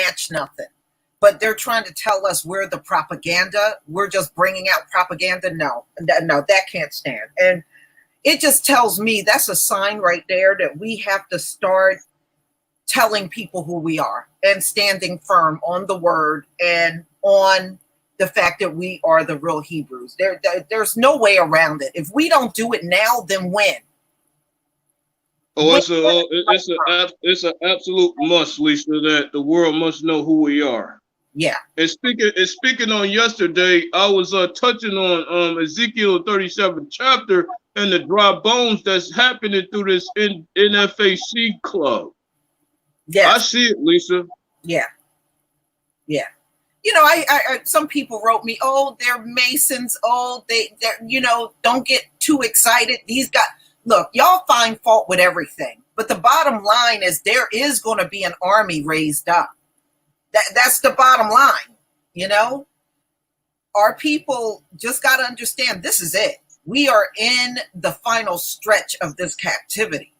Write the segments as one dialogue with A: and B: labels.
A: match nothing. But they're trying to tell us we're the propaganda. We're just bringing out propaganda. No, that can't stand. And it just tells me that's a sign right there that we have to start telling people who we are and standing firm on the word and on the fact that we are the real Hebrews. There's no way around it. If we don't do it now, then when?
B: Oh, it's an absolute must, Lisa, that the world must know who we are.
A: Yeah.
B: And speaking on yesterday, I was touching on Ezekiel 37th chapter and the dry bones that's happening through this NFAC club. Yeah, I see it, Lisa.
A: Yeah. Yeah. You know, I some people wrote me, oh, they're Masons. Oh, they're, you know, don't get too excited. These guys, look, y'all find fault with everything. But the bottom line is there is going to be an army raised up. That's the bottom line. You know, our people just got to understand this is it. We are in the final stretch of this captivity.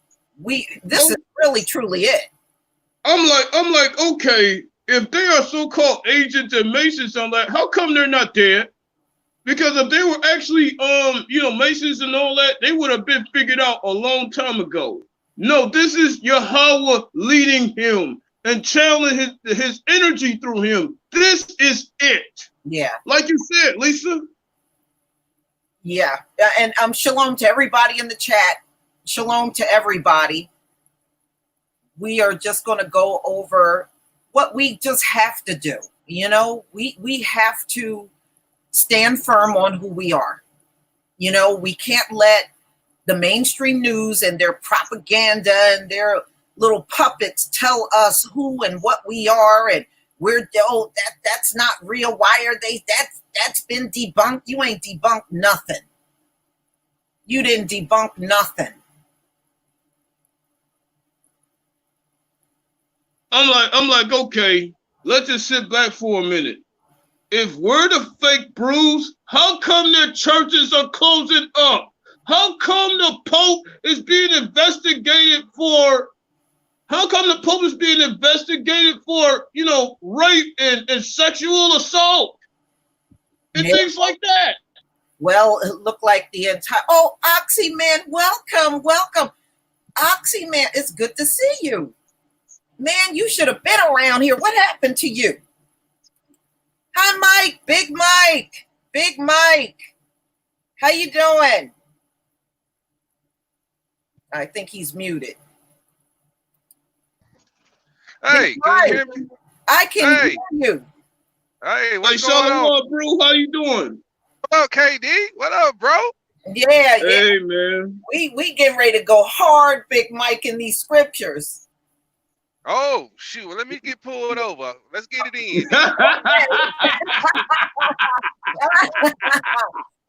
A: This is really, truly it.
B: I'm like, okay, if they are so-called agents and Masons, I'm like, how come they're not dead? Because if they were actually, Masons and all that, they would have been figured out a long time ago. No, this is Yahweh leading him and channeling his energy through him. This is it.
A: Yeah.
B: Like you said, Lisa.
A: Yeah. And shalom to everybody in the chat. Shalom to everybody. We are just going to go over what we just have to do. You know, we have to stand firm on who we are. You know, we can't let the mainstream news and their propaganda and their little puppets tell us who and what we are, and that's not real. Why are they that's been debunked? You ain't debunked nothing. You didn't debunk nothing.
B: I'm like, okay, let's just sit back for a minute. If we're the fake brews, how come their churches are closing up? How come the Pope is being investigated for? How come the Pope is being investigated for, rape and sexual assault and things like that?
A: Well, it looked like the entire. Oh, Oxyman, welcome. Oxyman, it's good to see you. Man, you should have been around here. What happened to you? Hi, Mike. Big Mike. How you doing? I think he's muted.
C: Hey, can you hear me?
A: I can hear you.
C: Hey, what's going on,
B: bro? How you doing?
C: What up, KD? What up, bro?
A: Yeah.
B: Hey, man.
A: We getting ready to go hard, Big Mike, in these scriptures.
C: Oh, shoot. Well, let me get pulled over. Let's get it in.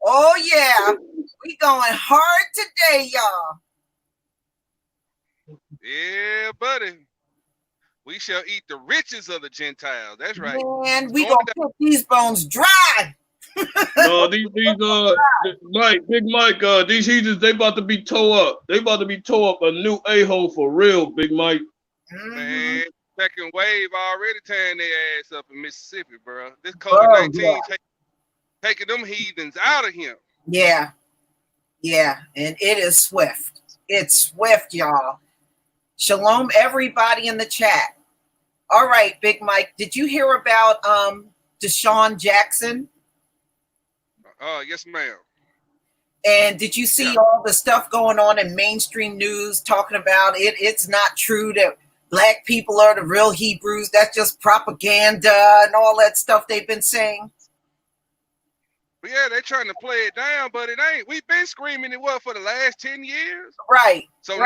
A: Oh, yeah. We going hard today, y'all.
C: Yeah, buddy. We shall eat the riches of the Gentiles. That's right.
A: Man, we gonna put these bones dry.
B: No, these Big Mike, these heathens, they about to be tore up. They about to be tore up a new a-hole for real, Big Mike.
C: Man, second wave already tearing their ass up in Mississippi, bro. This COVID-19 taking them heathens out of here.
A: Yeah, and it is swift. It's swift, y'all. Shalom, everybody in the chat. All right, Big Mike, did you hear about DeSean Jackson?
C: Yes, ma'am.
A: And did you see all the stuff going on in mainstream news talking about it? It's not true that Black people are the real Hebrews. That's just propaganda and all that stuff they've been saying.
C: But yeah, they're trying to play it down, but it ain't. We've been screaming it for the last 10 years.
A: Right.
C: So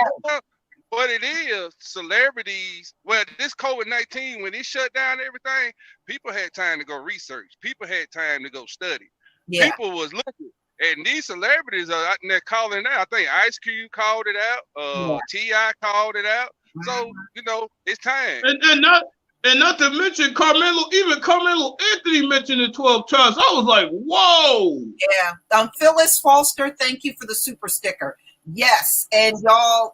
C: what it is, celebrities, well, this COVID-19, when it shut down everything, people had time to go research. People had time to go study. Yeah. People was looking. And these celebrities are out there calling out. I think Ice Cube called it out. T.I. called it out. So, it's time.
B: And not to mention Carmelo Anthony mentioned it 12 times. I was like, whoa.
A: Yeah. Phyllis Foster, thank you for the super sticker. Yes. And y'all,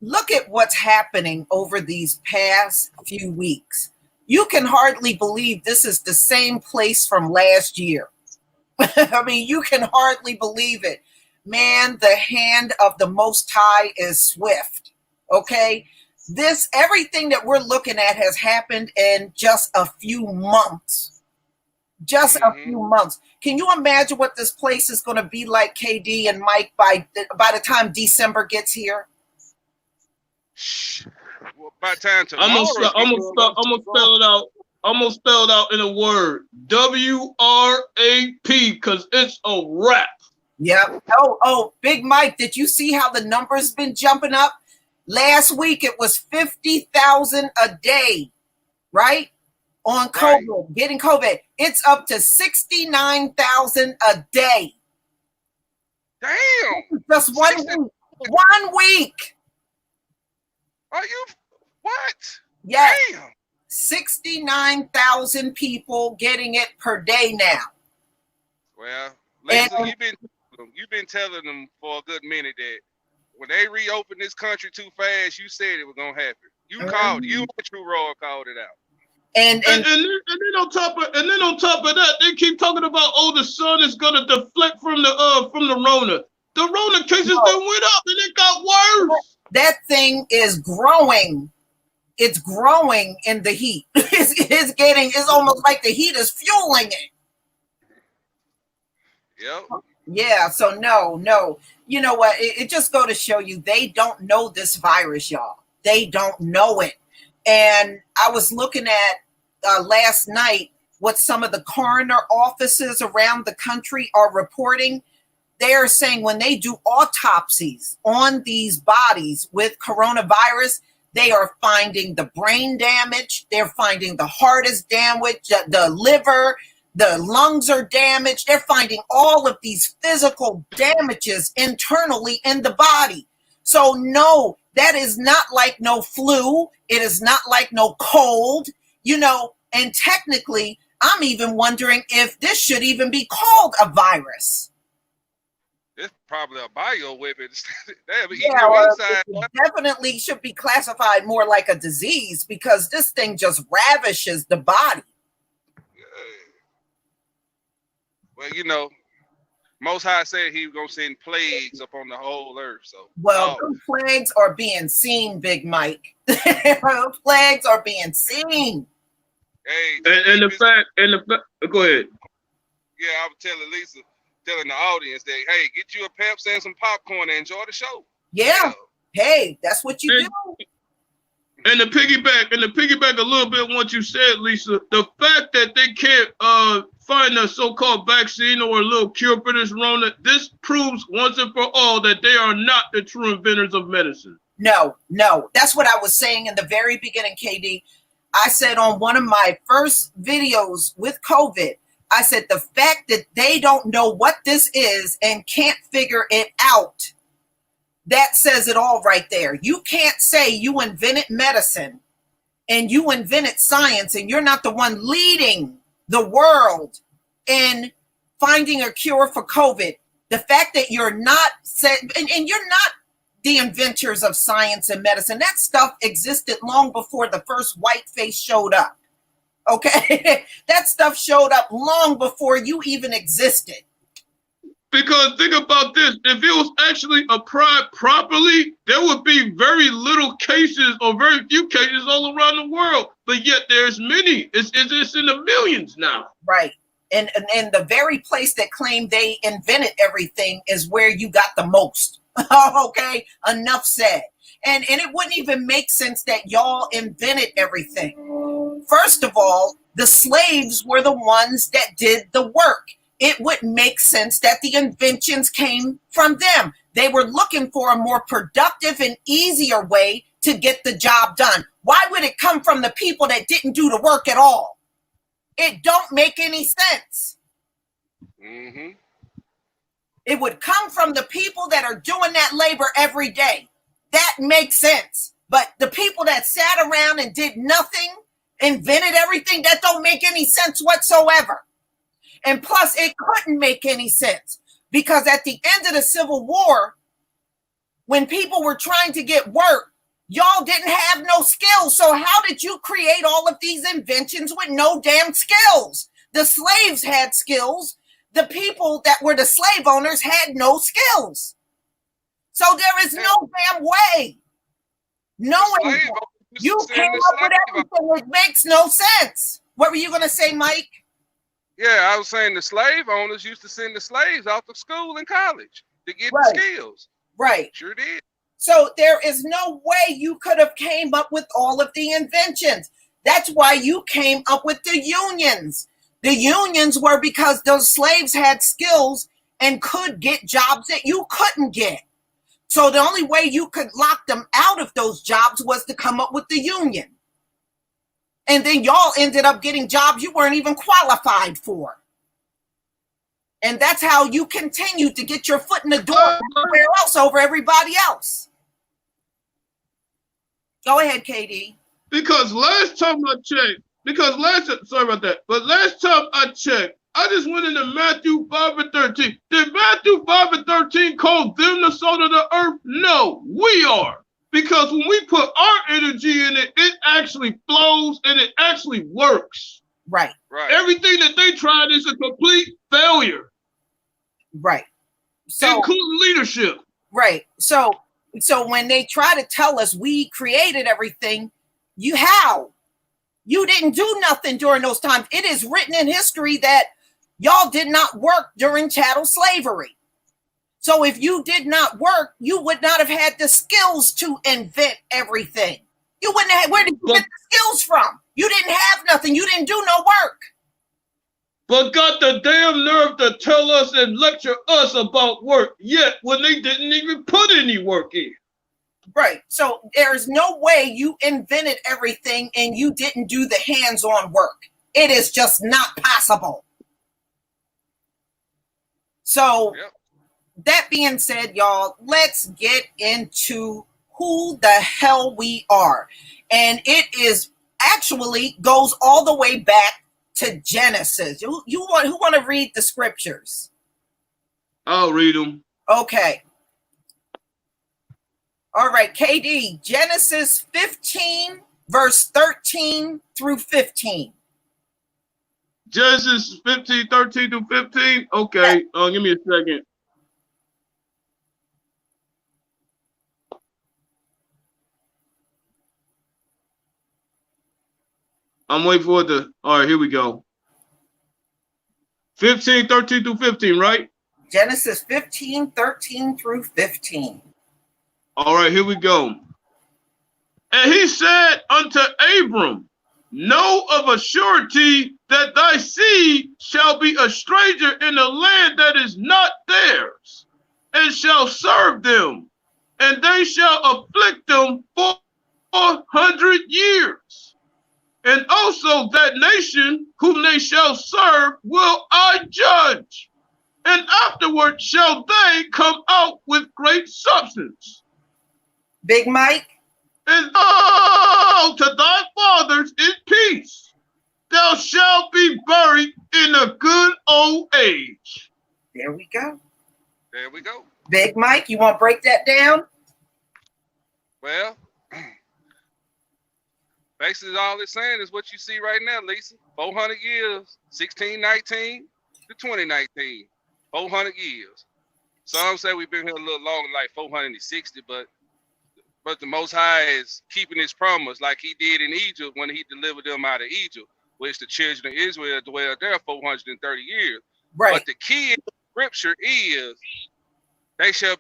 A: look at what's happening over these past few weeks. You can hardly believe this is the same place from last year. I mean, you can hardly believe it. Man, the hand of the Most High is swift. Okay? Everything that we're looking at has happened in just a few months. Just a few months. Can you imagine what this place is going to be like, KD and Mike, by the time December gets here?
C: Well, by the time tomorrow,
B: I'm gonna spell it out. I'm gonna spell it out in a word. WRAP, because it's a wrap.
A: Yep. Oh, Big Mike, did you see how the numbers been jumping up? Last week it was 50,000 a day, right? On COVID, right. Getting COVID. It's up to 69,000 a day.
C: Damn.
A: Just 1 week. 1 week.
C: Are you what?
A: Yes.
C: Damn.
A: 69,000 people getting it per day now.
C: Well, Lisa, you've been telling them for a good minute that when they reopen this country too fast, you said it was gonna happen. You called. You and True Roy called it out.
B: And then on top of that, they keep talking about the sun is gonna deflect from the Rona. The Rona cases then went up and it got worse.
A: That thing is growing. It's growing in the heat. It's almost like the heat is fueling it.
C: Yep.
A: Yeah. So no. You know what? It just go to show you they don't know this virus, y'all. They don't know it. And I was looking at last night what some of the coroner offices around the country are reporting. They are saying when they do autopsies on these bodies with coronavirus, they are finding the brain damage. They're finding the heart is damaged, the liver, the lungs are damaged. They're finding all of these physical damages internally in the body. So no, that is not like no flu. It is not like no cold, and technically, I'm even wondering if this should even be called a virus.
C: It's probably a bioweapon.
A: It definitely should be classified more like a disease because this thing just ravishes the body.
C: Well, Most High said he was going to send plagues upon the whole earth. So,
A: those plagues are being seen, Big Mike. Plagues are being seen.
C: Hey,
B: and the fact, go ahead.
C: Yeah, I was telling the audience that, hey, get you a Pepsi and some popcorn and enjoy the show.
A: Yeah. Hey, that's what you do.
B: And to piggyback a little bit on what you said, Lisa, the fact that they can't find a so-called vaccine or a little cure for this Rona, this proves once and for all that they are not the true inventors of medicine.
A: No. That's what I was saying in the very beginning, KD. I said on one of my first videos with COVID, I said the fact that they don't know what this is and can't figure it out, that says it all right there. You can't say you invented medicine and you invented science and you're not the one leading the world in finding a cure for COVID. The fact that you're not and you're not the inventors of science and medicine. That stuff existed long before the first white face showed up. Okay? That stuff showed up long before you even existed.
B: Because think about this, if it was actually applied properly, there would be very little cases or very few cases all around the world. But yet there's many. It's in the millions now.
A: Right. And the very place that claimed they invented everything is where you got the most. Okay, enough said. And it wouldn't even make sense that y'all invented everything. First of all, the slaves were the ones that did the work. It wouldn't make sense that the inventions came from them. They were looking for a more productive and easier way to get the job done. Why would it come from the people that didn't do the work at all? It don't make any sense.
C: Mm-hmm.
A: It would come from the people that are doing that labor every day. That makes sense. But the people that sat around and did nothing, invented everything, that don't make any sense whatsoever. And plus, it couldn't make any sense because at the end of the Civil War, when people were trying to get work, Y'all didn't have no skills. So how did you create all of these inventions with no damn skills? The slaves had skills. The people that were the slave owners had no skills. So there is no damn way. Knowing you came up with everything, it makes no sense. What were you going to say, Mike?
C: Yeah, I was saying the slave owners used to send the slaves out to school and college to get the skills.
A: Right.
C: Sure did.
A: So there is no way you could have came up with all of the inventions. That's why you came up with the unions. The unions were because those slaves had skills and could get jobs that you couldn't get. So the only way you could lock them out of those jobs was to come up with the union. And then y'all ended up getting jobs you weren't even qualified for. And that's how you continued to get your foot in the door everywhere else over everybody else. Go ahead, KD.
B: Because last time I checked, sorry about that, but last time I checked, I just went into Matthew 5 and 13. Did Matthew 5 and 13 call them the salt of the earth? No, we are. Because when we put our energy in it, it actually flows and it actually works.
A: Right.
B: Everything that they tried is a complete failure.
A: Right. So,
B: including leadership.
A: Right. So when they try to tell us we created everything, you didn't do nothing during those times. It is written in history that y'all did not work during chattel slavery. So if you did not work, you would not have had the skills to invent everything. You wouldn't have. Where did you get the skills from? You didn't have nothing. You didn't do no work.
B: But got the damn nerve to tell us and lecture us about work, yet when they didn't even put any work in.
A: Right. So there's no way you invented everything and you didn't do the hands-on work. It is just not possible. So that being said, y'all, let's get into who the hell we are. And it is actually goes all the way back to Genesis. Who want to read the scriptures?
B: I'll read them.
A: Okay. All right, KD, Genesis 15, verse 13 through 15.
B: Genesis 15, 13 through 15? Okay, give me a second. I'm waiting for it to, all right, here we go. 15, 13 through 15, right?
A: Genesis 15, 13 through 15.
B: All right, here we go. And he said unto Abram, know of a surety that thy seed shall be a stranger in a land that is not theirs, and shall serve them, and they shall afflict them 400 years. And also that nation whom they shall serve will I judge, and afterward shall they come out with great substance.
A: Big Mike.
B: And thou to thy fathers in peace, thou shalt be buried in a good old age.
A: There we go.
C: There we go.
A: Big Mike, you want to break that down?
C: Well, basically all it's saying is what you see right now, Lisa. 400 years, 1619 to 2019. 400 years. Some say we've been here a little longer, like 460, but the Most High is keeping his promise like he did in Egypt when he delivered them out of Egypt, which the children of Israel dwelled there 430 years.
A: Right.
C: But the key in the scripture is they shall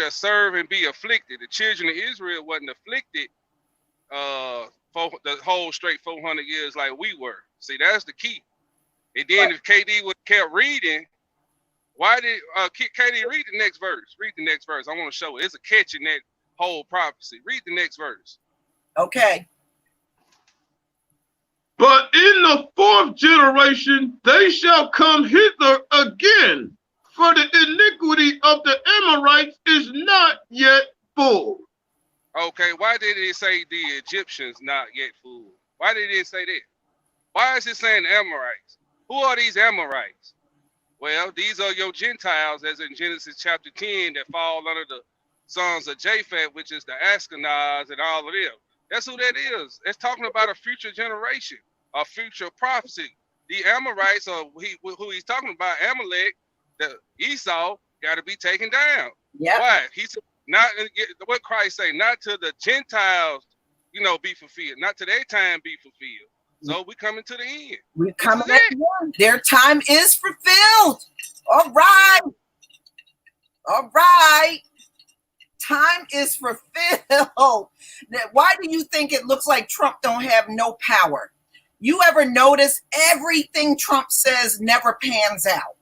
C: serve and be afflicted. The children of Israel wasn't afflicted for the whole straight 400 years like we were. See, that's the key. And then if KD would have kept reading, why did KD read the next verse? Read the next verse. I want to show it. There's a catch in that whole prophecy. Read the next verse.
A: Okay.
B: But in the fourth generation they shall come hither again, for the iniquity of the Amorites is not yet full.
C: Okay, why did it say the Egyptians not yet full? Why did it say that? Why is it saying Amorites? Who are these Amorites? Well, these are your Gentiles, as in Genesis chapter 10, that fall under the sons of Japhet, which is the Ashkenaz and all of them. That's who that is. It's talking about a future generation, a future prophecy. The Amorites, or who he's talking about, Amalek, the Esau, got to be taken down.
A: Yeah.
C: Why? He's not what Christ say, not to the Gentiles, be fulfilled, not to their time be fulfilled. So we coming to the end.
A: We coming at the end. Their time is fulfilled. All right. All right. Time is fulfilled. Now, why do you think it looks like Trump don't have no power? You ever notice everything Trump says never pans out?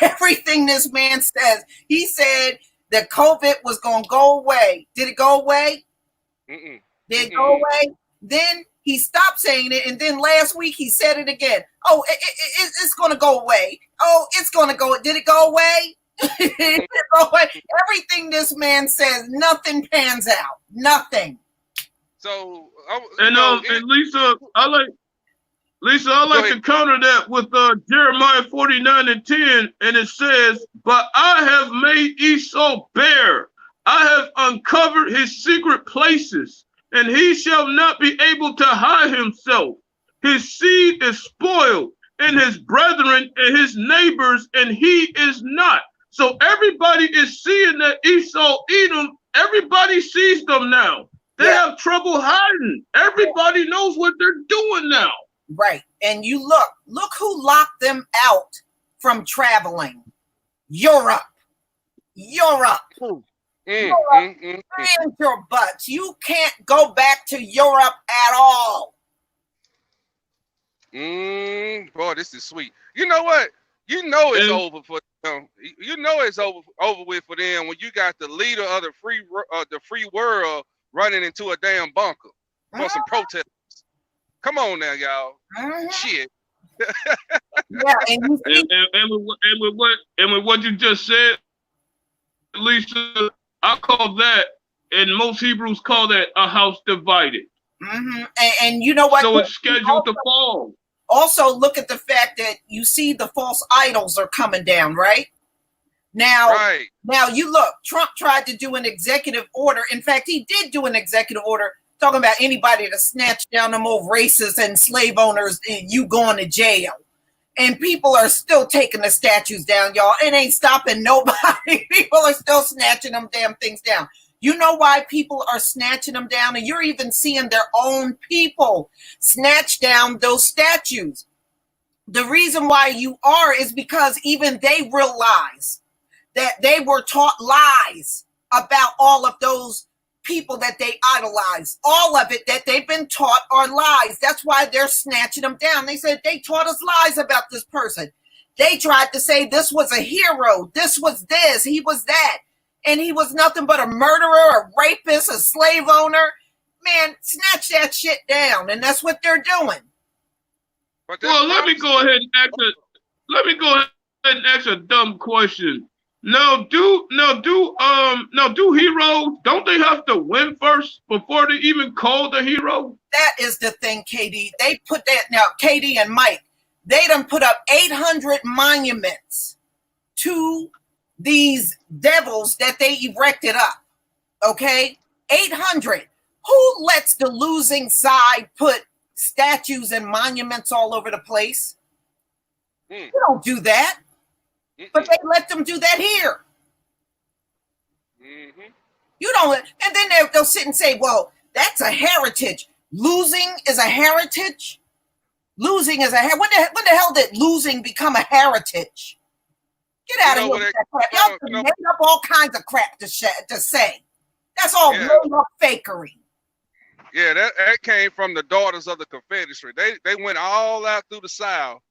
A: Everything this man says, he said that COVID was going to go away. Did it go away?
C: Mm-mm.
A: Did it go away? Then he stopped saying it, and then last week he said it again. Oh, it's going to go away. Oh, it's going to go. Did it go away? Everything this man says, nothing pans out. Nothing.
C: So,
B: and Lisa, I like to counter that with Jeremiah 49:10, and it says, "But I have made Esau bare. I have uncovered his secret places, and he shall not be able to hide himself. His seed is spoiled, and his brethren and his neighbors, and he is not." So everybody is seeing that Esau, Edom, everybody sees them now. They have trouble hiding. Everybody knows what they're doing now.
A: Right. And you look who locked them out from traveling. Europe. And your butts. You can't go back to Europe at all.
C: Boy, this is sweet. You know what? You know it's over for them. You know it's over with for them when you got the leader of the free world running into a damn bunker for some protests. Come on now, y'all. Shit.
A: Yeah, and
B: with what you just said, Lisa, I call that, and most Hebrews call that, a house divided.
A: Mm-hmm. And you know what?
B: So it's scheduled to fall.
A: Also, look at the fact that you see the false idols are coming down, right? Now you look, Trump tried to do an executive order. In fact, he did do an executive order talking about anybody to snatch down them old racists and slave owners and you going to jail. And people are still taking the statues down, y'all. It ain't stopping nobody. People are still snatching them damn things down. You know why people are snatching them down? And you're even seeing their own people snatch down those statues. The reason why you are is because even they realize that they were taught lies about all of those people that they idolize. All of it that they've been taught are lies. That's why they're snatching them down. They said they taught us lies about this person. They tried to say this was a hero. This was this. He was that. And he was nothing but a murderer, a rapist, a slave owner. Man, snatch that shit down. And that's what they're doing.
B: Well, let me go ahead and ask a dumb question. Now, do heroes, don't they have to win first before they even call the hero?
A: That is the thing, KD. They put that, now, KD and Mike, they done put up 800 monuments to these devils that they erected up. Okay? 800. Who lets the losing side put statues and monuments all over the place? You don't do that. But they let them do that here. You don't, and then they'll sit and say, well, that's a heritage. Losing is a heritage? Losing is a heritage. When the hell did losing become a heritage? Get out of here with that crap. Y'all made up all kinds of crap to say. That's all blown up fakery.
C: Yeah, that came from the Daughters of the Confederacy. They went all out through the South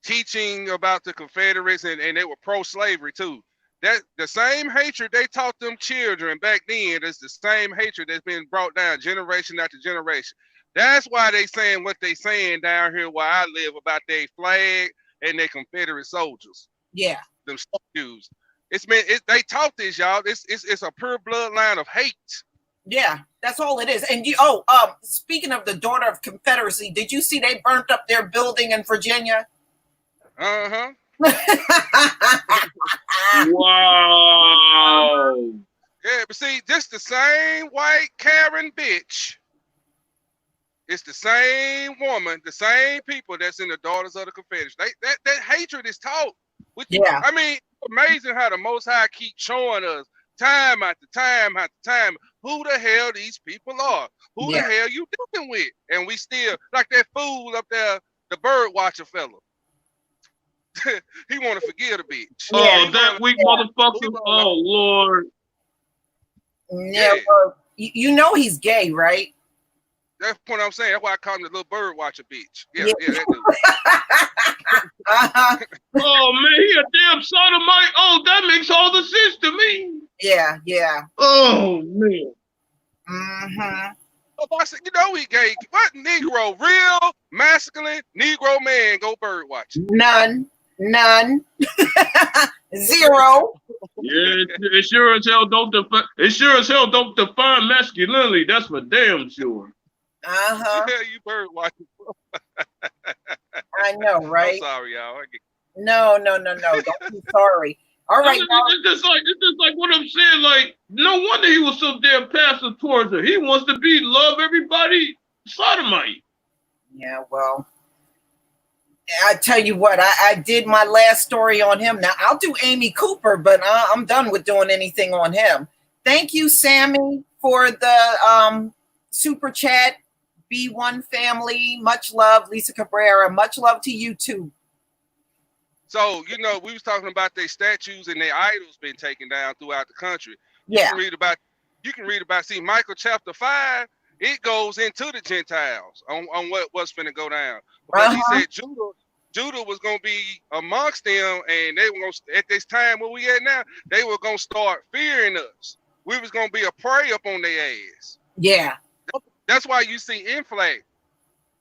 C: teaching about the Confederates, and they were pro-slavery too. That the same hatred they taught them children back then is the same hatred that's been brought down generation after generation. That's why they saying what they saying down here where I live about their flag and their Confederate soldiers.
A: Yeah.
C: Them statues. They taught this, y'all. It's a pure bloodline of hate.
A: Yeah, that's all it is. And speaking of the Daughter of Confederacy, did you see they burnt up their building in Virginia?
B: Wow.
C: Yeah, but see, this the same white Karen bitch. It's the same woman, the same people that's in the Daughters of the Confederacy. That hatred is taught.
A: Yeah.
C: I mean, amazing how the Most High keep showing us time after time after time who the hell these people are, who the hell you dealing with, and we still like that fool up there, the bird watcher fella. He want to forgive the bitch.
B: Oh, that weak motherfucker! Oh Lord.
A: Yeah. Well, you know he's gay, right?
C: That's what I'm saying. That's why I call him the little bird watcher bitch. Yeah, that dude.
B: Oh man, he a damn sodomite. Oh, that makes all the sense to me.
A: Yeah.
B: Oh man.
A: Mm-hmm.
C: Oh, I said, you know he gay. What Negro, real masculine Negro man go bird watching?
A: None. Zero.
B: Yeah, it sure as hell don't define masculinity. That's for damn sure.
C: Yeah, you bird watching.
A: I know, right?
C: I'm sorry, y'all.
A: No. Don't be sorry. All right.
B: It's just like what I'm saying. Like, no wonder he was so damn passive towards her. He wants to love everybody sodomite.
A: Yeah, well, I tell you what, I did my last story on him. Now I'll do Amy Cooper, but I'm done with doing anything on him. Thank you, Sammy, for the super chat. B1 family, much love. Lisa Cabrera, much love to you too.
C: So, you know, we was talking about their statues and their idols being taken down throughout the country.
A: Yeah.
C: You can read about, see, Michael chapter 5, it goes into the Gentiles on what's finna go down. Because he said Judah was gonna be amongst them, and they were gonna, at this time where we at now, they were gonna start fearing us. We was gonna be a prey up on their ass.
A: Yeah.
C: That's why you see inflate.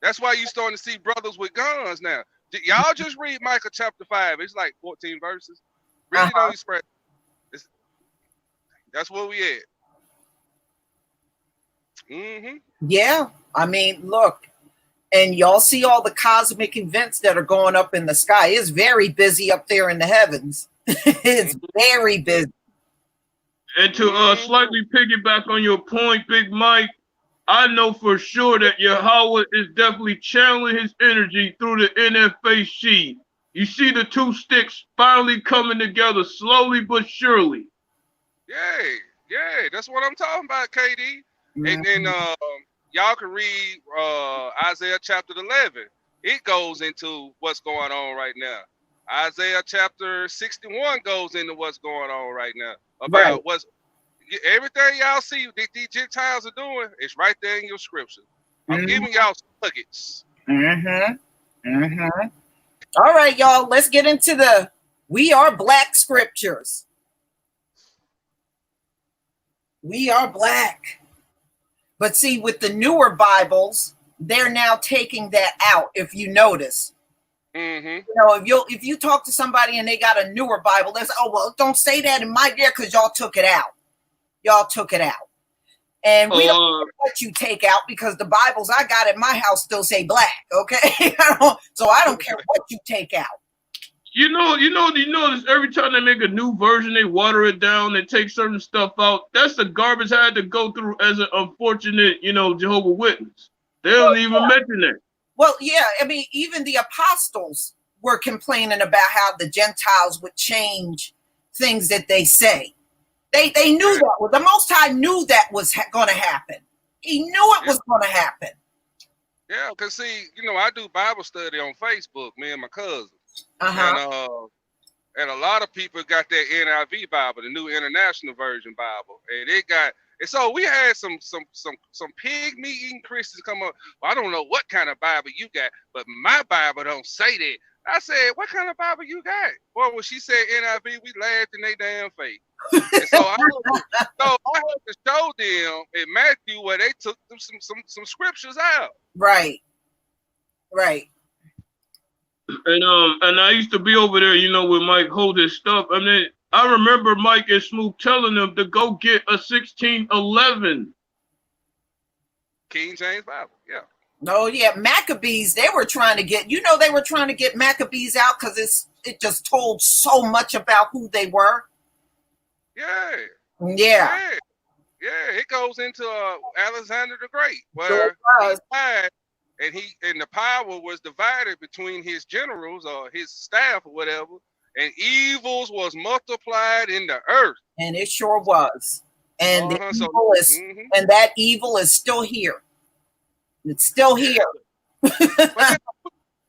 C: That's why you starting to see brothers with guns now. Y'all just read Michael chapter 5. It's like 14 verses. Read it on your spread. That's where we at. Mm-hmm.
A: Yeah. I mean, look, and y'all see all the cosmic events that are going up in the sky. It's very busy up there in the heavens. It's very busy.
B: And to slightly piggyback on your point, Big Mike, I know for sure that Yahweh is definitely channeling his energy through the NFA sheet. You see the two sticks finally coming together slowly but surely.
C: Yeah, that's what I'm talking about, KD. Mm-hmm. And then y'all can read Isaiah chapter 11. It goes into what's going on right now. Isaiah chapter 61 goes into what's going on right now about what's everything y'all see that these Gentiles are doing. It's right there in your scripture. I'm giving y'all some nuggets.
A: All right, y'all. Let's get into the We Are Black scriptures. We are black. But see, with the newer Bibles, they're now taking that out. If you notice. You know, if you talk to somebody and they got a newer Bible, they say, "Oh well, don't say that in my ear because y'all took it out. Y'all took it out, and we don't let you take out because the Bibles I got at my house still say black. Okay, so I don't care what you take out.
B: You notice every time they make a new version, they water it down, they take certain stuff out. That's the garbage I had to go through as an unfortunate, Jehovah's Witness. They don't even mention that.
A: Well, yeah, I mean, even the apostles were complaining about how the Gentiles would change things that they say. They knew that. The Most High knew that was going to happen. He knew it was going to happen.
C: Yeah, because see, I do Bible study on Facebook, me and my cousin. And a lot of people got that NIV Bible, the New International Version Bible, and so we had some pig meat eating Christians come up. Well, I don't know what kind of Bible you got, but my Bible don't say that. I said, what kind of Bible you got? Well, when she said NIV, we laughed in their damn face. And so I had to show them in Matthew where they took some scriptures out.
A: Right.
B: And I used to be over there, with Mike hold his stuff. I mean, I remember Mike and Smoot telling them to go get a 1611.
C: King James Bible, yeah.
A: Oh yeah, Maccabees. They were trying to get, Maccabees out because it just told so much about who they were.
C: Yeah.
A: Yeah.
C: Yeah, it goes into Alexander the Great,
A: Sure
C: where he died, and the power was divided between his generals or his staff or whatever, and evils was multiplied in the earth.
A: And it sure was. And the evil is, and that evil is still here. It's still here.
C: But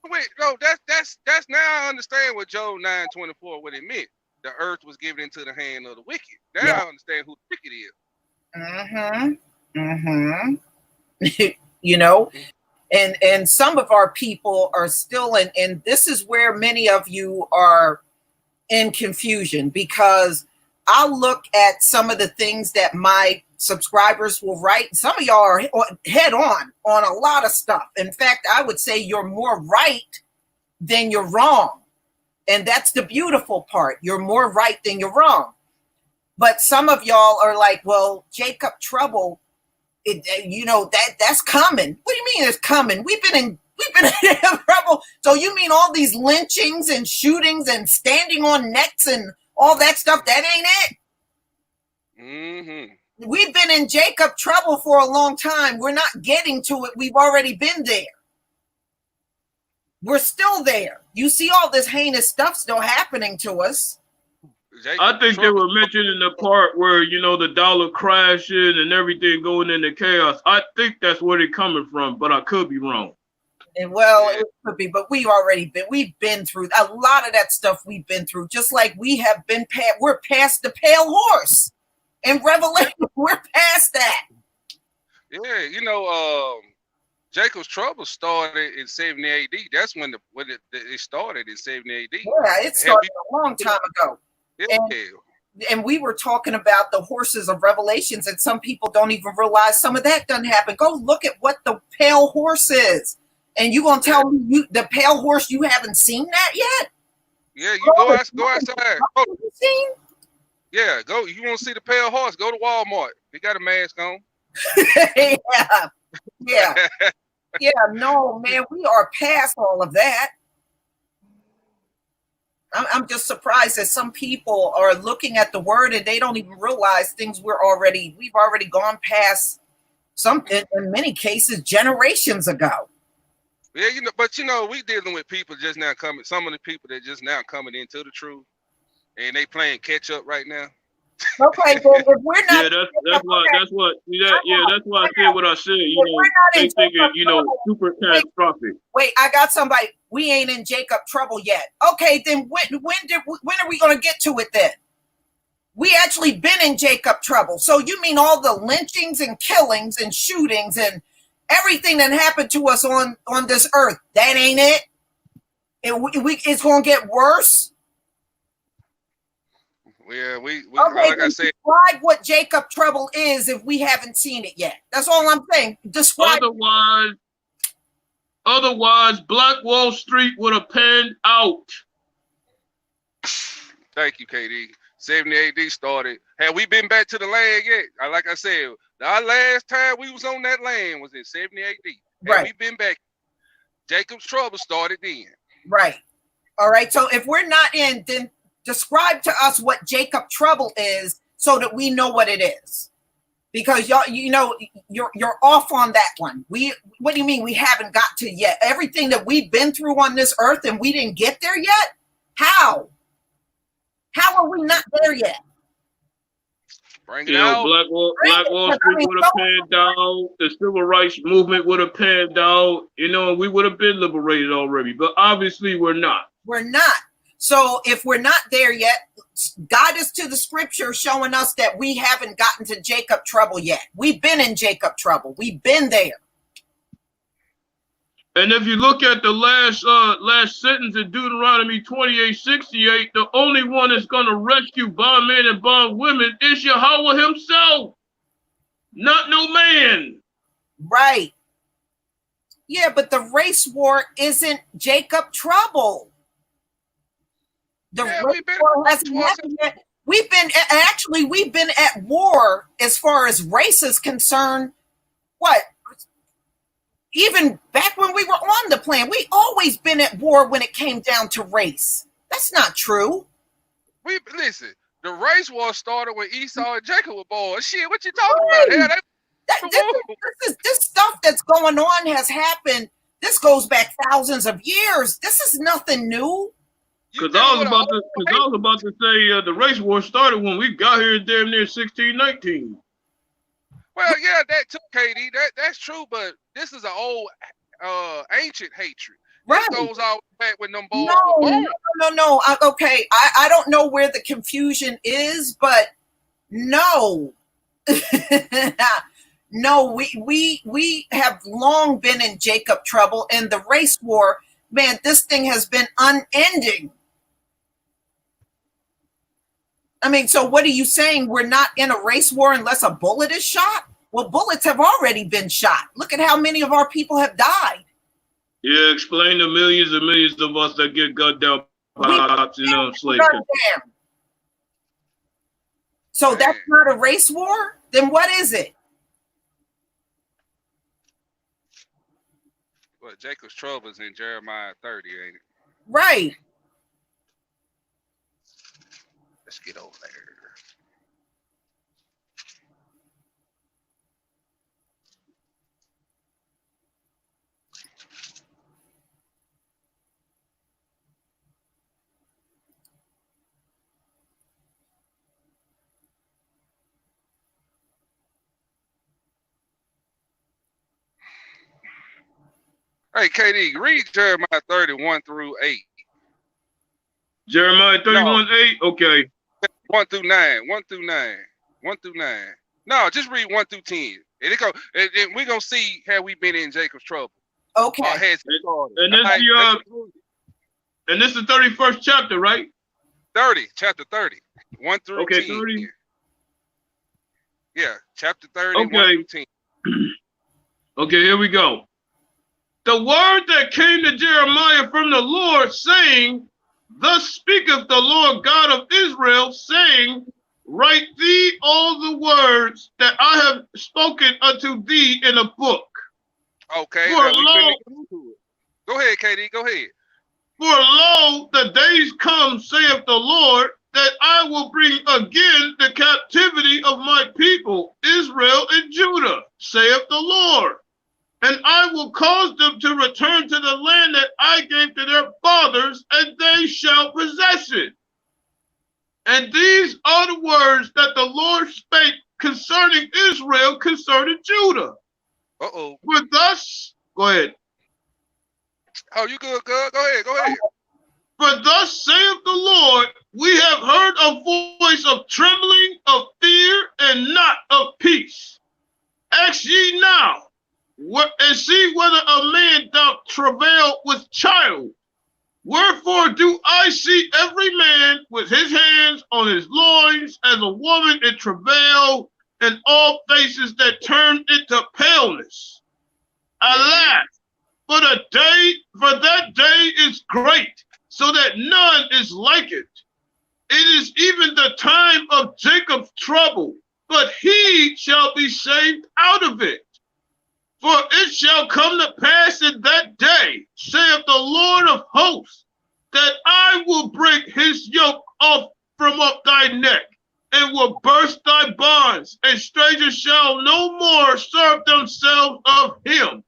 C: wait, no, that's now I understand what Job 9:24 what it meant. The earth was given into the hand of the wicked. Now I understand who the wicked is.
A: You know, and some of our people are still in, and this is where many of you are in confusion, because I'll look at some of the things that my subscribers will write. Some of y'all are head on a lot of stuff. In fact, I would say you're more right than you're wrong. And that's the beautiful part. You're more right than you're wrong. But some of y'all are like, well, Jacob trouble, that's coming. What do you mean it's coming? We've been in trouble. So you mean all these lynchings and shootings and standing on necks and all that stuff, that ain't it? We've been in Jacob trouble for a long time. We're not getting to it. We've already been there. We're still there. You see all this heinous stuff still happening to us.
B: I think they were mentioning the part where, the dollar crashing and everything going into chaos. I think that's where they're coming from, but I could be wrong.
A: And it could be, but we've been through a lot of that stuff. We've been through, just like we have been we're past the pale horse in Revelation. We're past that.
C: Yeah, Jacob's trouble started in 70 AD. That's when it started in 70 AD.
A: Yeah, it started a long time ago.
C: Yeah.
A: And we were talking about the horses of Revelations, and some people don't even realize some of that doesn't happen. Go look at what the pale horse is. And you gonna tell me the pale horse, you haven't seen that yet?
C: Yeah, you go outside.
A: You seen?
C: Yeah, go. You want to see the pale horse? Go to Walmart. He got a mask on.
A: Yeah. No, man, we are past all of that. I'm just surprised that some people are looking at the word and they don't even realize things we've already gone past. In many cases, generations ago.
C: Yeah, but we dealing with people just now some of the people that just now coming into the truth, and they playing catch up right now.
A: Okay, well, if we're not,
B: that's why I said what I said. They thinking, super catastrophic.
A: Wait, I got somebody. We ain't in Jacob trouble yet. Okay, then when are we going to get to it then? We actually been in Jacob trouble. So you mean all the lynchings and killings and shootings and everything that happened to us on this earth, that ain't it? It's going to get worse.
C: Yeah, we
A: okay,
C: like I said,
A: describe what Jacob trouble is if we haven't seen it yet. That's all I'm saying. Describe.
B: Otherwise, Black Wall Street would have panned out.
C: Thank you, KD. 70 AD started. Have we been back to the land yet? Like I said, our last time we was on that land was in 70 AD. Have we been back? Jacob's trouble started then.
A: Right. All right. So if we're not in, then describe to us what Jacob trouble is so that we know what it is. Because y'all, you're off on that one. What do you mean we haven't got to yet? Everything that we've been through on this earth and we didn't get there yet? How? How are we not there yet?
C: Bring it out.
B: Black Wall Street would have panned out. The civil rights movement would have panned out. We would have been liberated already. But obviously we're not.
A: We're not. So if we're not there yet, guide us to the scripture showing us that we haven't gotten to Jacob trouble yet. We've been in Jacob trouble. We've been there.
B: And if you look at the last sentence in Deuteronomy 28:68, the only one that's going to rescue bondmen and bondwomen is Yahweh himself, not no man.
A: Right. Yeah, but the race war isn't Jacob trouble. The race war hasn't happened yet. We've been at war as far as race is concerned. What? Even back when we were on the planet, we always been at war when it came down to race. That's not true.
C: Listen, The race war started when Esau and Jacob were born. Shit, what you talking about? Hell,
A: This stuff that's going on has happened. This goes back thousands of years. This is nothing new.
B: Because I was about to say the race war started when we got here damn near 1619.
C: Well, yeah, that too, KD. That's true, but this is an old, ancient hatred. Right. This goes all back when them boys were born.
A: No. Okay, I don't know where the confusion is, but no. No, we have long been in Jacob trouble, and the race war, man, this thing has been unending. I mean, so what are you saying? We're not in a race war unless a bullet is shot? Well, bullets have already been shot. Look at how many of our people have died.
B: Yeah, explain the millions and millions of us that get gunned down by slave.
A: So that's not a race war? Then what is it?
C: Well, Jacob's trouble is in Jeremiah 30, ain't it?
A: Right.
C: Let's get over there. Hey, KD, read Jeremiah 31 through 8.
B: Jeremiah 31, 8? Okay.
C: 1 through 9. 1 through 9. 1 through 9. No, just read 1 through 10. And we're going to see how we've been in Jacob's trouble.
A: Okay.
B: And this is the 31st chapter, right?
C: 30, chapter 30. 1 through 10.
B: 30.
C: Yeah, chapter 30,
B: okay.
C: 1 through 10.
B: Okay, here we go. The word that came to Jeremiah from the Lord, saying, Thus speaketh the Lord God of Israel, saying, Write thee all the words that I have spoken unto thee in a book.
C: Okay.
B: Go
C: ahead, KD, go ahead.
B: For lo, the days come, saith the Lord, that I will bring again the captivity of my people, Israel and Judah, saith the Lord. And I will cause them to return to the land that I gave to their fathers, and they shall possess it. And these are the words that the Lord spake concerning Israel, concerning Judah.
C: Uh-oh.
B: For thus, go ahead.
C: Oh, you good, good? Go ahead.
B: For thus saith the Lord, we have heard a voice of trembling, of fear, and not of peace. Ask ye now, and see whether a man doth travail with child. Wherefore do I see every man with his hands on his loins as a woman in travail, and all faces that turn into paleness. Alas, for that day is great, so that none is like it. It is even the time of Jacob's trouble, but he shall be saved out of it. For it shall come to pass in that day, saith the Lord of hosts, that I will break his yoke off from up thy neck, and will burst thy bonds, and strangers shall no more serve themselves of him.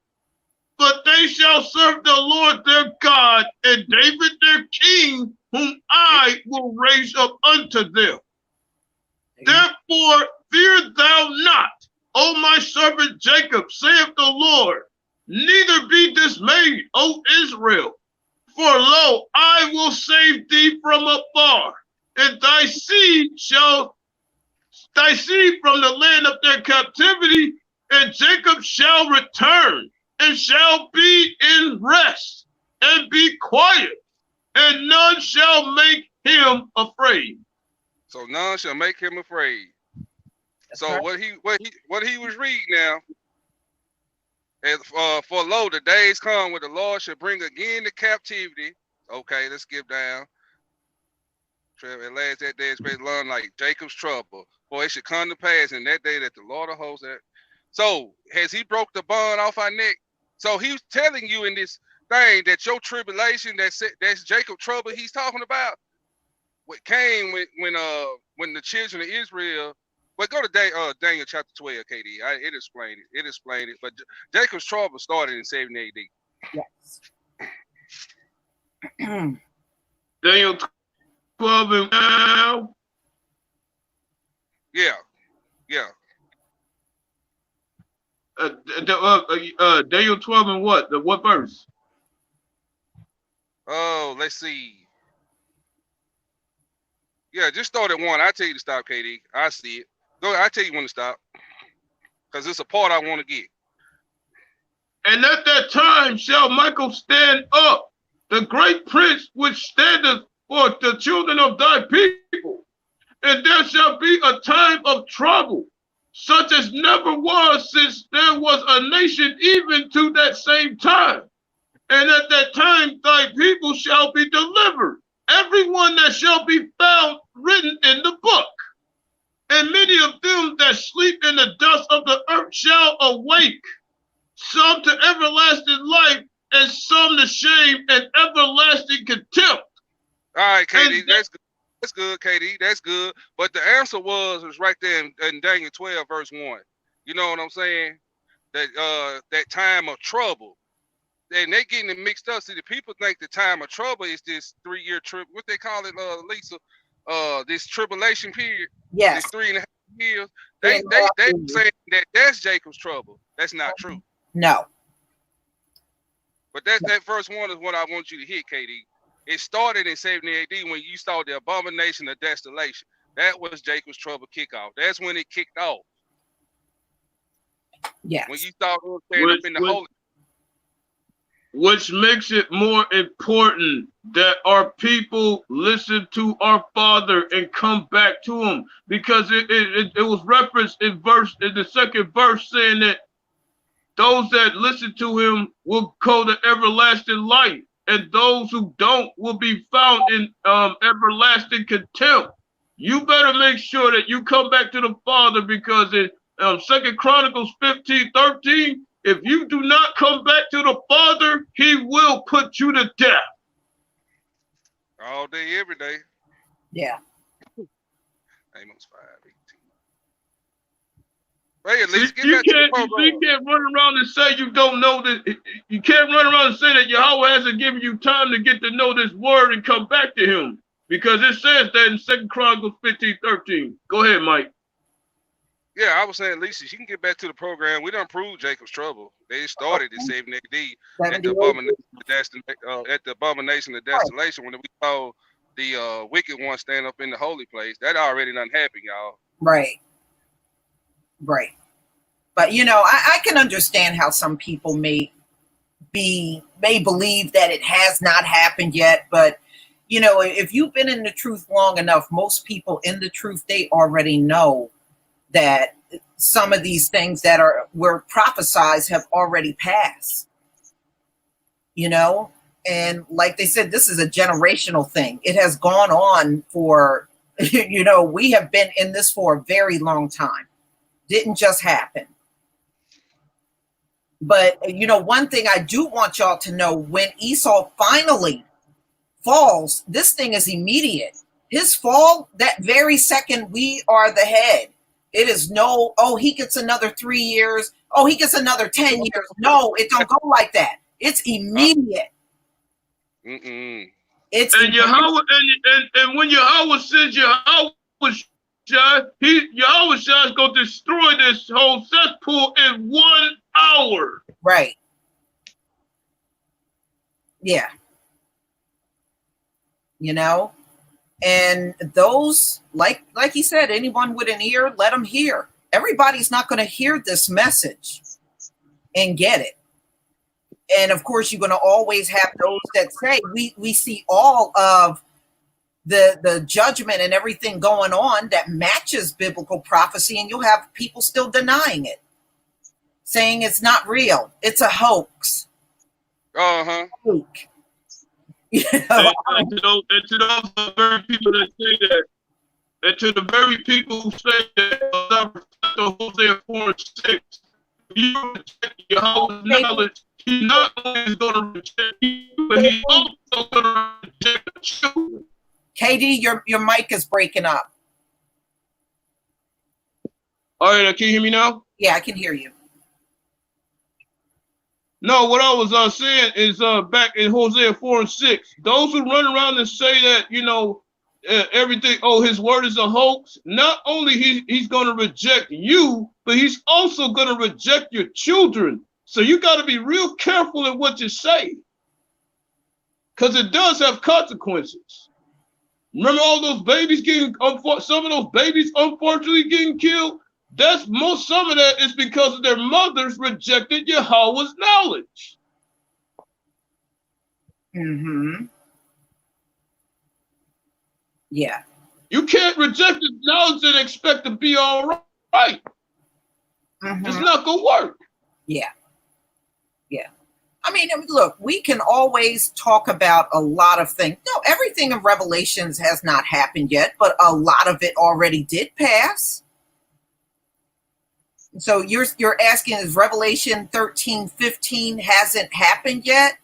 B: But they shall serve the Lord their God, and David their king, whom I will raise up unto them. Therefore fear thou not, O my servant Jacob, saith the Lord, neither be dismayed, O Israel. For lo, I will save thee from afar, and thy seed from the land of their captivity, and Jacob shall return, and shall be in rest, and be quiet, and none shall make him afraid.
C: So none shall make him afraid. That's so right. what he was reading now, is for lo, the days come when the Lord shall bring again the captivity. Okay, let's skip down. At last that day is great long like Jacob's trouble. For it should come to pass in that day that the Lord of hosts. So has he broke the bond off our neck? So he's telling you in this thing that your tribulation, that's Jacob trouble he's talking about, what came when the children of Israel. Well, go to Daniel chapter 12, KD. It explained it. It explained it. But Jacob's trouble started in 70 AD.
A: Yes.
B: Daniel 12 and now.
C: Yeah.
B: Daniel 12 and what? What verse?
C: Oh, let's see. Yeah, just start at 1. I tell you to stop, KD. I see it. Go. I tell you when to stop, because it's a part I want to get.
B: And at that time shall Michael stand up, the great prince which standeth for the children of thy people, and there shall be a time of trouble, such as never was since there was a nation even to that same time. And at that time thy people shall be delivered, everyone that shall be found written in the book. And many of them that sleep in the dust of the earth shall awake, some to everlasting life, and some to shame and everlasting contempt.
C: All right, KD, that's good. That's good, KD. That's good. But the answer was right there in Daniel 12, verse 1. You know what I'm saying? That time of trouble. And they getting it mixed up. See, the people think the time of trouble is this 3-year trip. What they call it, Lisa? This tribulation period.
A: Yes.
C: This 3.5 years. They saying that's Jacob's trouble. That's not true.
A: No.
C: But that first one is what I want you to hit, KD. It started in 70 AD when you saw the abomination of desolation. That was Jacob's trouble kickoff. That's when it kicked off.
A: Yes.
C: When you saw them stand up in the holy.
B: Which makes it more important that our people listen to our Father and come back to him, because it was referenced in the second verse saying that those that listen to him will go to everlasting life, and those who don't will be found in everlasting contempt. You better make sure that you come back to the Father, because in 2 Chronicles 15:13, if you do not come back to the Father, he will put you to death.
C: All day, every day.
A: Yeah.
C: Amos 5:18. Hey, at least
B: you can't run around and say you don't know this. You can't run around and say that Yahweh hasn't given you time to get to know this word and come back to him, because it says that in 2 Chronicles 15:13. Go ahead, Mike.
C: Yeah, I was saying, Lisa, she can get back to the program. We done proved Jacob's trouble. They started in 70 AD at the abomination of desolation when we saw the wicked one stand up in the holy place. That already done happened, y'all.
A: Right. But I can understand how some people may believe that it has not happened yet. But if you've been in the truth long enough, most people in the truth, they already know that some of these things that were prophesied have already passed. And like they said, this is a generational thing. It has gone on for, we have been in this for a very long time. Didn't just happen. But, one thing I do want y'all to know, when Esau finally falls, this thing is immediate. His fall, that very second, we are the head. It is no, he gets another 3 years. He gets another 10 years. No, it don't go like that. It's immediate. It's
B: and Yahweh, and when Yahweh says Yahweh Shai is going to destroy this whole cesspool in 1 hour.
A: Right. Yeah. And those, like he said, anyone with an ear, let them hear. Everybody's not going to hear this message and get it. And of course, you're going to always have those that say, we see all of the judgment and everything going on that matches biblical prophecy, and you'll have people still denying it, saying it's not real. It's a hoax. Fake.
B: And to those very people that say that, and to the very people who say that, Hosea 4:6, you reject Yahweh's knowledge, he not only is going to reject you, but he's also going to reject the children.
A: KD, your mic is breaking up.
B: All right, can you hear me now?
A: Yeah, I can hear you.
B: No, what I was saying is back in Hosea 4:6, those who run around and say that, everything, his word is a hoax, not only he's going to reject you, but he's also going to reject your children. So you got to be real careful in what you say, because it does have consequences. Remember all those babies some of those babies unfortunately getting killed? Some of that is because of their mothers rejected Yahweh's knowledge.
A: Mm-hmm. Yeah.
B: You can't reject his knowledge and expect to be all right.
A: Mm-hmm.
B: It's not going to work.
A: Yeah. Yeah. I mean, look, we can always talk about a lot of things. No, everything in Revelations has not happened yet, but a lot of it already did pass. So you're asking, is Revelation 13:15 hasn't happened yet?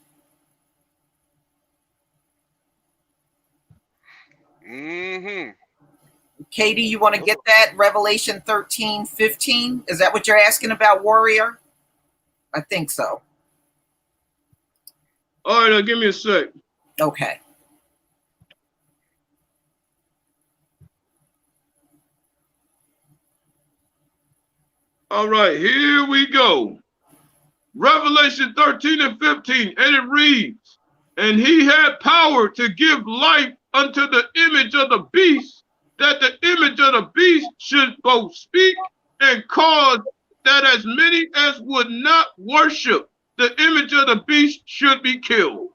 C: Mm-hmm.
A: Katie, you want to get that? Revelation 13:15? Is that what you're asking about, Warrior? I think so.
B: All right, give me a sec.
A: Okay.
B: All right, here we go. Revelation 13:15, and it reads, and he had power to give life unto the image of the beast, that the image of the beast should both speak and cause that as many as would not worship the image of the beast should be killed.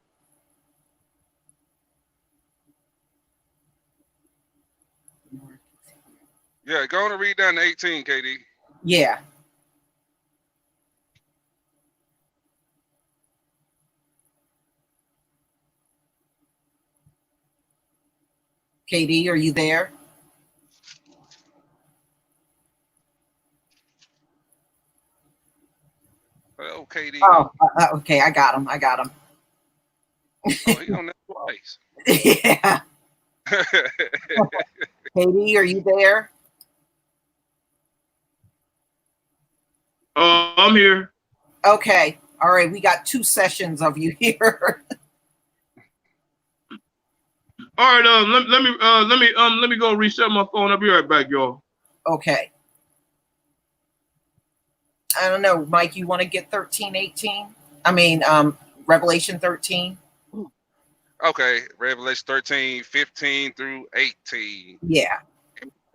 C: Yeah, go on and read down to 18, KD.
A: Yeah. KD, are you there?
C: Oh, KD.
A: Oh, okay. I got him.
C: Oh, he on that twice.
A: Yeah. KD, are you there?
B: I'm here.
A: Okay. All right. We got 2 sessions of you here.
B: All right. Let me go reset my phone. I'll be right back, y'all.
A: Okay. I don't know, Mike. You want to get 13:18? I mean, Revelation 13.
C: Okay, Revelation 13:15 through 18.
A: Yeah.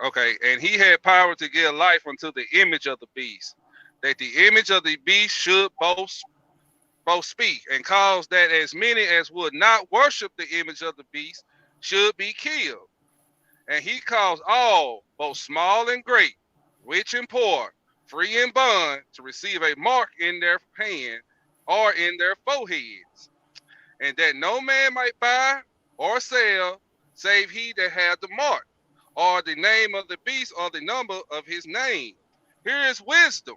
C: Okay, and he had power to give life unto the image of the beast, that the image of the beast should both speak, and cause that as many as would not worship the image of the beast should be killed. And he caused all, both small and great, rich and poor, free and bond, to receive a mark in their hand or in their foreheads, and that no man might buy or sell save he that had the mark, or the name of the beast, or the number of his name. Here is wisdom.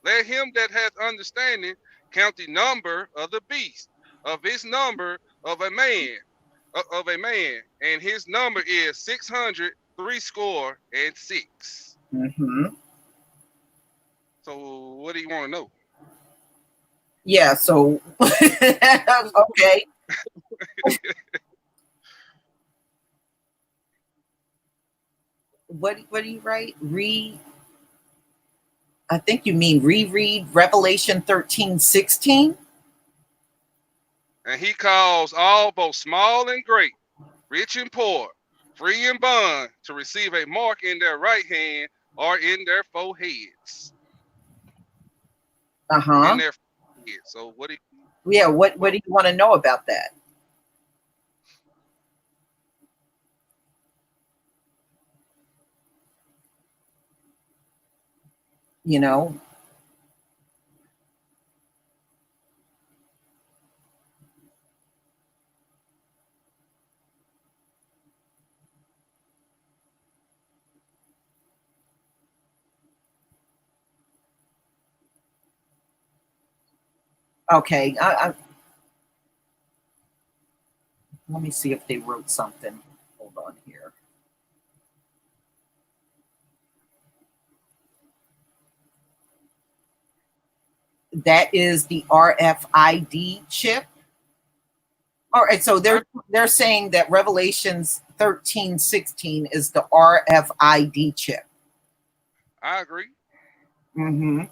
C: Let him that hath understanding count the number of the beast, of his number of a man, and his number is 666.
A: Mm-hmm.
C: So what do you want to know?
A: Yeah. So, okay. What do you write? I think you mean reread Revelation 13:16.
C: And he calls all, both small and great, rich and poor, free and bond, to receive a mark in their right hand or in their foreheads.
A: Uh-huh.
C: In their foreheads. So what do you?
A: Yeah. What do you want to know about that? You know. Okay. Let me see if they wrote something. Hold on. That is the RFID chip. All right, so they're saying that Revelations 13:16 is the RFID chip.
C: I agree.
A: Mm-hmm.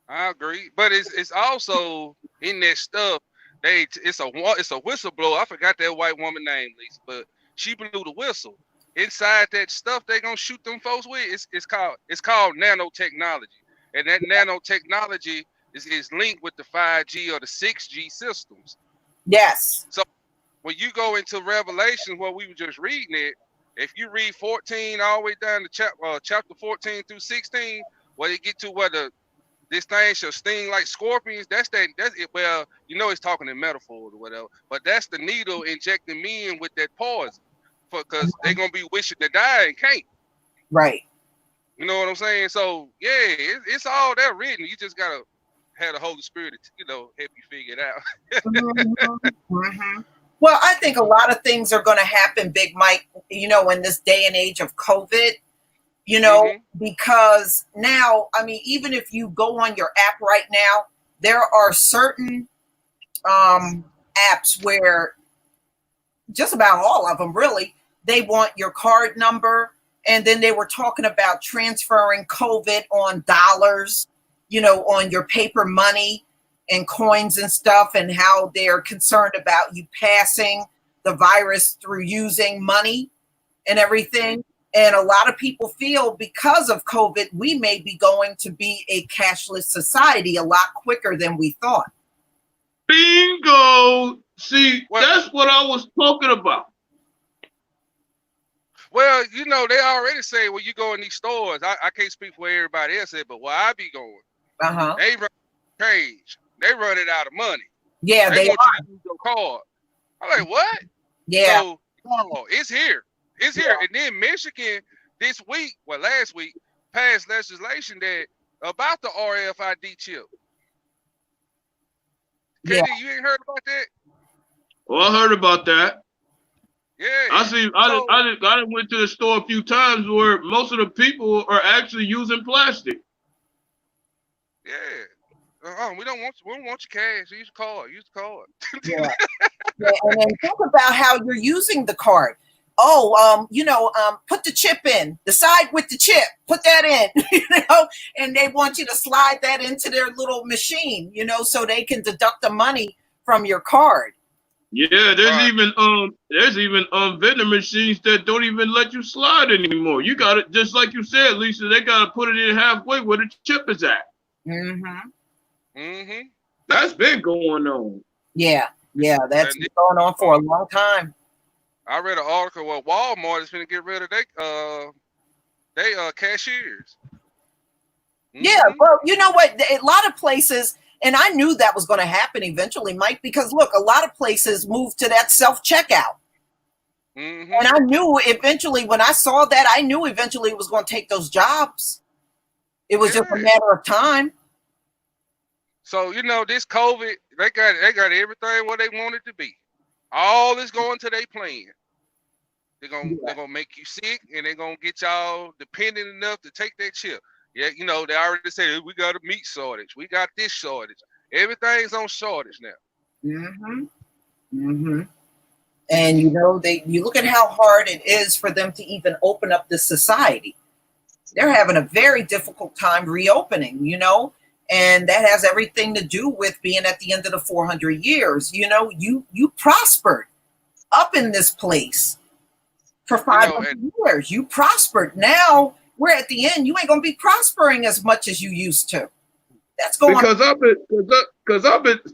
C: I agree, but it's also in that stuff. It's a whistleblower. I forgot that white woman name, Lisa, but she blew the whistle. Inside that stuff they gonna shoot them folks with. It's called nanotechnology, and that nanotechnology is linked with the 5G or the 6G systems.
A: Yes.
C: So when you go into Revelation, where we were just reading it, if you read 14 all the way down to chapter 14 through 16, where you get to where this thing shall sting like scorpions. That's it. Well, it's talking in metaphors or whatever, but that's the needle injecting men with that poison, because they're gonna be wishing to die and can't.
A: Right.
C: You know what I'm saying? So yeah, it's all there written. You just gotta have the Holy Spirit to help you figure it out.
A: Mm-hmm. Mm-hmm. Well, I think a lot of things are going to happen, Big Mike. In this day and age of COVID. Because now, I mean, even if you go on your app right now, there are certain apps where just about all of them really, they want your card number. And then they were talking about transferring COVID on dollars, on your paper money and coins and stuff, and how they're concerned about you passing the virus through using money and everything. And a lot of people feel because of COVID, we may be going to be a cashless society a lot quicker than we thought.
B: Bingo! See, that's what I was talking about.
C: Well, they already say when you go in these stores, I can't speak for everybody else, but where I be going, they run change. They run it out of money.
A: Yeah,
C: they want you to use your card. I'm like, what?
A: Yeah.
C: So, it's here. It's here. And then Michigan last week, passed legislation that about the RFID chip.
A: Yeah.
C: You ain't heard about that?
B: Well, I heard about that.
C: Yeah.
B: I went to the store a few times where most of the people are actually using plastic.
C: Yeah. We don't want your cash. Use the card. Use the card.
A: Yeah. And then think about how you're using the card. Put the chip in, decide with the chip, put that in, and they want you to slide that into their little machine, so they can deduct the money from your card.
B: Yeah, there's even vending machines that don't even let you slide anymore. You got it, just like you said, Lisa, they got to put it in halfway where the chip is at. That's been going on.
A: Yeah, that's been going on for a long time.
C: I read an article where Walmart is going to get rid of they cashiers.
A: Yeah, well, you know what? A lot of places, and I knew that was going to happen eventually, Mike, because look, a lot of places moved to that self-checkout. And I knew eventually, when I saw that, I knew eventually it was going to take those jobs. It was just a matter of time.
C: So, this COVID, they got everything what they want it to be. All is going to their plan. They're gonna make you sick, and they're gonna get y'all dependent enough to take that chip. Yeah, they already said we got a meat shortage, we got this shortage. Everything's on shortage now.
A: And you look at how hard it is for them to even open up this society. They're having a very difficult time reopening, and that has everything to do with being at the end of the 400 years. You prospered up in this place for 500 years. You prospered. Now we're at the end. You ain't gonna be prospering as much as you used to. That's going
B: because I've been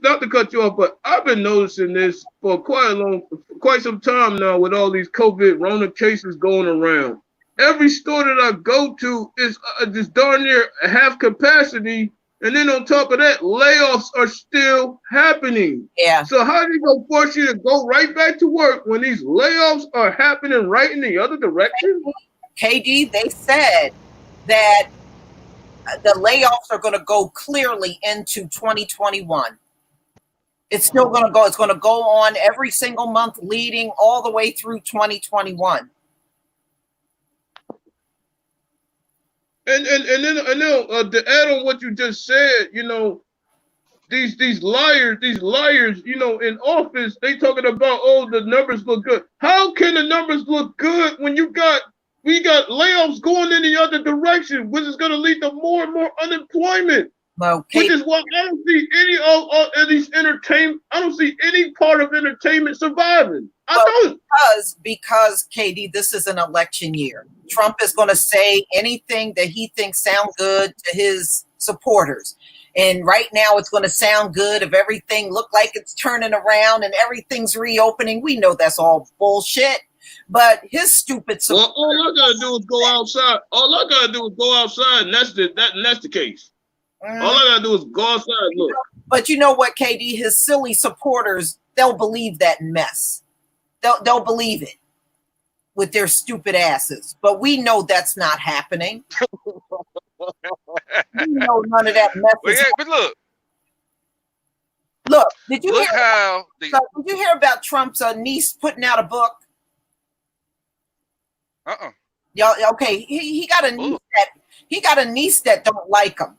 B: not to cut you off, but I've been noticing this for quite some time now with all these COVID Rona cases going around. Every store that I go to is just darn near half capacity. And then on top of that, layoffs are still happening.
A: Yeah.
B: So how are they going to force you to go right back to work when these layoffs are happening right in the other direction?
A: KD, they said that the layoffs are going to go clearly into 2021. It's still going to go. It's going to go on every single month leading all the way through 2021.
B: And then to add on what you just said, these liars, in office, they talking about, oh, the numbers look good. How can the numbers look good when we got layoffs going in the other direction, which is going to lead to more and more unemployment?
A: Okay.
B: Which is why I don't see any of these entertainment. I don't see any part of entertainment surviving. I don't.
A: Because Katie, this is an election year. Trump is going to say anything that he thinks sound good to his supporters. And right now it's going to sound good if everything look like it's turning around and everything's reopening. We know that's all bullshit. But his stupid
B: Well, all I gotta do is go outside. All I gotta do is go outside, and that's the case. All I gotta do is go outside and look.
A: But you know what, Katie? His silly supporters, they'll believe that mess. They'll believe it with their stupid asses. But we know that's not happening. We know none of that mess.
C: But
A: look. Did you hear about Trump's niece putting out a book? Y'all, okay. He got a niece that don't like him.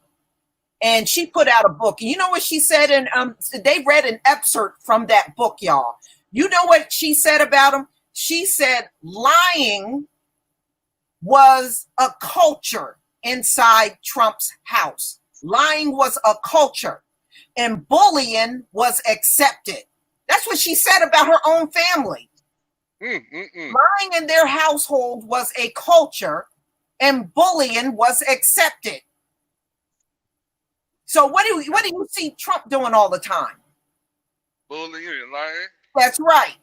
A: And she put out a book. And you know what she said? And they read an excerpt from that book, y'all. You know what she said about him? She said lying was a culture inside Trump's house. Lying was a culture. And bullying was accepted. That's what she said about her own family. Lying in their household was a culture. And bullying was accepted. So what do you see Trump doing all the time?
C: Bullying and lying.
A: That's right.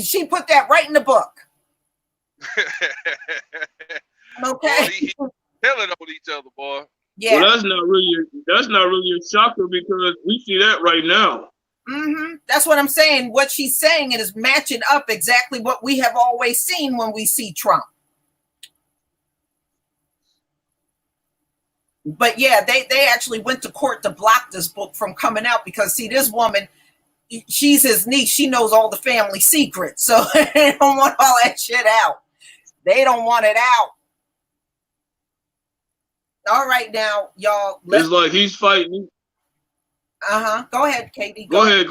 A: She put that right in the book. Okay.
C: He telling on each other, boy.
A: Yeah.
B: Well, that's not really a shocker because we see that right now.
A: That's what I'm saying. What she's saying is matching up exactly what we have always seen when we see Trump. But yeah, they actually went to court to block this book from coming out because, see, this woman, she's his niece. She knows all the family secrets. So they don't want all that shit out. They don't want it out. All right, now, y'all.
B: It's like he's fighting.
A: Go ahead, Katie.
B: Go ahead.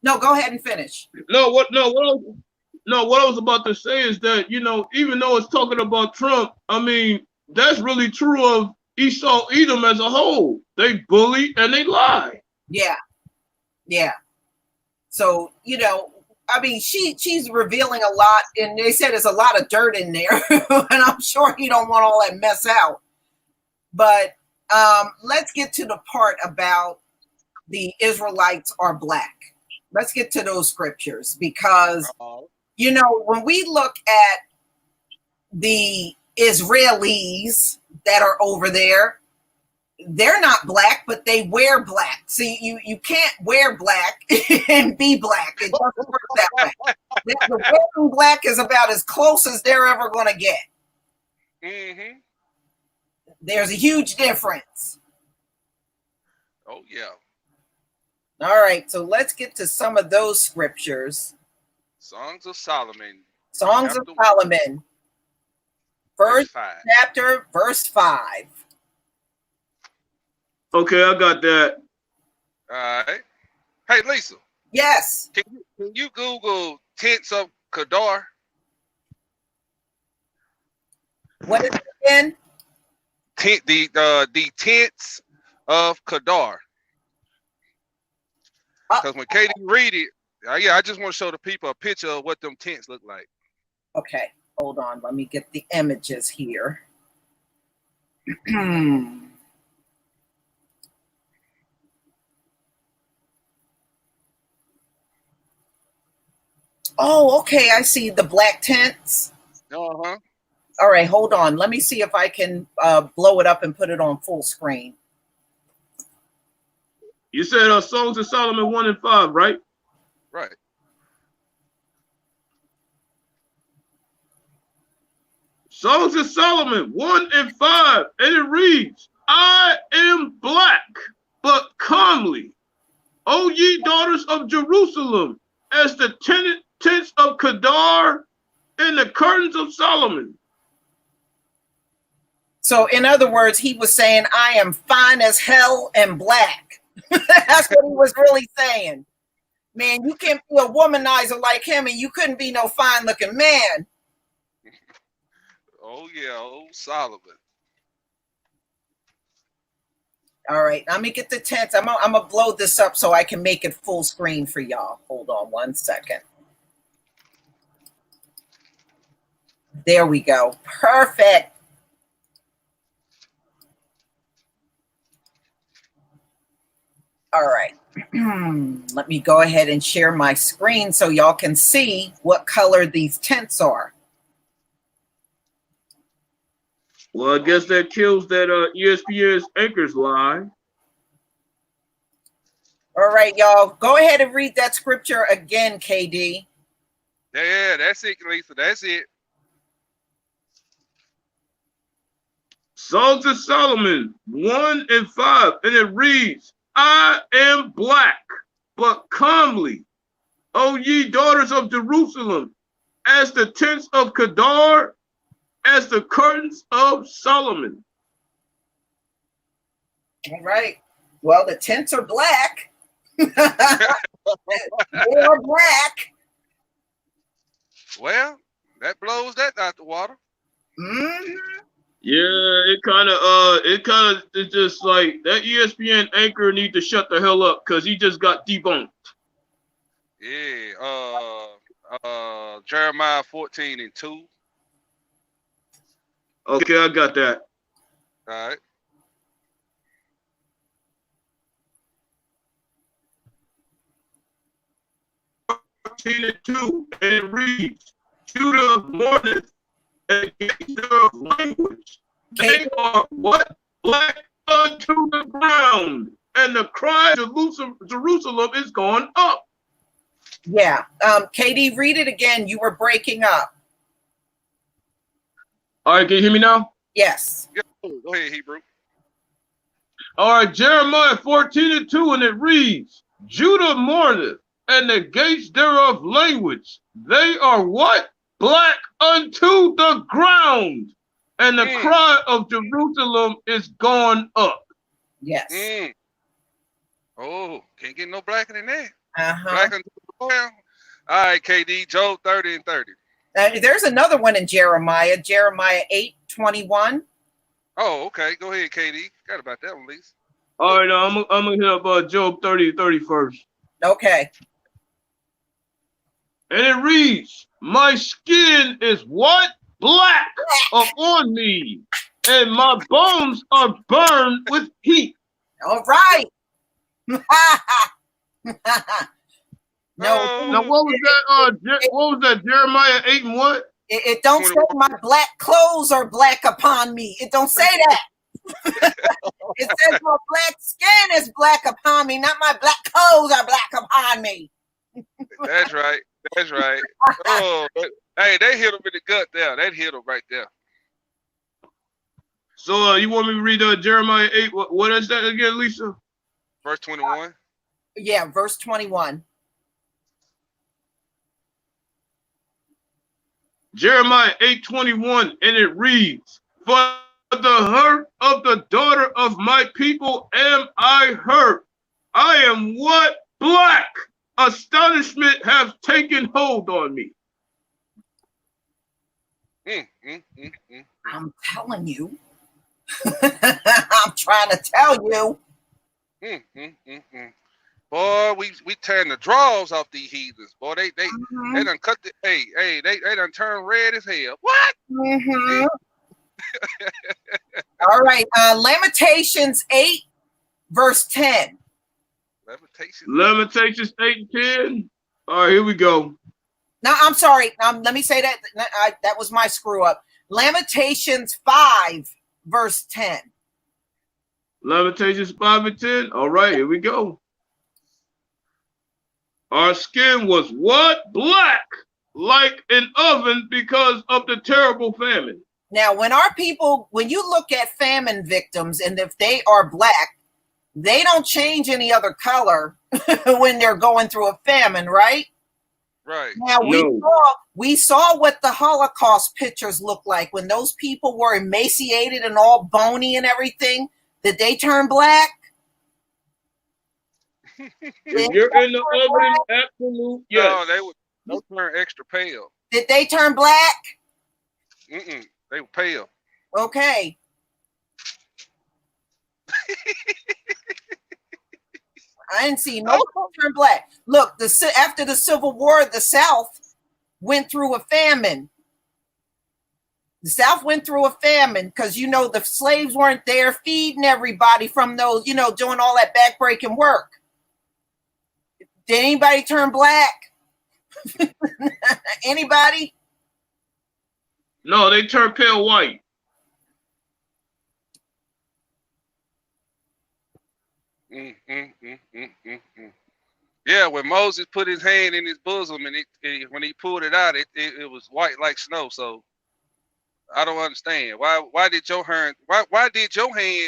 A: No, go ahead and finish.
B: What I was about to say is that, even though it's talking about Trump, I mean, that's really true of Esau, Edom as a whole. They bully and they lie. Yeah. So, I mean, she's revealing a lot, and they said there's a lot of dirt in there, and I'm sure he don't want all that mess out. But let's get to the part about the Israelites are black. Let's get to those scriptures because, when we look at the Israelis that are over there, they're not black, but they wear black. See, you can't wear black and be black. It doesn't work that way. The wearing black is about as close as they're ever going to get. There's a huge difference.
C: Oh, yeah.
A: All right, so let's get to some of those scriptures.
C: Songs of Solomon.
A: First chapter, verse 5.
B: Okay, I got that.
C: All right. Hey, Lisa.
A: Yes.
C: Can you Google tents of Kedar?
A: What is it again?
C: The tents of Kedar. Because when Katie read it, I just want to show the people a picture of what them tents look like.
A: Okay, hold on. Let me get the images here. Oh, okay. I see the black tents.
C: Uh-huh.
A: All right, hold on. Let me see if I can blow it up and put it on full screen.
B: You said Songs of Solomon 1 and 5, right?
C: Right.
B: Songs of Solomon 1 and 5, and it reads, I am black, but comely, O ye daughters of Jerusalem, as the tents of Kedar and the curtains of Solomon.
A: So in other words, he was saying, I am fine as hell and black. That's what he was really saying. Man, you can't be a womanizer like him and you couldn't be no fine looking man.
C: Oh yeah, old Solomon.
A: All right, let me get the tents. I'm gonna blow this up so I can make it full screen for y'all. Hold on 1 second. There we go. Perfect. All right. Let me go ahead and share my screen so y'all can see what color these tents are.
B: Well, I guess that kills that ESPN's Anchors lie.
A: All right, y'all. Go ahead and read that scripture again, KD.
C: Yeah, that's it, Lisa. That's it.
B: Songs of Solomon 1 and 5, and it reads, I am black, but comely, O ye daughters of Jerusalem, as the tents of Kedar, as the curtains of Solomon.
A: All right. Well, the tents are black. They are black.
C: Well, that blows that out the water.
A: Mm-hmm.
B: Yeah, it's just like that ESPN anchor need to shut the hell up because he just got debunked.
C: Yeah, Jeremiah 14 and 2.
B: Okay, I got that.
C: All right.
B: And 2, and it reads, Judah mourneth against their language. They are what? Black unto the ground. And the cry of Jerusalem is going up.
A: Yeah. KD, read it again. You were breaking up.
B: All right, can you hear me now?
A: Yes.
C: Go ahead, Hebrew.
B: All right, Jeremiah 14 and 2, and it reads, Judah mourneth, and the gates thereof language. They are what? Black unto the ground. And the cry of Jerusalem is gone up.
A: Yes.
C: Oh, can't get no blacker than that.
A: Uh-huh.
C: Black unto the ground. All right, KD, Job 30 and 30.
A: There's another one in Jeremiah 8:21.
C: Oh, okay. Go ahead, KD. Forgot about that one, Lisa.
B: All right, now I'm going to hit up Job 30 and 30 first.
A: Okay.
B: And it reads, my skin is what? Black upon me, and my bones are burned with heat.
A: All right. No.
B: Now what was that? Jeremiah 8 and what?
A: It don't say my black clothes are black upon me. It don't say that. It says my black skin is black upon me, not my black clothes are black upon me.
C: That's right. That's right. Oh, hey, they hit him in the gut there. That hit him right there.
B: So you want me to read Jeremiah 8? What is that again, Lisa?
C: Verse 21.
A: Yeah, verse 21.
B: Jeremiah 8:21, and it reads, for the hurt of the daughter of my people am I hurt. I am what? Black. Astonishment has taken hold on me.
A: I'm telling you. I'm trying to tell you.
C: Boy, we tearing the draws off these heathens. Boy, they done cut the they done turned red as hell. What?
A: Mm-hmm. All right. Lamentations 8, verse 10.
B: Lamentations 8 and 10. All right, here we go.
A: No, I'm sorry. Let me say that. That was my screw up. Lamentations 5, verse 10.
B: Lamentations 5 and 10. All right, here we go. Our skin was what? Black, like an oven because of the terrible famine.
A: Now, when you look at famine victims, and if they are black, they don't change any other color when they're going through a famine, right?
C: Right.
A: Now we saw what the Holocaust pictures looked like when those people were emaciated and all bony and everything. Did they turn black?
B: If you're in the oven, absolute yes.
C: No, they turn extra pale.
A: Did they turn black?
C: They were pale.
A: Okay. I didn't see no turn black. Look, after the Civil War, the South went through a famine. The South went through a famine because, the slaves weren't there feeding everybody from those, doing all that backbreaking work. Did anybody turn black? Anybody?
B: No, they turned pale white.
C: Yeah, when Moses put his hand in his bosom and when he pulled it out, it was white like snow. So I don't understand why did your hand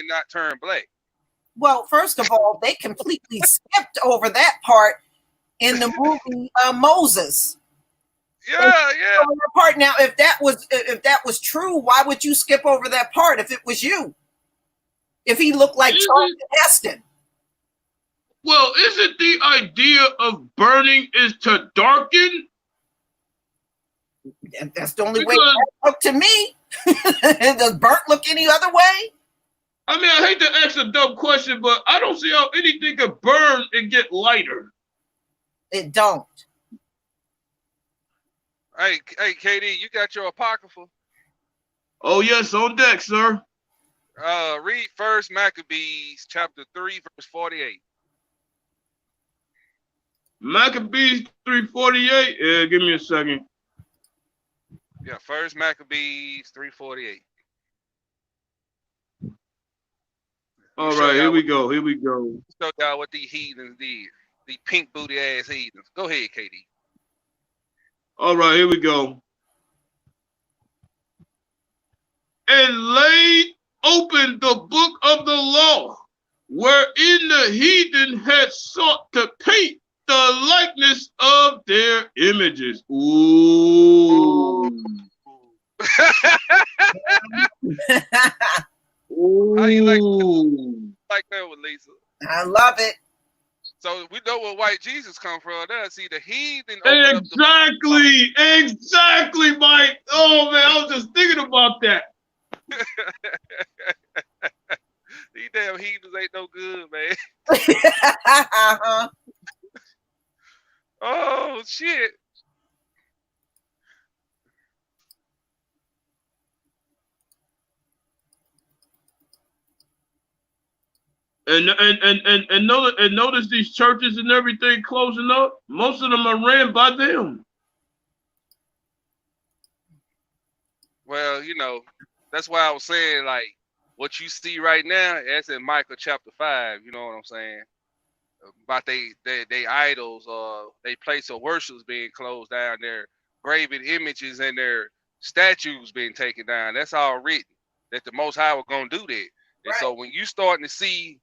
C: not turn black?
A: Well, first of all, they completely skipped over that part in the movie Moses.
C: Yeah.
A: Part. Now, if that was true, why would you skip over that part if it was you? If he looked like Charlton Heston.
B: Well, isn't the idea of burning is to darken?
A: That's the only way it looked to me. Does burnt look any other way?
B: I mean, I hate to ask a dumb question, but I don't see how anything could burn and get lighter.
A: It don't.
C: Hey, KD, you got your Apocrypha?
B: Oh, yes, on deck, sir.
C: Read 1 Maccabees chapter 3, verse 48.
B: Maccabees 3:48. Yeah, give me a second.
C: Yeah, 1 Maccabees 3:48.
B: All right, here we go.
C: Show y'all what these heathens did. These pink booty ass heathens. Go ahead, KD.
B: All right, here we go. And laid open the book of the law, wherein the heathen had sought to paint the likeness of their images. Ooh. Ooh.
C: How you like that one, Lisa?
A: I love it.
C: So we know where white Jesus come from. Now, see the heathen.
B: Exactly, Mike. Oh man, I was just thinking about that.
C: These damn heathens ain't no good, man.
A: Uh-huh.
C: Oh shit.
B: And notice these churches and everything closing up. Most of them are ran by them.
C: Well, that's why I was saying, like, what you see right now, that's in Micah chapter 5. You know what I'm saying? About they idols, they place of worship being closed down, their graven images and their statues being taken down. That's all written that the Most High was gonna do that. And
A: right.
C: So when you starting to see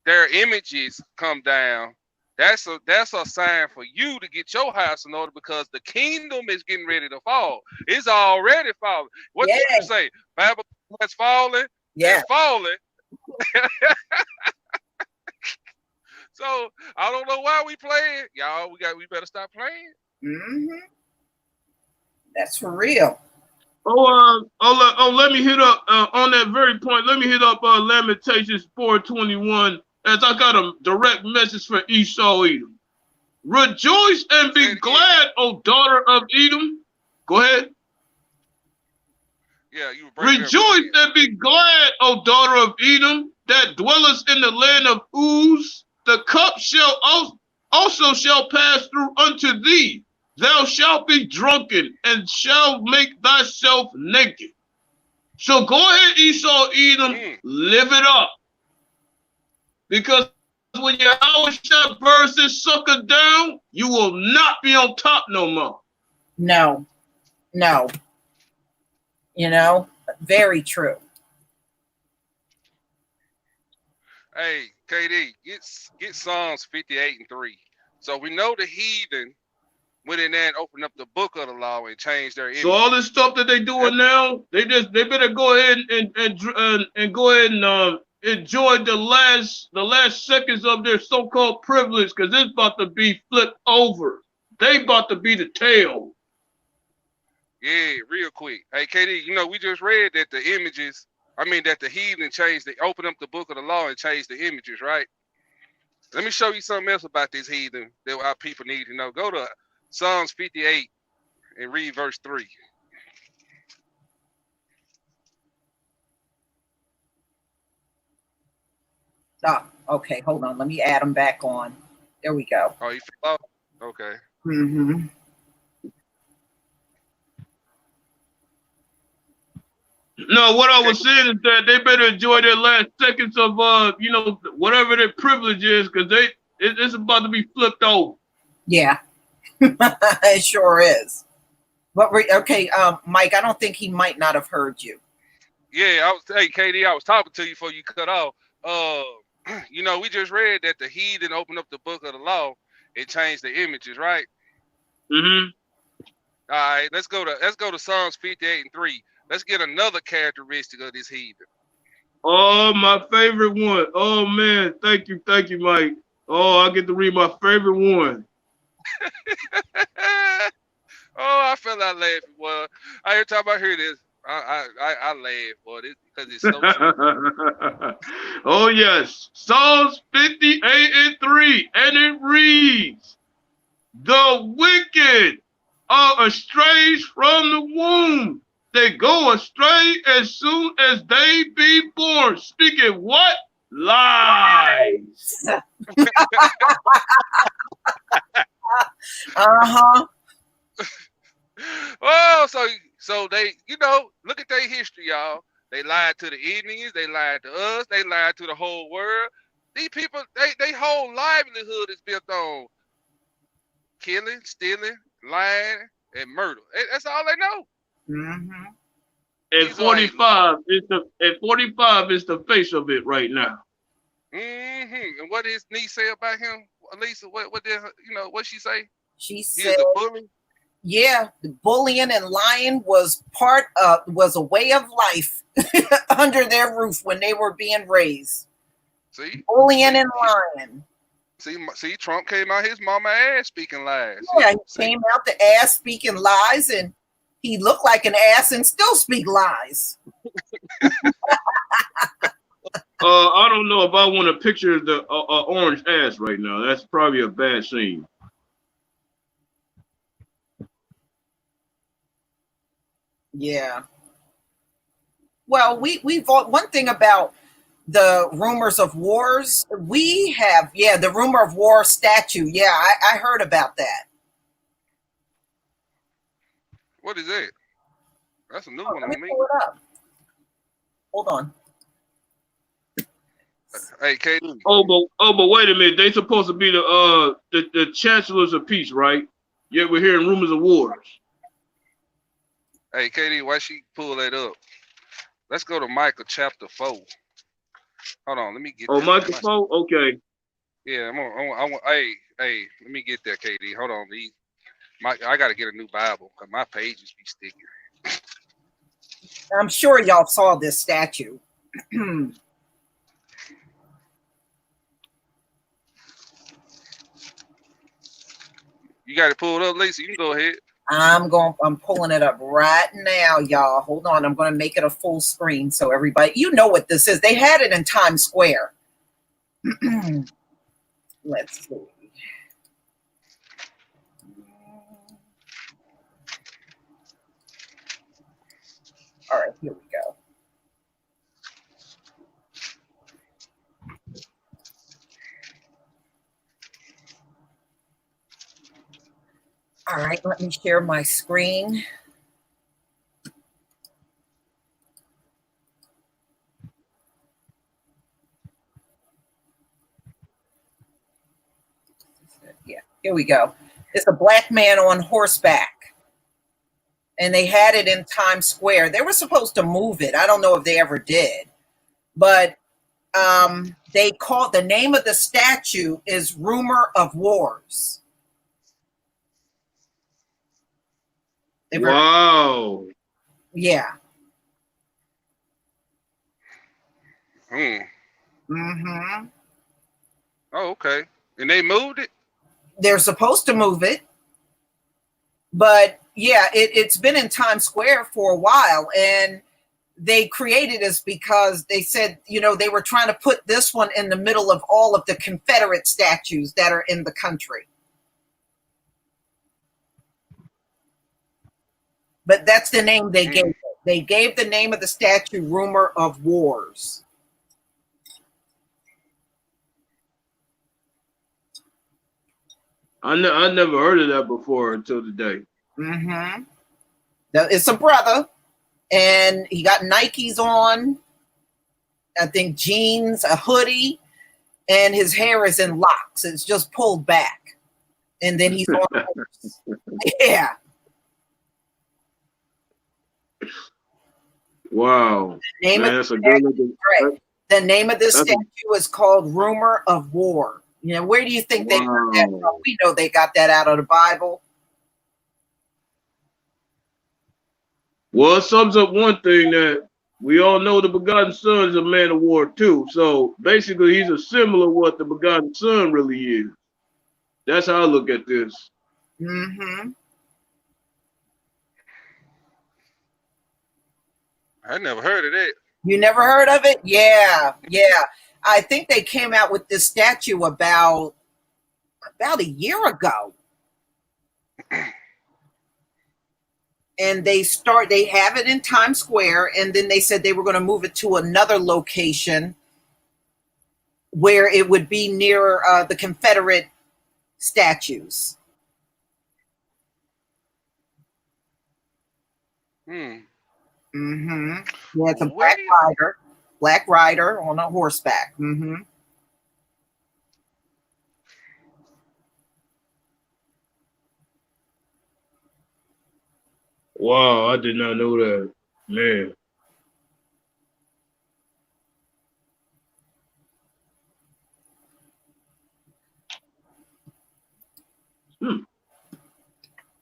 C: their images come down, that's a sign for you to get your house in order, because the kingdom is getting ready to fall. It's already falling. What did you say? Babylon has fallen?
A: Yeah.
C: It's falling. So I don't know why we playing. Y'all, we better stop playing.
A: Mm-hmm. That's for real.
B: Let me hit up on that very point. Let me hit up Lamentations 4:21, as I got a direct message for Esau Edom. Rejoice and be glad, O daughter of Edom. Go ahead.
C: Yeah, you
B: rejoice and be glad, O daughter of Edom, that dwellest in the land of Uz. The cup shall also shall pass through unto thee. Thou shalt be drunken and shalt make thyself naked. So go ahead, Esau Edom, live it up. Because when your house shall burst and sucker down, you will not be on top no more.
A: No. Very true.
C: Hey, KD, get Psalms 58:3. So we know the heathen went in there and opened up the book of the law and changed their image.
B: So all this stuff that they doing now, they better go ahead and go ahead and enjoy the last seconds of their so-called privilege, because it's about to be flipped over. They about to be the tail.
C: Yeah, real quick. Hey, KD, you know, we just read that the images, that the heathen changed, they opened up the book of the law and changed the images, right? Let me show you something else about this heathen that our people need to know. Go to Psalms 58 and read verse 3.
A: Oh, okay, hold on. Let me add them back on. There we go.
C: Oh, you fell off? Okay.
A: Mm-hmm.
B: No, what I was saying is that they better enjoy their last seconds of whatever their privilege is, because it's about to be flipped over.
A: Yeah, it sure is. But okay, Mike, I don't think he might not have heard you.
C: Yeah, KD, I was talking to you before you cut off. You know, we just read that the heathen opened up the book of the law and changed the images, right?
B: Mm-hmm.
C: All right, let's go to Psalms 58 and 3. Let's get another characteristic of this heathen.
B: Oh, my favorite one. Oh man, thank you, Mike. Oh, I get to read my favorite one.
C: Oh, I feel like laughing. Well, every time I hear this, I laugh, boy, because it's so true.
B: Oh yes, Psalms 58 and 3, and it reads, "The wicked are estranged from the womb. They go astray as soon as they be born." Speaking what? Lies.
A: Uh-huh.
C: Oh, so they, look at their history, y'all. They lied to the Indians, they lied to us, they lied to the whole world. These people, they whole livelihood is built on killing, stealing, lying, and murder. That's all they know.
A: Mm-hmm.
B: And 45 is the face of it right now.
C: Mm-hmm. And what does niece say about him, Lisa? What did what she say?
A: She said,
C: "He's a bully."
A: Yeah, the bullying and lying was a way of life under their roof when they were being raised.
C: See,
A: bullying and lying.
C: See, Trump came out his mama ass speaking lies.
A: Yeah, he came out the ass speaking lies, and he looked like an ass and still speak lies.
B: I don't know if I want to picture the orange ass right now. That's probably a bad scene.
A: Yeah. Well, we one thing about the rumors of wars, we have, the rumor of war statue. Yeah, I heard about that.
C: What is that? That's a new one on me.
A: Pull it up. Hold on.
C: Hey, KD.
B: Oh, but wait a minute. They supposed to be the chancellors of peace, right? Yet we're hearing rumors of wars.
C: Hey, KD, why she pull that up? Let's go to Micah chapter 4. Hold on, let me get.
B: Oh, Micah 4. Okay.
C: Yeah, hey, let me get that, KD. Hold on, I gotta get a new Bible because my pages be sticky.
A: I'm sure y'all saw this statue.
C: You got it pulled up, Lisa. You can go ahead.
A: I'm pulling it up right now, y'all. Hold on. I'm going to make it a full screen so everybody, you know what this is. They had it in Times Square. Let's see. All right, here we go. All right, let me share my screen. Yeah, here we go. It's a black man on horseback. And they had it in Times Square. They were supposed to move it. I don't know if they ever did. But they called, the name of the statue is Rumor of Wars.
B: Wow.
A: Yeah.
C: Mm-hmm. Oh, okay. And they moved it?
A: They're supposed to move it. But yeah, it's been in Times Square for a while, and they created this because they said, they were trying to put this one in the middle of all of the Confederate statues that are in the country. But that's the name they gave it. They gave the name of the statue Rumor of Wars.
B: I never heard of that before until today.
A: Mm-hmm. It's a brother, and he got Nikes on, I think jeans, a hoodie, and his hair is in locks. It's just pulled back. And then he's on a horse. Yeah.
B: Wow. The
A: name of this statue is called Rumor of War. Where do you think they got that from? We know they got that out of the Bible.
B: Well, it sums up one thing that we all know: the begotten son is a man of war too. So basically, he's a symbol of what the begotten son really is. That's how I look at this.
A: Mm-hmm.
C: I never heard of that.
A: You never heard of it? Yeah. I think they came out with this statue about a year ago. And they have it in Times Square, and then they said they were going to move it to another location where it would be near the Confederate statues. Mm-hmm. Yeah, it's a black rider on a horseback. Mm-hmm.
B: Wow, I did not know that, man.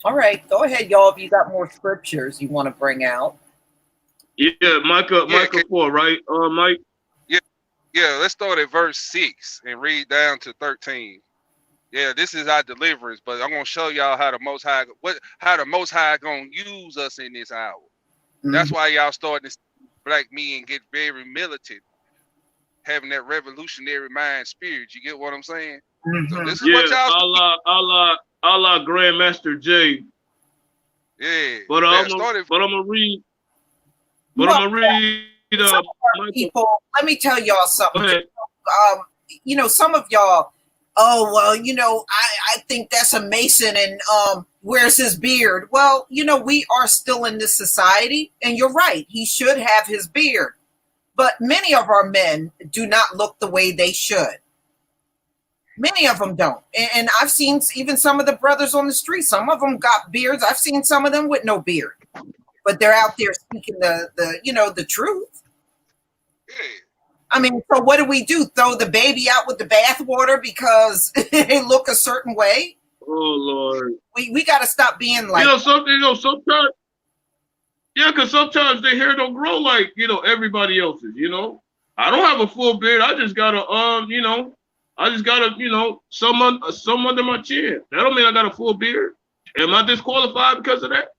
A: All right, go ahead, y'all. If you got more scriptures you want to bring out.
B: Yeah, Micah 4, right, Mike?
C: Yeah. Let's start at verse 6 and read down to 13. Yeah, this is our deliverance, but I'm gonna show y'all how the Most High gonna use us in this hour. Mm-hmm. That's why y'all starting to black me and get very militant, having that revolutionary mind spirit. You get what I'm saying? Mm-hmm. So this is what y'all.
B: Allah Grandmaster J.
C: Yeah,
B: but I'm gonna read. But I'm gonna read.
A: People, let me tell y'all something. Some of y'all. Oh well, I think that's a Mason, and where's his beard? Well, we are still in this society, and you're right. He should have his beard, but many of our men do not look the way they should. Many of them don't. And I've seen even some of the brothers on the street. Some of them got beards. I've seen some of them with no beard, but they're out there speaking the truth. I mean, so what do? Throw the baby out with the bathwater because they look a certain way?
B: Oh Lord.
A: We got to stop being like
B: sometimes. Yeah, because sometimes their hair don't grow like everybody else's. I don't have a full beard. I just gotta some under my chin. That don't mean I got a full beard. Am I disqualified because of that?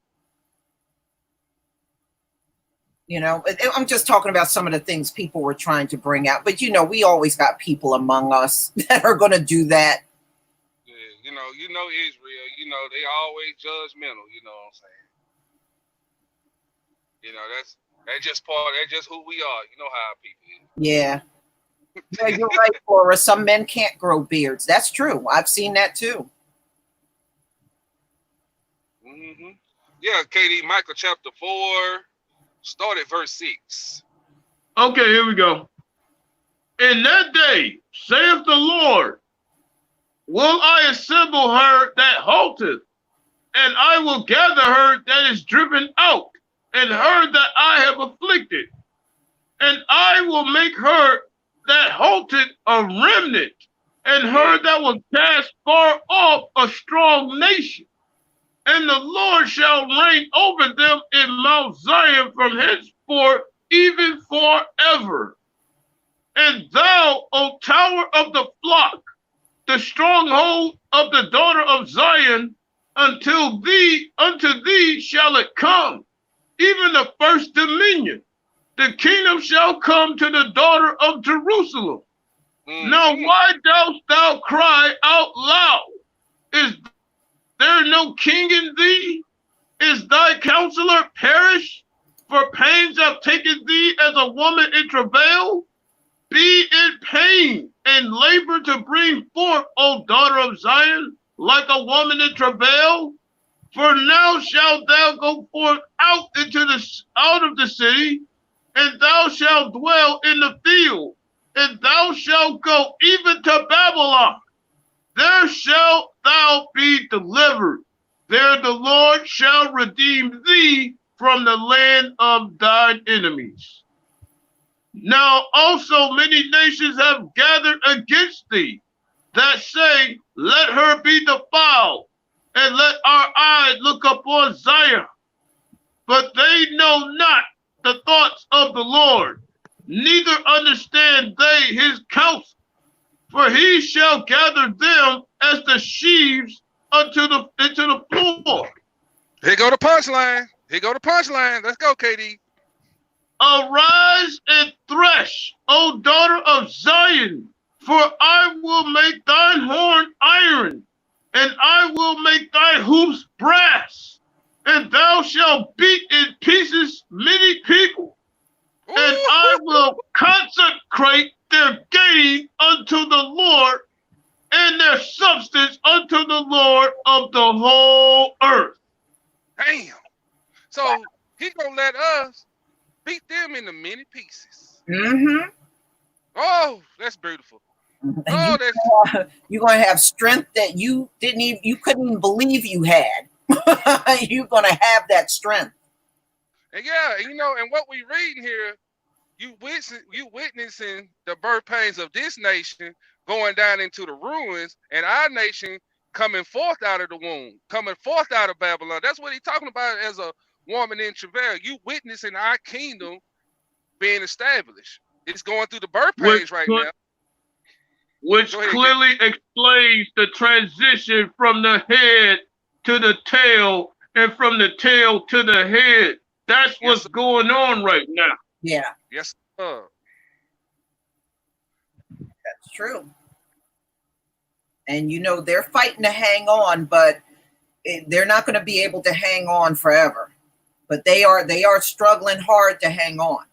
A: I'm just talking about some of the things people were trying to bring out. But, we always got people among us that are going to do that.
C: Yeah, Israel, they always judgmental, you know what I'm saying? That's just who we are. You know how people is.
A: Yeah. Yeah, you're right, Flora. Some men can't grow beards. That's true. I've seen that too.
C: Mm-hmm. Yeah, Katie, Micah chapter 4, start at verse 6.
B: Okay, here we go. In that day, saith the Lord, will I assemble her that halteth, and I will gather her that is driven out, and her that I have afflicted, and I will make her that halted a remnant, and her that was cast far off a strong nation, and the Lord shall reign over them in Mount Zion from henceforth, even forever. And thou, O tower of the flock, the stronghold of the daughter of Zion, unto thee shall it come, even the first dominion. The kingdom shall come to the daughter of Jerusalem. Now why dost thou cry out loud? Is there no king in thee? Is thy counselor perished? For pains have taken thee as a woman in travail. Be in pain and labor to bring forth, O daughter of Zion, like a woman in travail. For now shalt thou go forth out of the city, and thou shalt dwell in the field, and thou shalt go even to Babylon. There shalt thou be delivered. There the Lord shall redeem thee from the land of thine enemies. Now also many nations have gathered against thee, that say, let her be defiled, and let our eyes look upon Zion. But they know not the thoughts of the Lord, neither understand they his counsel. For he shall gather them as the sheaves into the floor.
C: Here go the punchline. Here go the punchline. Let's go, KD.
B: Arise and thresh, O daughter of Zion, for I will make thine horn iron, and I will make thy hoofs brass, and thou shalt beat in pieces many people, and I will consecrate their gain unto the Lord, and their substance unto the Lord of the whole earth.
C: Damn. So he gonna let us beat them into many pieces.
A: Mm-hmm.
C: Oh, that's beautiful.
A: Oh, you're gonna have strength that you couldn't even believe you had. You're gonna have that strength.
C: And yeah, and what we reading here, you witnessing the birth pains of this nation going down into the ruins, and our nation coming forth out of the womb, coming forth out of Babylon. That's what he's talking about as a woman in travail. You witnessing our kingdom being established. It's going through the birth pains right now.
B: Which clearly explains the transition from the head to the tail and from the tail to the head. That's what's going on right now.
A: Yeah.
C: Yes, sir.
A: That's true. And they're fighting to hang on, but they're not going to be able to hang on forever. But they are struggling hard to hang on.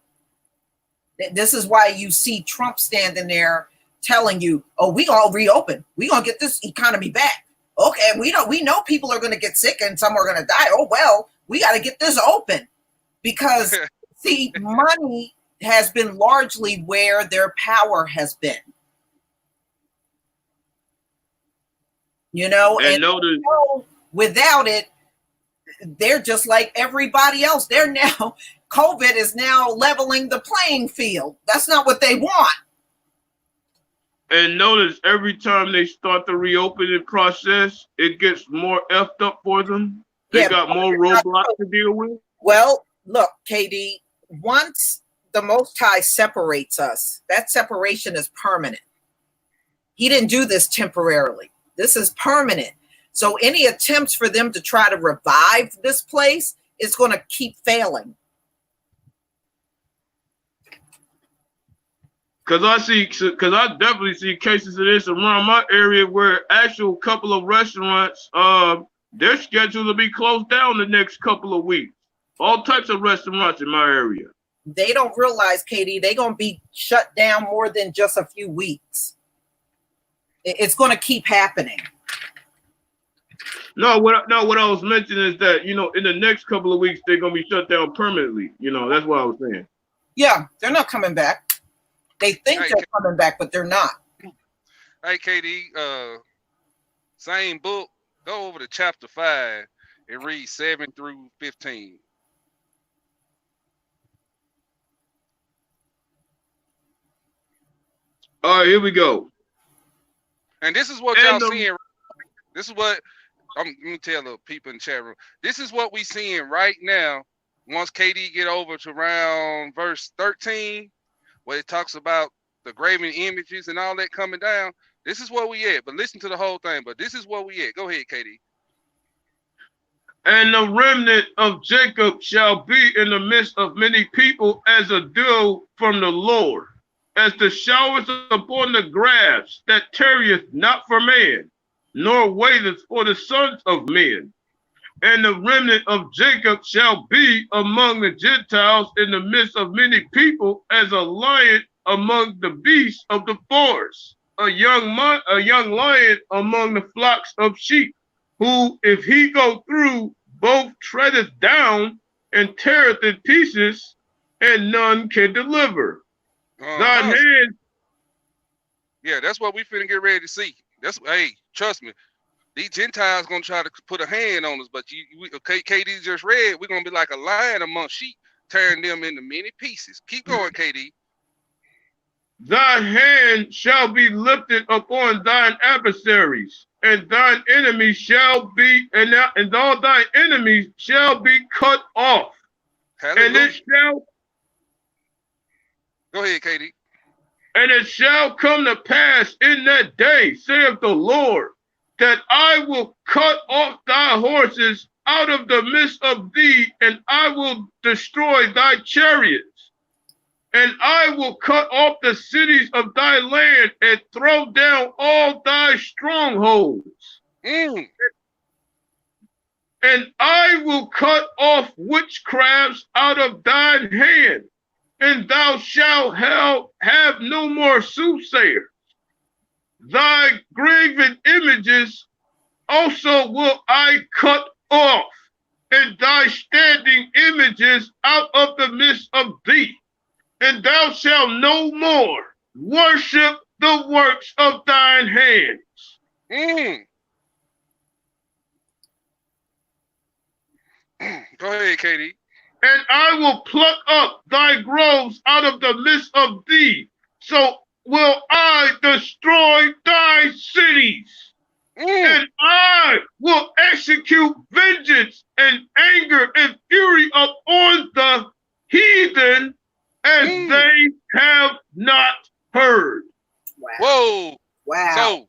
A: This is why you see Trump standing there telling you, "Oh, we gonna reopen. We gonna get this economy back." Okay, we know people are gonna get sick and some are gonna die. Oh well, we got to get this open because see, money has been largely where their power has been. And without it, they're just like everybody else. They're now COVID is now leveling the playing field. That's not what they want.
B: And notice every time they start the reopening process, it gets more effed up for them. They got more roadblocks to deal with.
A: Well, look, KD, once the Most High separates us, that separation is permanent. He didn't do this temporarily. This is permanent. So any attempts for them to try to revive this place is going to keep failing.
B: Because I definitely see cases of this around my area where actual couple of restaurants, they're scheduled to be closed down the next couple of weeks. All types of restaurants in my area.
A: They don't realize, Katie, they're going to be shut down more than just a few weeks. It's going to keep happening.
B: No, what I was mentioning is that, in the next couple of weeks, they're going to be shut down permanently. That's what I was saying.
A: Yeah, they're not coming back. They think they're coming back, but they're not.
C: Hey, KD, same book. Go over to chapter 5. It reads 7 through 15.
B: All right, here we go.
C: And this is what y'all seeing. This is what Let me tell the people in the chat room. This is what we seeing right now. Once KD get over to around verse 13, where it talks about the graven images and all that coming down. This is where we at. But listen to the whole thing. But this is where we at. Go ahead, KD.
B: And the remnant of Jacob shall be in the midst of many people as a dew from the Lord, as the showers upon the grass that tarrieth not for man, nor waiteth for the sons of men. And the remnant of Jacob shall be among the Gentiles in the midst of many people as a lion among the beasts of the forest, a young lion among the flocks of sheep, who, if he go through, both treadeth down and teareth in pieces, and none can deliver. Thine hand.
C: Yeah, that's what we finna get ready to see. Hey, trust me. These Gentiles gonna try to put a hand on us, but KD just read, we're gonna be like a lion among sheep, tearing them into many pieces. Keep going, KD.
B: Thy hand shall be lifted upon thine adversaries, and thine enemies shall be, and all thine enemies shall be cut off.
C: Hallelujah.
B: And it shall.
C: Go ahead, KD.
B: And it shall come to pass in that day, saith the Lord, that I will cut off thy horses out of the midst of thee, and I will destroy thy chariots. And I will cut off the cities of thy land, and throw down all thy strongholds. And I will cut off witchcrafts out of thine hand, and thou shalt have no more soothsayers. Thy graven images also will I cut off, and thy standing images out of the midst of thee, and thou shalt no more worship the works of thine hands.
C: Go ahead, KD.
B: And I will pluck up thy groves out of the midst of thee, so will I destroy thy cities. And I will execute vengeance and anger and fury upon the heathen, as they have not heard.
C: Whoa.
A: Wow.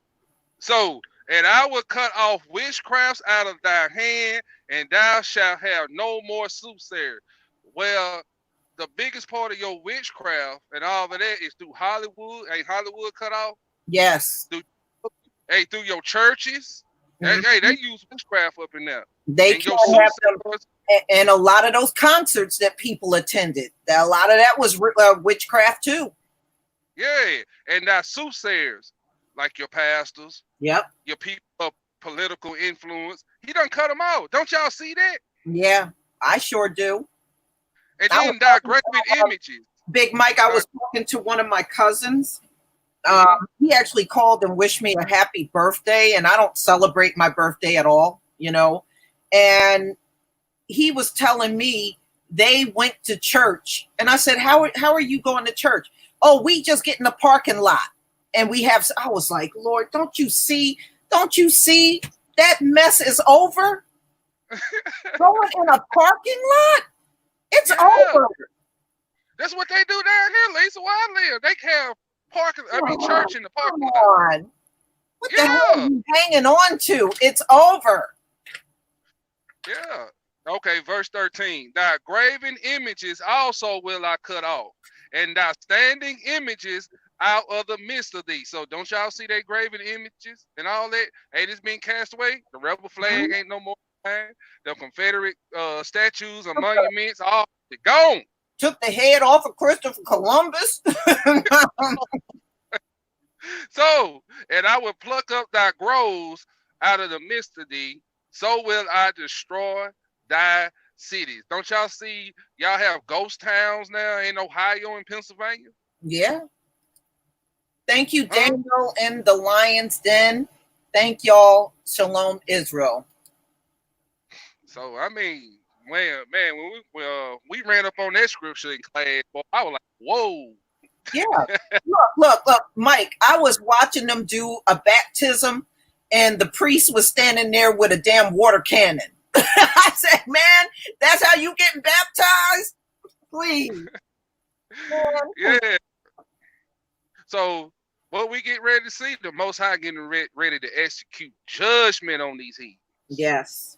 C: So, and I will cut off witchcrafts out of thy hand, and thou shalt have no more soothsayer. Well, the biggest part of your witchcraft and all of that is through Hollywood. Ain't Hollywood cut off?
A: Yes.
C: Through your churches. Hey, they use witchcraft up in there.
A: They can't have them. And a lot of those concerts that people attended, a lot of that was witchcraft too.
C: Yeah, and that soothsayers, like your pastors,
A: your
C: people of political influence, he done cut them out. Don't y'all see that?
A: Yeah, I sure do.
C: And then that graven images.
A: Big Mike, I was talking to one of my cousins. He actually called and wished me a happy birthday, and I don't celebrate my birthday at all, And he was telling me they went to church, and I said, "How are you going to church?" "Oh, we just get in the parking lot, and we have." I was like, "Lord, don't you see that mess is over? Going in a parking lot, it's over."
C: That's what they do down here, Lisa. Where I live, they have church in the parking lot.
A: What the hell are you hanging on to? It's over.
C: Yeah. Okay, verse 13. Thy graven images also will I cut off, and thy standing images out of the midst of thee. So don't y'all see they graven images and all that? Hey, this being cast away. The rebel flag ain't no more. The Confederate statues and monuments, all gone.
A: Took the head off of Christopher Columbus.
C: So, and I will pluck up thy groves out of the midst of thee, so will I destroy thy cities. Don't y'all see, y'all have ghost towns now in Ohio and Pennsylvania?
A: Yeah. Thank you, Daniel and the Lion's Den. Thank y'all. Shalom, Israel.
C: So, I mean, man, when we ran up on that scripture in class, boy, I was like, whoa.
A: Yeah. Look, Mike, I was watching them do a baptism and the priest was standing there with a damn water cannon. I said, man, that's how you getting baptized? Please.
C: Yeah. So what we get ready to see, the Most High getting ready to execute judgment on these heathens.
A: Yes.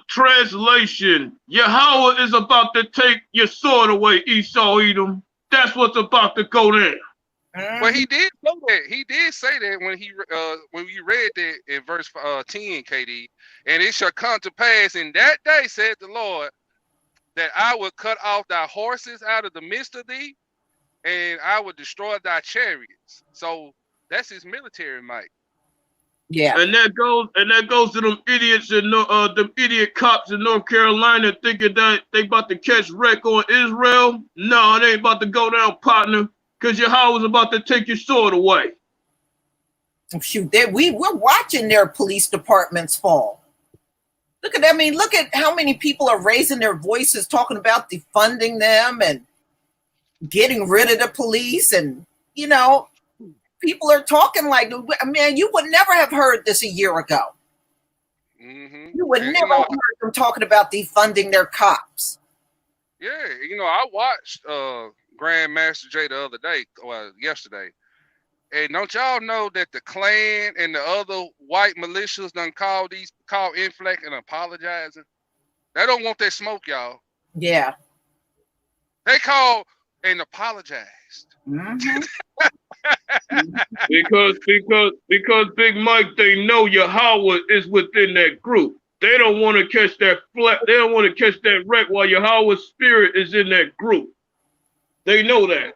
B: Translation: Yahweh is about to take your sword away, Esau, Edom. That's what's about to go down.
C: Well, he did say that. He did say that when you read that in verse 10, KD. And it shall come to pass in that day, said the Lord, that I will cut off thy horses out of the midst of thee, and I will destroy thy chariots. So that's his military might.
A: Yeah.
B: And that goes to them idiots and them idiot cops in North Carolina thinking that they about to catch wreck on Israel. No, it ain't about to go down, partner, because Yahweh's about to take your sword away.
A: Shoot, we're watching their police departments fall. Look at that. I mean, look at how many people are raising their voices talking about defunding them and getting rid of the police. And, you know, people are talking like, man, you would never have heard this a year ago.
C: Mm-hmm.
A: You would never have heard them talking about defunding their cops.
C: Yeah, I watched Grandmaster Jay the other day, yesterday. And don't y'all know that the Klan and the other white militias done call Infleck and apologizing? They don't want that smoke, y'all.
A: Yeah.
C: They called and apologized.
A: Mm-hmm.
B: because Big Mike, they know Yahweh is within that group. They don't want to catch that they don't want to catch that wreck while Yahweh's spirit is in that group. They know that.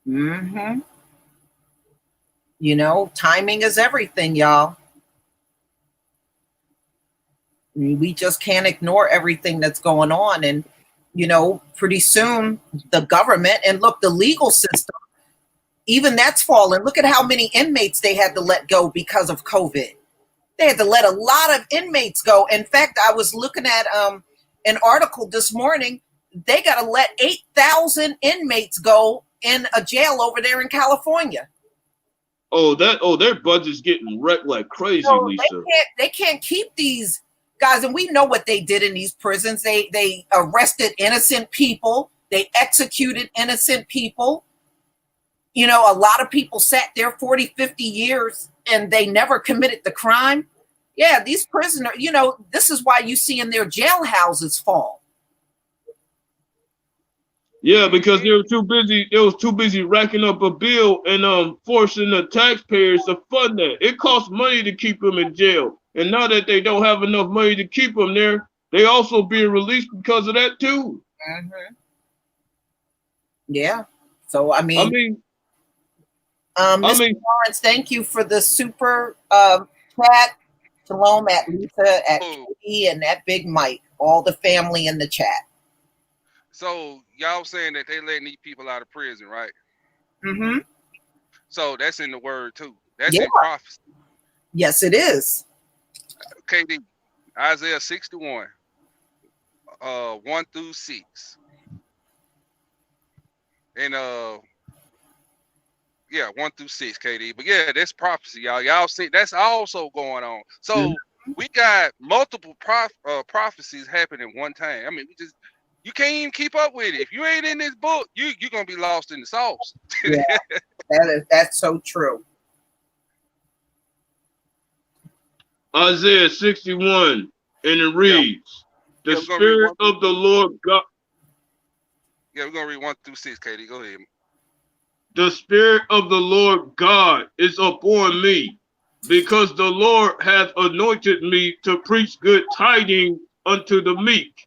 A: Mm-hmm. You know, timing is everything, y'all. We just can't ignore everything that's going on. And, you know, pretty soon the government and look, the legal system, even that's fallen. Look at how many inmates they had to let go because of COVID. They had to let a lot of inmates go. In fact, I was looking at an article this morning. They got to let 8,000 inmates go in a jail over there in California.
B: Their budget's getting wrecked like crazy,
A: So
B: Lisa.
A: They can't keep these guys, and we know what they did in these prisons. They arrested innocent people. They executed innocent people. You know, a lot of people sat there 40, 50 years and they never committed the crime. Yeah, these prisoners, you know, this is why you see in their jailhouses fall.
B: Yeah, because they were too busy. They was too busy racking up a bill and forcing the taxpayers to fund that. It costs money to keep them in jail, and now that they don't have enough money to keep them there, they also being released because of that too.
A: Mm-hmm. Yeah. So I mean, Mr. Lawrence, thank you for the super chat. Shalom at Lisa, at Katie, and at Big Mike, all the family in the chat.
C: So y'all saying that they letting these people out of prison, right?
A: Mm-hmm.
C: So that's in the word too. That's in prophecy.
A: Yes, it is.
C: KD, Isaiah 61, 1 through 6. And 1 through 6, KD. But yeah, that's prophecy, y'all. Y'all see that's also going on. So we got multiple prophecies happening one time. I mean, you can't even keep up with it. If you ain't in this book, you're gonna be lost in the sauce.
A: Yeah, that's so true.
B: Isaiah 61, and it reads, the Spirit of the Lord God.
C: Yeah, we're gonna read 1 through 6, Katie. Go ahead.
B: The Spirit of the Lord God is upon me, because the Lord hath anointed me to preach good tidings unto the meek.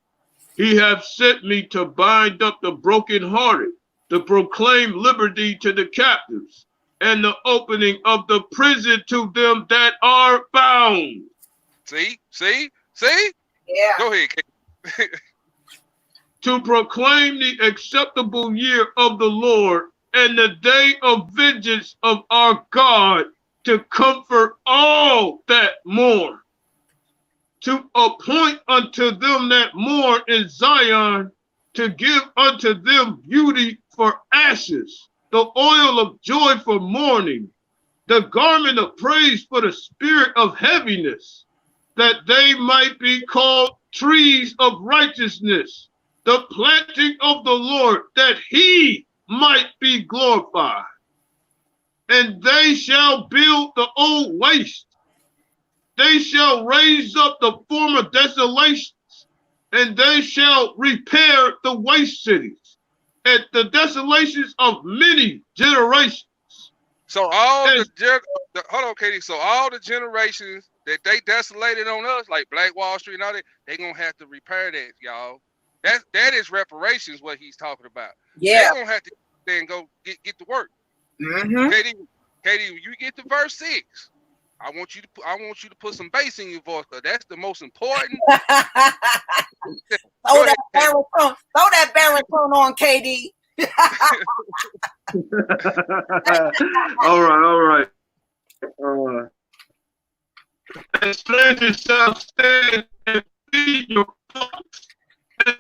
B: He hath sent me to bind up the brokenhearted, to proclaim liberty to the captives, and the opening of the prison to them that are bound.
C: See?
A: Yeah.
C: Go ahead, Katie.
B: To proclaim the acceptable year of the Lord and the day of vengeance of our God, to comfort all that mourn, to appoint unto them that mourn in Zion, to give unto them beauty for ashes, the oil of joy for mourning, the garment of praise for the spirit of heaviness, that they might be called trees of righteousness, the planting of the Lord, that he might be glorified. And they shall build the old waste. They shall raise up the former desolations, and they shall repair the waste cities, at the desolations of many generations.
C: So all hold on, Katie. So all the generations that they desolated on us, like Black Wall Street and all that, they gonna have to repair that, y'all. That is reparations, what he's talking about.
A: Yeah.
C: They gonna have to then go get to work.
A: Mm-hmm.
C: Katie, you get to verse 6. I want you to put some bass in your voice, because that's the most important.
A: Throw that baritone on, KD.
B: All right. And strangers shall stand and feed your flocks. And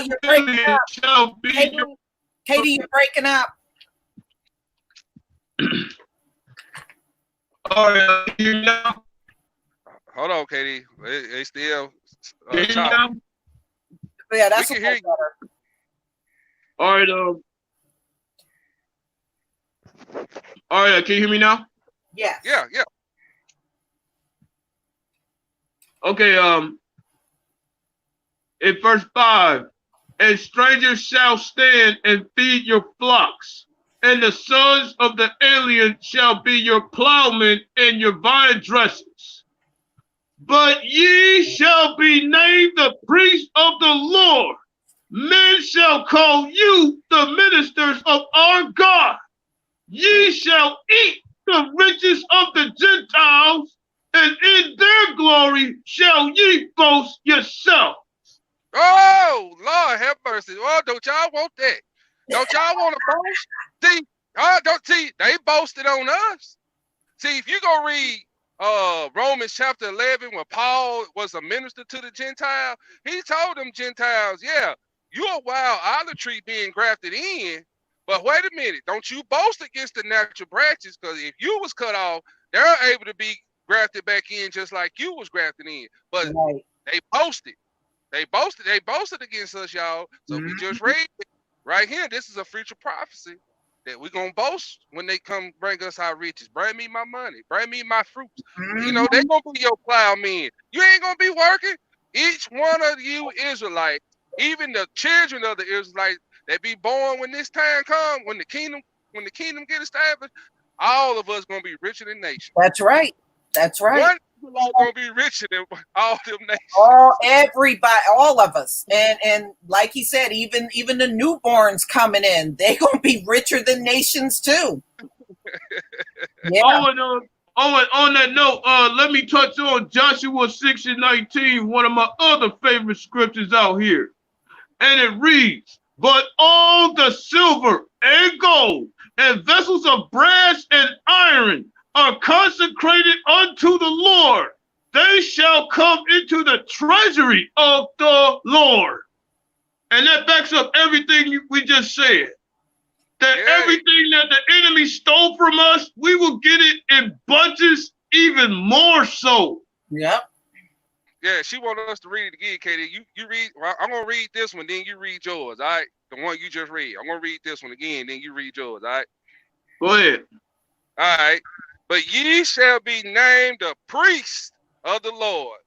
A: you're breaking up.
B: Shall be
A: KD, you're breaking up.
B: All right, you now.
C: Hold on, Katie. They still.
A: Yeah, that's
C: we can hear you.
A: Better.
B: All right. All right. Can you hear me now?
A: Yes.
C: Yeah.
B: Okay. In verse 5, and strangers shall stand and feed your flocks, and the sons of the alien shall be your plowmen and your vine dressers. But ye shall be named the priests of the Lord. Men shall call you the ministers of our God. Ye shall eat the riches of the Gentiles, and in their glory shall ye boast yourself.
C: Oh, Lord have mercy. Oh, don't y'all want that? Don't y'all want to boast? See, they boasted on us. See, if you go read Romans chapter 11, when Paul was a minister to the Gentile, he told them Gentiles, yeah, you're a wild olive tree being grafted in, but wait a minute, don't you boast against the natural branches, because if you was cut off, they're able to be grafted back in just like you was grafted in. But
A: right.
C: They boasted. They boasted against us, y'all. So we just read it right here. This is a future prophecy that we're gonna boast when they come bring us our riches. Bring me my money, bring me my fruits. You know, they gonna be your plowmen. You ain't gonna be working. Each one of you Israelites, even the children of the Israelites that be born when this time comes, when the kingdom get established, all of us gonna be richer than nations.
A: That's right.
C: One gonna be richer than all them nations.
A: Everybody, all of us, and like he said, even the newborns coming in, they gonna be richer than nations too.
B: Yeah. On that note, let me touch on Joshua 6:19, one of my other favorite scriptures out here, and it reads, "But all the silver and gold and vessels of brass and iron are consecrated unto the Lord. They shall come into the treasury of the Lord." And that backs up everything we just said. That everything that the enemy stole from us, we will get it in bunches, even more so.
A: Yep.
C: Yeah, she wanted us to read it again, Katie. You read. Well, I'm gonna read this one, then you read yours. All right, the one you just read. I'm gonna read this one again, then you read yours. All right.
B: Go ahead.
C: All right. But ye shall be named the priests of the Lord.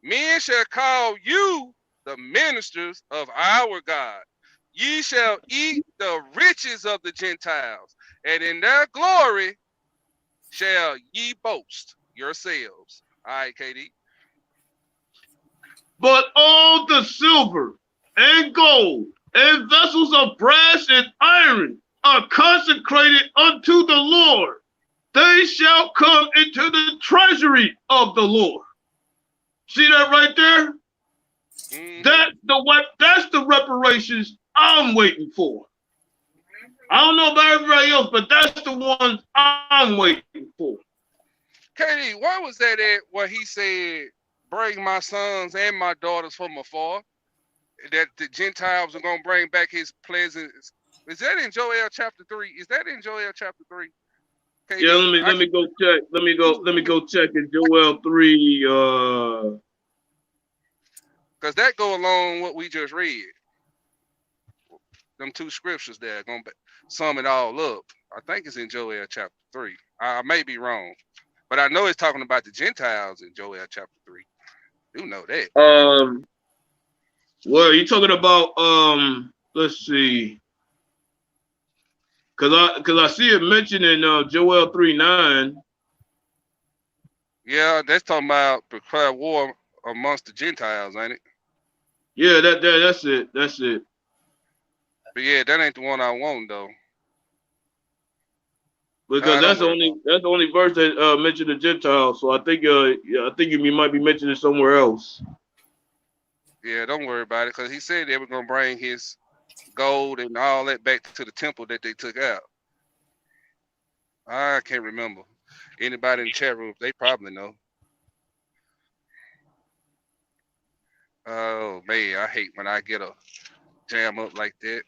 C: Men shall call you the ministers of our God. Ye shall eat the riches of the Gentiles, and in their glory shall ye boast yourselves. All right, KD.
B: But all the silver and gold and vessels of brass and iron are consecrated unto the Lord. They shall come into the treasury of the Lord. See that right there? Mm-hmm. That's the reparations I'm waiting for. I don't know about everybody else, but that's the ones I'm waiting for.
C: Katie, where was that at where he said, bring my sons and my daughters from afar? That the Gentiles are going to bring back his presence Is that in Joel chapter 3? Is that in Joel chapter 3? KD?
B: Yeah, let me go check. Let me go check in Joel 3.
C: Because that go along what we just read. Them two scriptures there gonna sum it all up. I think it's in Joel chapter 3. I may be wrong, but I know it's talking about the Gentiles in Joel chapter 3. You know that.
B: Well, you talking about let's see. Cause I see it mentioned in Joel 3:9.
C: Yeah, that's talking about declare war amongst the Gentiles, ain't it?
B: Yeah, that's it. That's it.
C: But yeah, that ain't the one I want though.
B: Because that's the only verse that mentioned the Gentiles. So I think you might be mentioning somewhere else.
C: Yeah, don't worry about it, because he said they were gonna bring his gold and all that back to the temple that they took out. I can't remember. Anybody in the chat room, they probably know. Oh man, I hate when I get a jam up like that.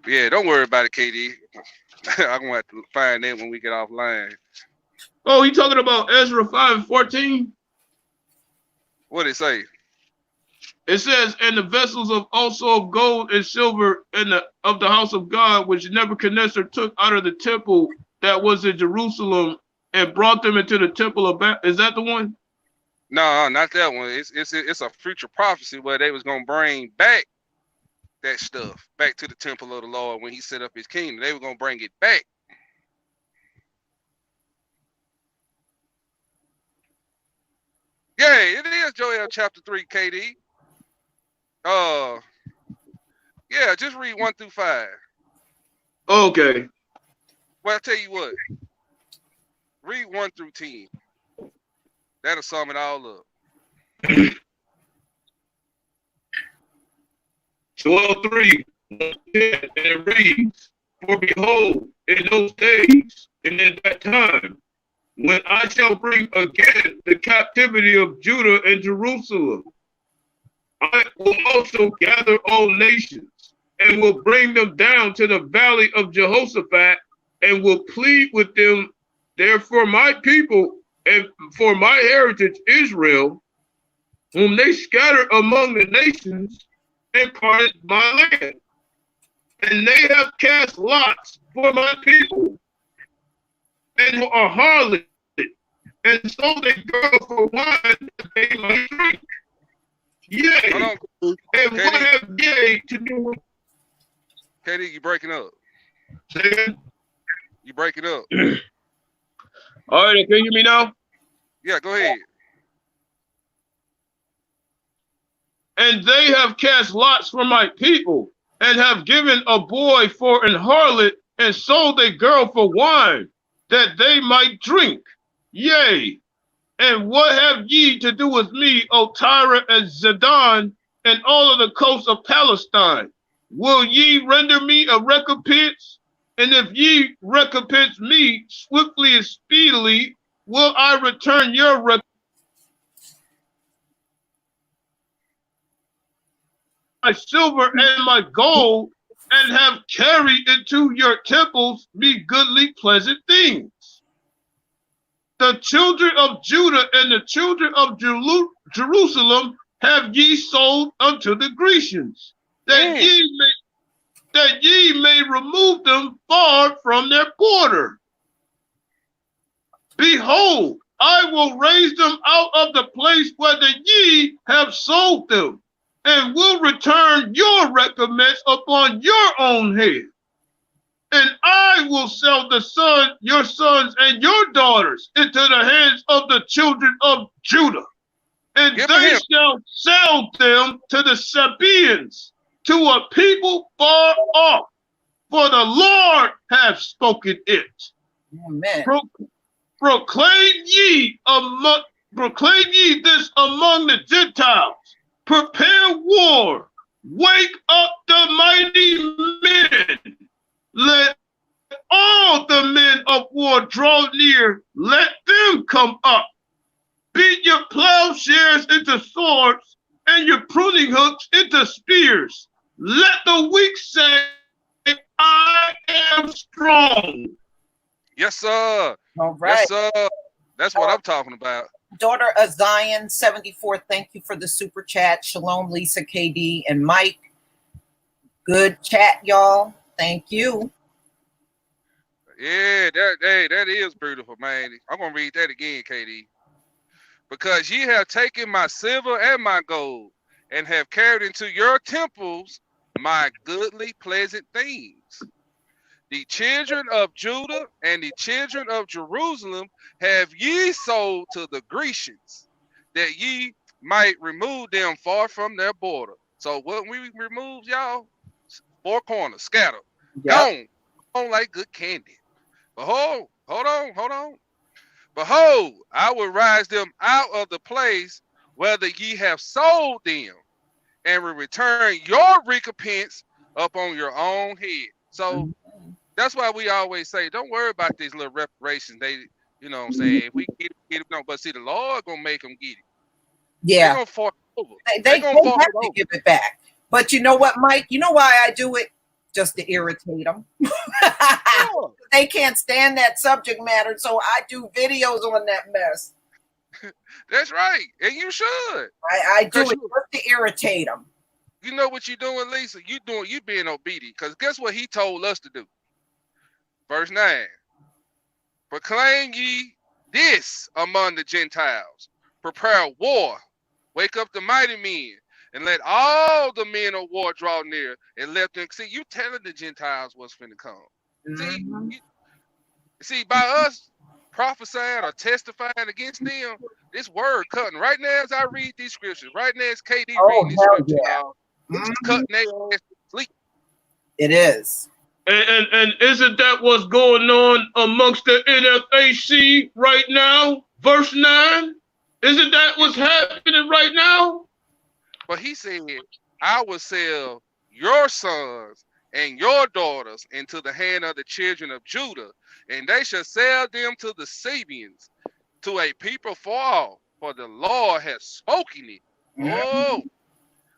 C: Yeah, don't worry about it, KD. I'm gonna have to find that when we get offline.
B: Oh, you talking about Ezra 5:14?
C: What did it say?
B: It says, "And the vessels of also of gold and silver of the house of God, which Nebuchadnezzar took out of the temple that was in Jerusalem, and brought them into the temple of Is that the one?
C: No, not that one. It's a future prophecy where they was gonna bring back that stuff back to the temple of the Lord when he set up his kingdom. They were gonna bring it back. Yeah, it is Joel chapter 3, KD. Yeah, just read 1 through 5.
B: Okay.
C: Well, I'll tell you what. Read 1 through 10. That'll sum it all up.
B: Joel 3, and it reads, "For behold, in those days, and in that time, when I shall bring again the captivity of Judah and Jerusalem, I will also gather all nations, and will bring them down to the valley of Jehoshaphat, and will plead with them there for my people and for my heritage Israel, whom they scattered among the nations, and parted my land. And they have cast lots for my people, and are harlot, and sold a girl for wine that they might drink. Yea, and what have ye to do with?"
C: KD, you breaking up.
B: Say
C: You breaking up.
B: All right, can you hear me now?
C: Yeah, go ahead.
B: "And they have cast lots for my people, and have given a boy for an harlot, and sold a girl for wine, that they might drink. Yea, and what have ye to do with me, O Tyre and Zidon, and all of the coasts of Palestine? Will ye render me a recompense? And if ye recompense me swiftly and speedily, will I return your recompense? My silver and my gold, and have carried into your temples me goodly pleasant things. The children of Judah and the children of Jerusalem have ye sold unto the Grecians, that ye may remove them far from their border. Behold, I will raise them out of the place where the ye have sold them, and will return your recompense upon your own head. And I will sell your sons and your daughters into the hands of the children of Judah, and they shall sell them to the Sabaeans, to a people far off, for the Lord hath spoken it."
A: Amen.
B: Proclaim ye this among the Gentiles. Prepare war. Wake up the mighty men. Let all the men of war draw near, let them come up. Beat your plowshares into swords and your pruning hooks into spears. Let the weak say, I am strong.
C: Yes, sir.
A: All right.
C: Yes, sir. That's what I'm talking about.
A: Daughter of Zion 74, thank you for the super chat. Shalom, Lisa, KD, and Mike. Good chat, y'all. Thank you.
C: Yeah, that is beautiful, man. I'm gonna read that again, KD. Because ye have taken my silver and my gold, and have carried into your temples my goodly pleasant things. The children of Judah and the children of Jerusalem have ye sold to the Grecians, that ye might remove them far from their border. So what we remove, y'all? 4 corners, scatter, gone like good candy. Behold, hold on. Behold, I will rise them out of the place whether ye have sold them, and will return your recompense upon your own head. So that's why we always say, don't worry about these little reparations. They, you know what I'm saying? If we get it, no. But see, the Lord gonna make them get it.
A: Yeah.
C: They're gonna fall over.
A: They have to give it back. But you know what, Mike? You know why I do it? Just to irritate them. Sure. They can't stand that subject matter, so I do videos on that mess.
C: That's right, and you should.
A: I do it just to irritate them.
C: You know what you're doing, Lisa? You being obedient. Because guess what he told us to do? Verse 9. Proclaim ye this among the Gentiles. Prepare war. Wake up the mighty men. And let all the men of war draw near, and let them see. You telling the Gentiles what's finna come. Mm-hmm. See, by us prophesying or testifying against them, this word cutting. Right now, as I read these scriptures, right now as KD reading these scriptures, it's cutting their ass to sleep. It is.
B: And isn't that what's going on amongst the NFAC right now? Verse 9? Isn't that what's happening right now?
C: But he said, I will sell your sons and your daughters into the hand of the children of Judah, and they shall sell them to the Sabians, to a people far off, for the Lord has spoken it. Oh,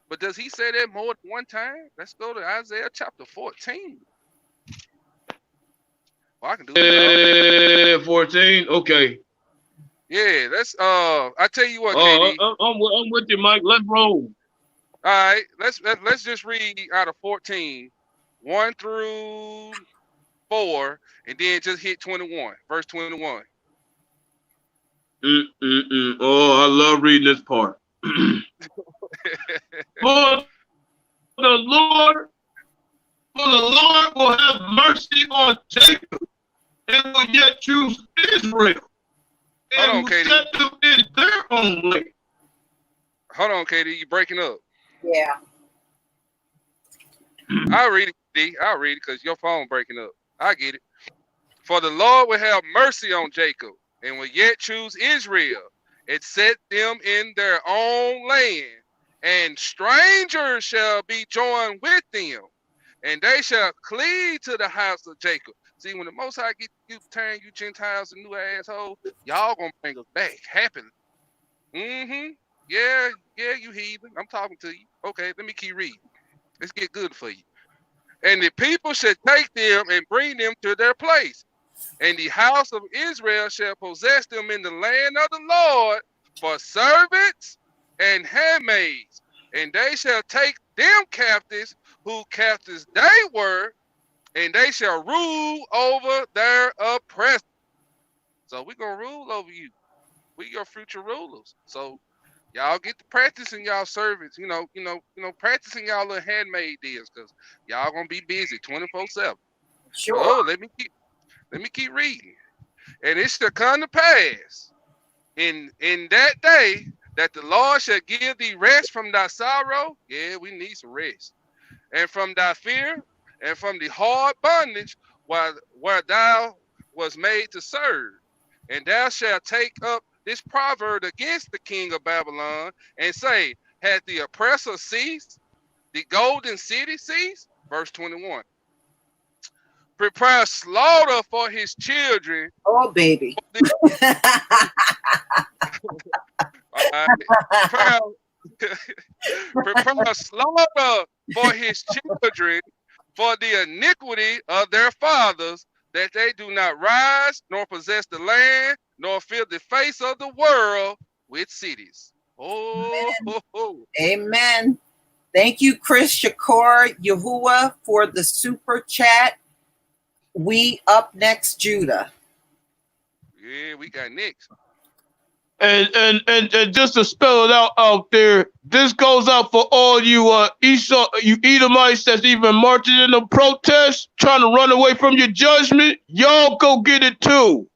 C: but does he say that more than one time? Let's go to Isaiah chapter 14. Well, I can do
B: it. 14, okay.
C: Yeah, let's. I tell you what, KD.
B: I'm with you, Mike. Let's roll.
C: All right, let's just read out of 14, 1 through 4, and then just hit 21, verse 21.
B: Oh, I love reading this part. For the Lord will have mercy on Jacob, and will yet choose Israel, and will set them in their own way.
C: Hold on, KD, you breaking up.
A: Yeah.
C: I'll read it, I'll read it because your phone breaking up. I get it. For the Lord will have mercy on Jacob, and will yet choose Israel, and set them in their own land, and strangers shall be joined with them, and they shall cleave to the house of Jacob. See, when the Most High get you, turn you Gentiles and new asshole, y'all gonna bring us back happily. Yeah, you heathen. I'm talking to you. Okay, let me keep reading. Let's get good for you. And the people shall take them and bring them to their place. And the house of Israel shall possess them in the land of the Lord for servants and handmaids. And they shall take them captives who captives they were, and they shall rule over their oppressors. So we're going to rule over you. We your future rulers. So y'all get to practicing y'all servants, practicing y'all little handmaid deals, because y'all gonna be busy 24/7.
A: Sure.
C: Oh, let me keep reading. And it shall come to pass in that day that the Lord shall give thee rest from thy sorrow. Yeah, we need some rest. And from thy fear, and from the hard bondage where thou was made to serve. And thou shalt take up this proverb against the king of Babylon, and say, had the oppressor ceased? The golden city ceased? Verse 21. prepare slaughter for his children.
A: Oh, baby.
C: Prepare, prepare slaughter for his children for the iniquity of their fathers, that they do not rise, nor possess the land, nor fill the face of the world with cities. Oh, ho, ho.
A: Amen. Thank you, Chris Shakur Yahuwah, for the super chat. We up next, Judah.
C: Yeah, we got next.
B: And just to spell it out there, this goes out for all you Esau, you Edomites that's even marching in the protest, trying to run away from your judgment. Y'all go get it too.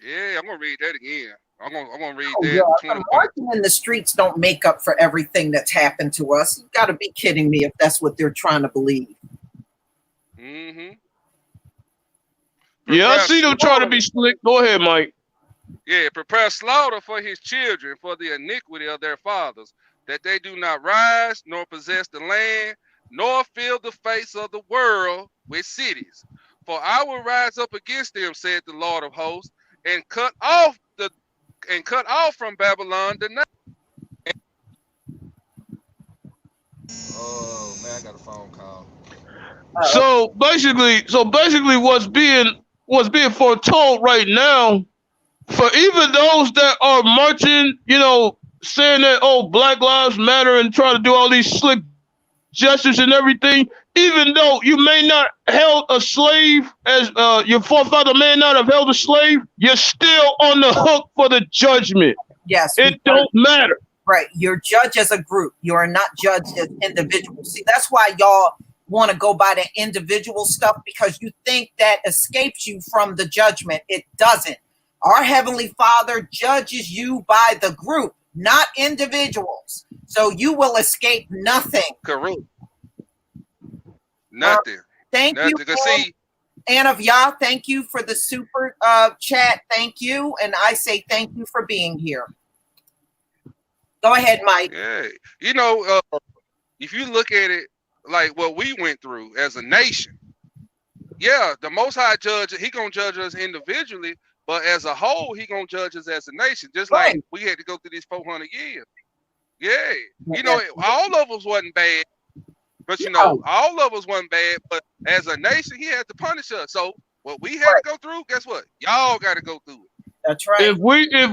C: Yeah, I'm gonna read that again. I'm gonna read
A: Oh,
C: that.
A: yeah. Marching in the streets don't make up for everything that's happened to us. You got to be kidding me if that's what they're trying to believe.
C: Mm-hmm.
B: Yeah, I see them trying to be slick. Go ahead, Mike.
C: Yeah, prepare slaughter for his children for the iniquity of their fathers, that they do not rise, nor possess the land, nor fill the face of the world with cities. For I will rise up against them, said the Lord of hosts, and cut off from Babylon the night. Oh man, I got a phone call.
B: So basically, what's being foretold right now, for even those that are marching, saying that Black Lives Matter and trying to do all these slick gestures and everything, even though you may not held a slave, as your forefather may not have held a slave, you're still on the hook for the judgment.
A: Yes,
B: it don't matter.
A: Right, you're judged as a group. You are not judged as individuals. See, that's why y'all want to go by the individual stuff, because you think that escapes you from the judgment. It doesn't. Our Heavenly Father judges you by the group, not individuals. So you will escape nothing.
C: Correct. Nothing.
A: Thank you. And of Yah, thank you for the super chat. Thank you. And I say thank you for being here. Go ahead, Mike.
C: Yeah. If you look at it like what we went through as a nation, yeah, the Most High judge, he gonna judge us individually, but as a whole, he gonna judge us as a nation, just like we had to go through these 400 years. Yeah. All of us wasn't bad, but all of us wasn't bad, but as a nation, he had to punish us. So what we had to go through, guess what? Y'all got to go through it.
A: That's right.
B: If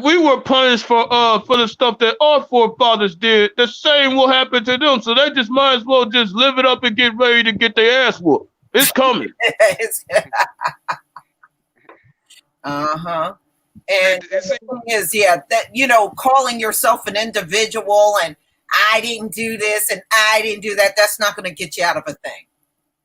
B: we were punished for the stuff that our forefathers did, the same will happen to them. So they just might as well just live it up and get ready to get their ass whooped. It's coming.
A: Uh-huh. And the thing is, that calling yourself an individual and I didn't do this and I didn't do that, that's not going to get you out of a thing.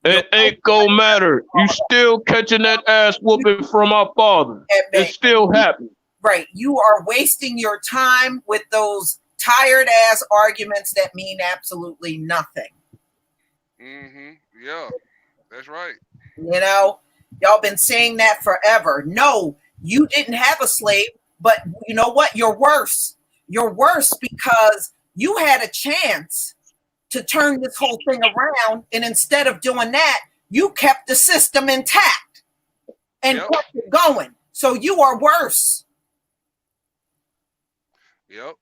B: It ain't gonna matter. You still catching that ass whooping from our father. It's still happening.
A: Right. You are wasting your time with those tired ass arguments that mean absolutely nothing.
C: Mm-hmm. Yeah, that's right.
A: Y'all been saying that forever. No, you didn't have a slave, but you know what? You're worse. You're worse because you had a chance to turn this whole thing around, and instead of doing that, you kept the system intact and kept it going. So you are worse.
C: Yep.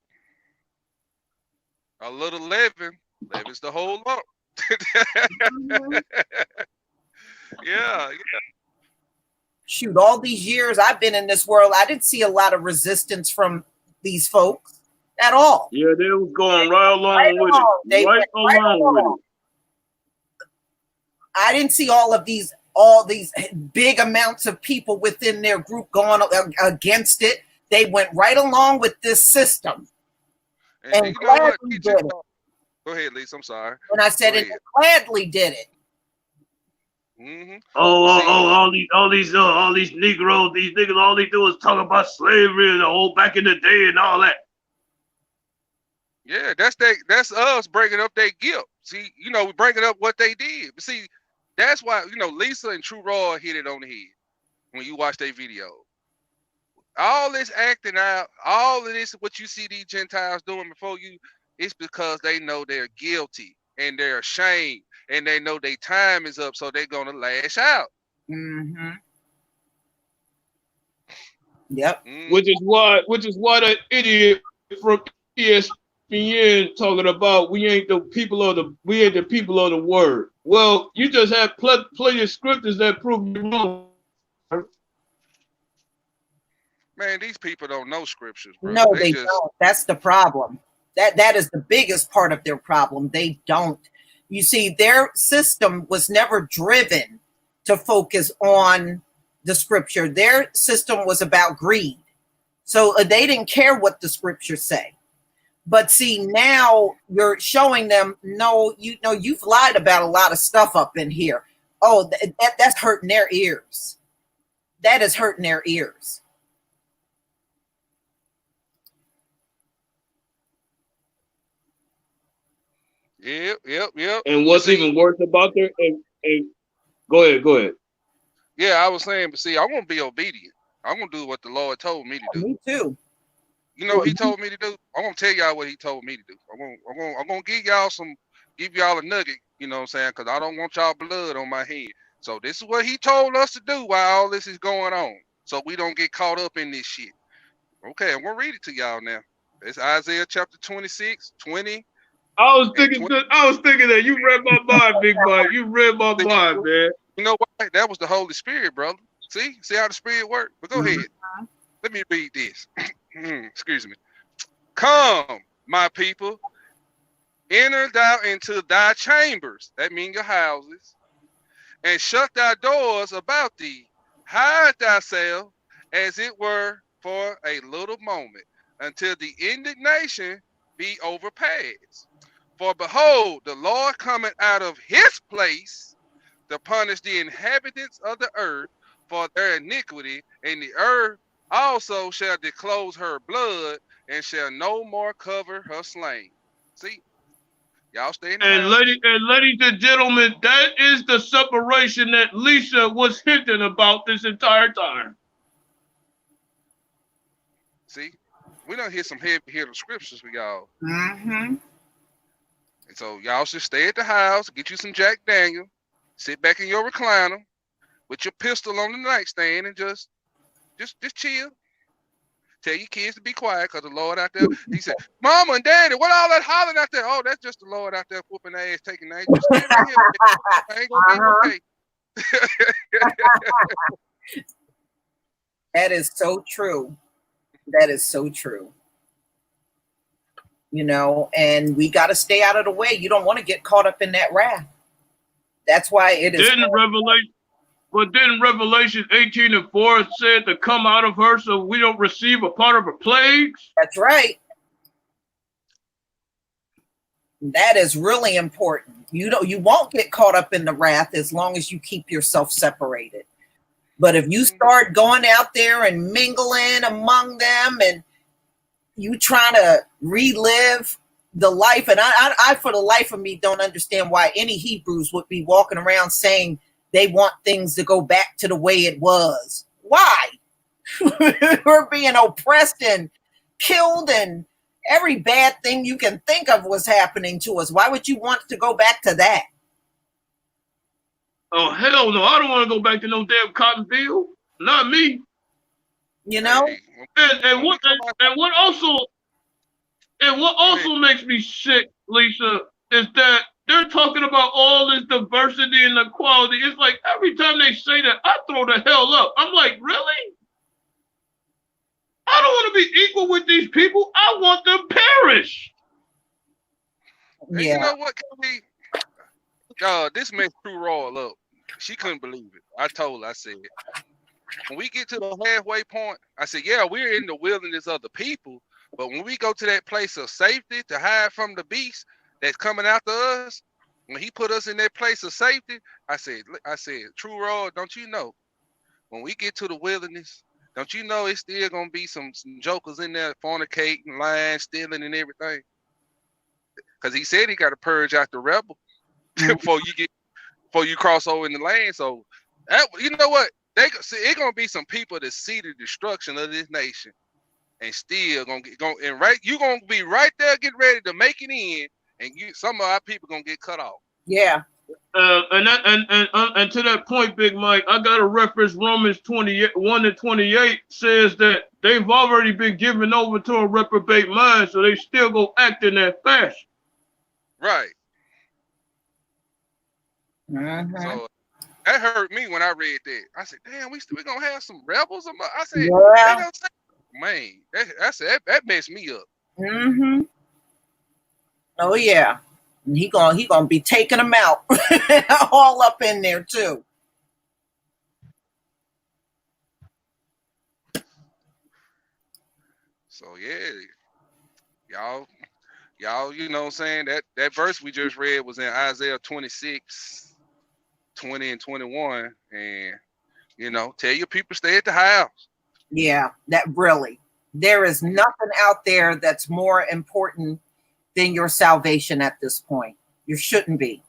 C: A little leaven's the whole lump.
A: Mm-hmm.
C: Yeah.
A: Shoot, all these years I've been in this world, I didn't see a lot of resistance from these folks at all.
B: Yeah, they was going right along with it. Right along with it.
A: I didn't see all these big amounts of people within their group going against it. They went right along with this system. And gladly did it.
C: Go ahead, Lisa. I'm sorry.
A: And I said it gladly did it.
C: Mm-hmm.
B: All these Negroes, these niggas, all they do is talk about slavery and the whole back in the day and all that.
C: Yeah, that's us breaking up their guilt. See, we breaking up what they did. But see, that's why, Lisa and True Raw hit it on the head when you watch their video. All this acting out, all of this, what you see these Gentiles doing before you, it's because they know they're guilty and they're ashamed. and they know their time is up, so they're gonna lash out.
A: Mm-hmm. Yep.
B: Which is why that idiot from ESPN talking about we ain't the people of the word. Well, you just have plenty of scriptures that prove you wrong.
C: Man, these people don't know scriptures, bro.
A: No, they don't. That's the problem. That is the biggest part of their problem. They don't. You see, their system was never driven to focus on the scripture. Their system was about greed. So they didn't care what the scriptures say. But see, now you're showing them, no, you've lied about a lot of stuff up in here. Oh, that's hurting their ears. That is hurting their ears.
C: Yep.
B: And what's even worse about their and go ahead.
C: Yeah, I was saying, but see, I'm gonna be obedient. I'm gonna do what the Lord told me to do.
A: Me too.
C: You know what he told me to do? I'm gonna tell y'all what he told me to do. I'm gonna give y'all a nugget, you know what I'm saying? Because I don't want y'all blood on my head. So this is what he told us to do while all this is going on. So we don't get caught up in this shit. Okay, I'm gonna read it to y'all now. It's Isaiah chapter 26, 20.
B: I was thinking that you read my mind, Big Mike. You read my mind, man.
C: You know what? That was the Holy Spirit, brother. See how the Spirit works? But go ahead. Let me read this. Excuse me. Come, my people, enter thou into thy chambers. That means your houses. And shut thy doors about thee. Hide thyself as it were for a little moment, until the indignation be overpassed. For behold, the Lord cometh out of his place to punish the inhabitants of the earth for their iniquity, and the earth also shall disclose her blood, and shall no more cover her slain. See? Y'all stay in the house.
B: Ladies and gentlemen, that is the separation that Lisa was hinting about this entire time.
C: See? We done hear some heavy-hitter scriptures for y'all.
A: Mm-hmm.
C: And so y'all should stay at the house, get you some Jack Daniel, sit back in your recliner with your pistol on the nightstand, and just chill. Tell your kids to be quiet, because the Lord out there, he said, Mama and Daddy, what all that hollering out there? Oh, that's just the Lord out there whooping ass, taking ass. Just stay right here. I ain't gonna be okay.
A: That is so true. That is so true. And we got to stay out of the way. You don't want to get caught up in that wrath. That's why it is.
B: Didn't Revelation 18:4 said to come out of her so we don't receive a part of her plagues?
A: That's right. That is really important. You won't get caught up in the wrath as long as you keep yourself separated. But if you start going out there and mingling among them, and you trying to relive the life, and I for the life of me don't understand why any Hebrews would be walking around saying they want things to go back to the way it was. Why? We're being oppressed and killed, and every bad thing you can think of was happening to us. Why would you want to go back to that?
B: Oh, hell no. I don't want to go back to no damn cotton field. Not me.
A: And
B: what also makes me sick, Lisa, is that they're talking about all this diversity and equality. It's like every time they say that, I throw the hell up. I'm like, really? I don't want to be equal with these people. I want them perished.
C: Yeah. You know what, Kelly? This makes True Raw up. She couldn't believe it. I told her, I said, when we get to the halfway point, I said, yeah, we're in the wilderness of the people, but when we go to that place of safety to hide from the beast that's coming after us, when he put us in that place of safety, I said, True Raw, don't you know, when we get to the wilderness, don't you know it's still going to be some jokers in there fornicating, lying, stealing, and everything? Because he said he got to purge out the rebel before you cross over in the land. So, you know what? It's gonna be some people that see the destruction of this nation, and still you're gonna be right there getting ready to make it in, and some of our people gonna get cut off.
A: Yeah,
B: And to that point, Big Mike, I got to reference Romans 1:28 says that they've already been given over to a reprobate mind, so they still go act in that fashion.
C: Right.
A: Mm-hmm.
C: So that hurt me when I read that. I said, "Damn, we gonna have some rebels." I said, "They
A: Yeah.
C: gonna say, man, that messed me up."
A: Mm-hmm. Oh yeah. And he gonna be taking them out all up in there too.
C: So yeah, y'all, you know what I'm saying? That verse we just read was in Isaiah 26, 20 and 21. And tell your people stay at the house.
A: Yeah, that really. There is nothing out there that's more important than your salvation at this point. You shouldn't be.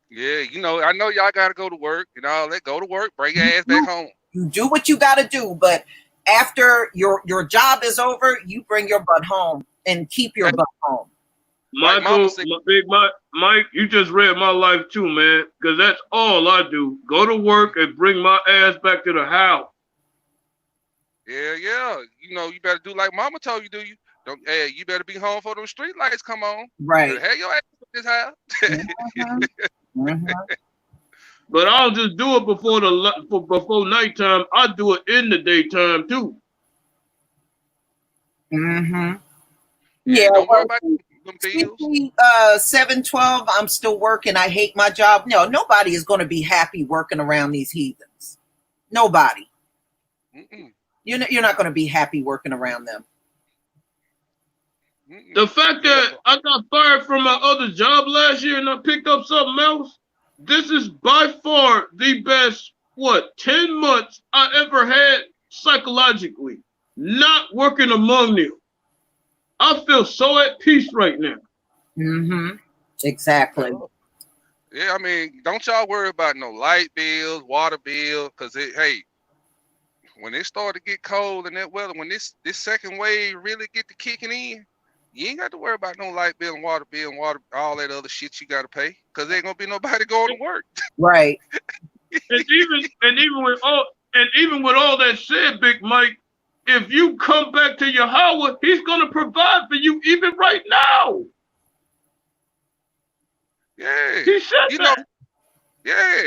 C: Yeah, I know y'all gotta go to work and all that. Go to work, bring your ass back home.
A: You do what you gotta do, but after your job is over, you bring your butt home and keep your butt home.
C: Like Mama
B: Michael,
C: said,
B: Big Mike, you just read my life too, man. Because that's all I do. Go to work and bring my ass back to the house.
C: yeah. You better do like Mama told you, do you? Don't you better be home for them street lights come on.
A: Right.
C: Hey, your ass at this house.
A: Mm-hmm. Mm-hmm.
B: But I'll just do it before nighttime. I do it in the daytime too.
A: Mm-hmm.
C: Yeah,
A: Yeah.
C: don't worry
A: Well,
C: about them bills.
A: 712, I'm still working. I hate my job. No, nobody is going to be happy working around these heathens. Nobody.
C: Mm-mm.
A: You're not going to be happy working around them.
C: Mm-mm.
B: The fact
C: Yeah,
B: that I got fired from my other job last year and I picked up something else, this is by far the best, 10 months I ever had psychologically, not working among them. I feel so at peace right now.
A: Mm-hmm. Exactly.
C: yeah. I mean, don't y'all worry about no light bills, water bill, because hey, when it start to get cold and that weather, when this second wave really get to kicking in, you ain't got to worry about no light bill and water, all that other shit you got to pay, because there ain't gonna be nobody going to work.
A: Right.
B: And even with all that said, Big Mike, if you come back to Yahweh, He's gonna provide for you even right now.
C: Yeah,
B: He said
C: you know,
B: that.
C: yeah.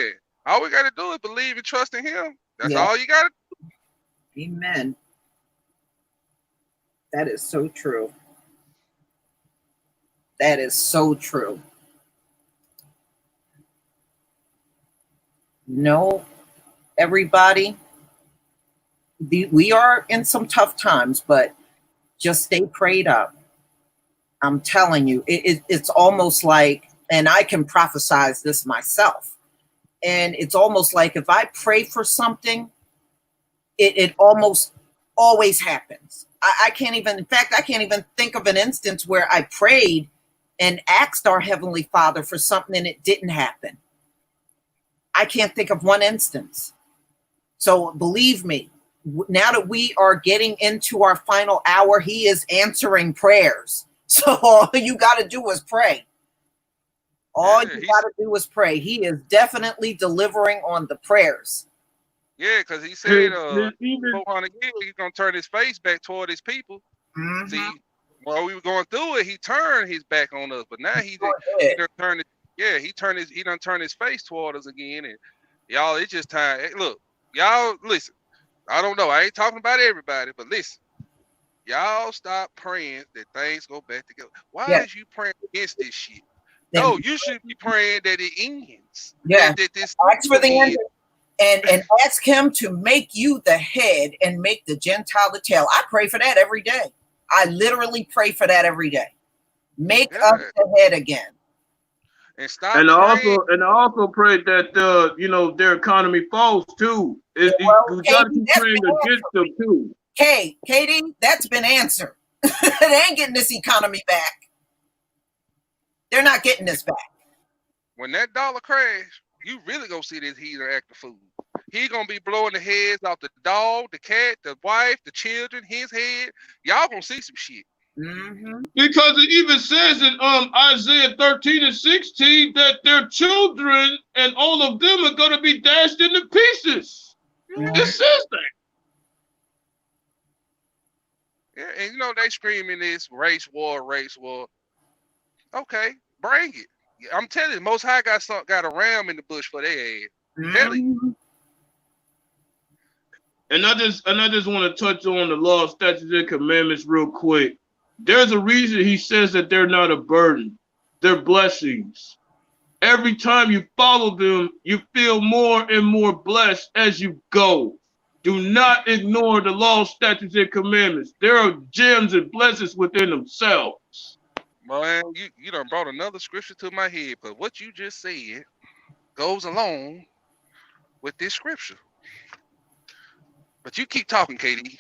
C: All we got to do is believe and trust in Him. That's
A: Yeah.
C: all you got to.
A: Amen. That is so true. That is so true. No, everybody, we are in some tough times, but just stay prayed up. I'm telling you, it's almost like, and I can prophesize this myself, and it's almost like if I pray for something, it almost always happens. I can't even, in fact, I can't even think of an instance where I prayed and asked our Heavenly Father for something and it didn't happen. I can't think of one instance. So believe me, now that we are getting into our final hour, He is answering prayers. So all you got to do is pray. All you got to do is pray. He is definitely delivering on the prayers.
C: Yeah, because He said,
B: Even
C: 400 years, He's gonna turn His face back toward His people.
A: Mm-hmm.
C: See, while we were going through it, He turned His back on us, but now He done turned it. Yeah, He done turned His face toward us again, and y'all, it's just time. Hey, look, y'all, listen. I don't know. I ain't talking about everybody, but listen. Y'all stop praying that things go back together. Why is you praying against this shit? No, you should be praying that it ends.
A: Yeah.
C: That this
A: ask for the end. And ask Him to make you the head and make the Gentile the tail. I pray for that every day. I literally pray for that every day. Make us the head again.
C: And stop
B: and
C: praying.
B: I also pray that their economy falls too. We gotta keep praying against them too.
A: Katie, that's been answered. They ain't getting this economy back. They're not getting this back.
C: When that dollar crash, you really gonna see this heathen act a fool. He gonna be blowing the heads off the dog, the cat, the wife, the children, his head. Y'all gonna see some shit.
A: Mm-hmm.
B: Because it even says in Isaiah 13 and 16 that their children and all of them are going to be dashed into pieces.
A: Mm-hmm.
B: It says that.
C: Yeah, and you know they screaming this race war, race war. Okay, bring it. I'm telling you, Most High got a ram in the bush for their ass. Telling you.
A: Mm-hmm.
B: And I just want to touch on the law, statutes, and commandments real quick. There's a reason he says that they're not a burden. They're blessings. Every time you follow them, you feel more and more blessed as you go. Do not ignore the law, statutes, and commandments. There are gems and blessings within themselves.
C: Man, you done brought another scripture to my head, but what you just said goes along with this scripture. But you keep talking, KD.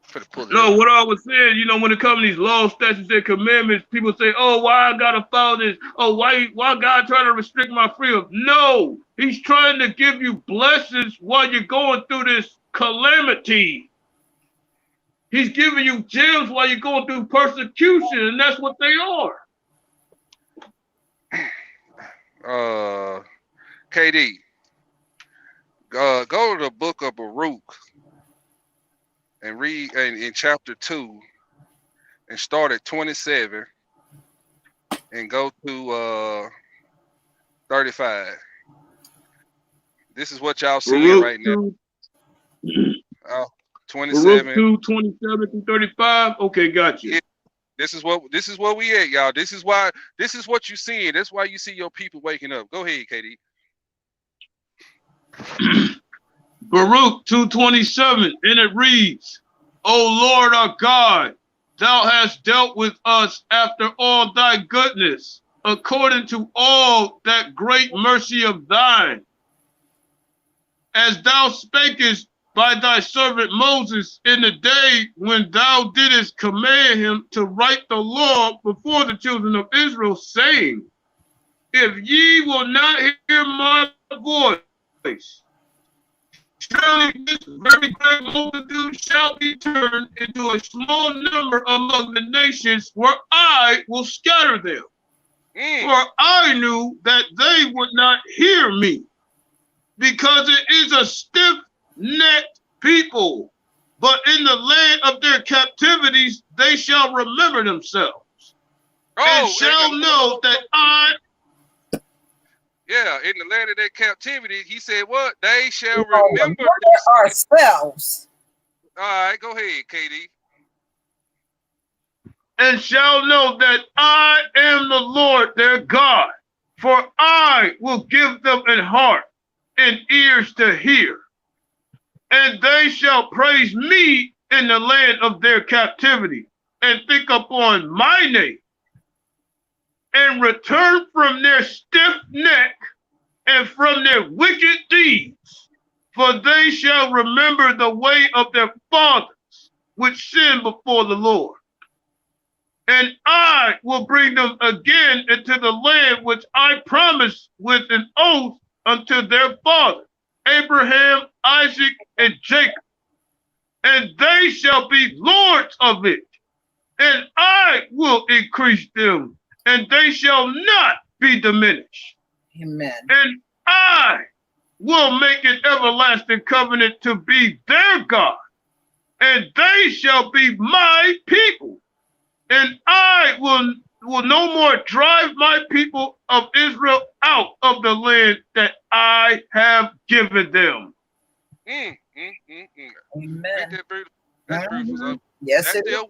C: For the pull it
B: No,
C: up.
B: what I was saying, you know, when it comes to these laws, statutes, and commandments, people say, oh, why I gotta follow this? Oh, why God trying to restrict my freedom? No, he's trying to give you blessings while you're going through this calamity. He's giving you gems while you're going through persecution, and that's what they are.
C: KD, go to the book of Baruch and read in chapter 2 and start at 27 and go to 35. This is what y'all seeing
B: Baruch
C: right now.
B: 27. Baruch
C: 27.
B: 2, 27 through 35. Okay, got you.
C: Yeah, this is what we at, y'all. This is what you seeing. That's why you see your people waking up. Go ahead, KD.
B: Baruch 2:27, and it reads, O Lord our God, thou hast dealt with us after all thy goodness, according to all that great mercy of thine, as thou spakest by thy servant Moses in the day when thou didst command him to write the law before the children of Israel, saying, if ye will not hear my voice, surely this very great multitude shall be turned into a small number among the nations, where I will scatter them. For I knew that they would not hear me, because it is a stiff-necked people. But in the land of their captivities they shall remember themselves, and shall know that I...
C: Yeah, in the land of their captivity, he said, what? They shall remember
A: ourselves.
C: All right, go ahead, KD.
B: And shall know that I am the Lord their God, for I will give them an heart and ears to hear, and they shall praise me in the land of their captivity, and think upon my name, and return from their stiff neck and from their wicked deeds, for they shall remember the way of their fathers, which sinned before the Lord. And I will bring them again into the land which I promised with an oath unto their father, Abraham, Isaac, and Jacob. And they shall be lords of it. And I will increase them, and they shall not be diminished.
A: Amen.
B: And I will make an everlasting covenant to be their God, and they shall be my people. And I will no more drive my people of Israel out of the land that I have given them.
A: Amen.
C: That's beautiful.
A: Yes,
C: it is.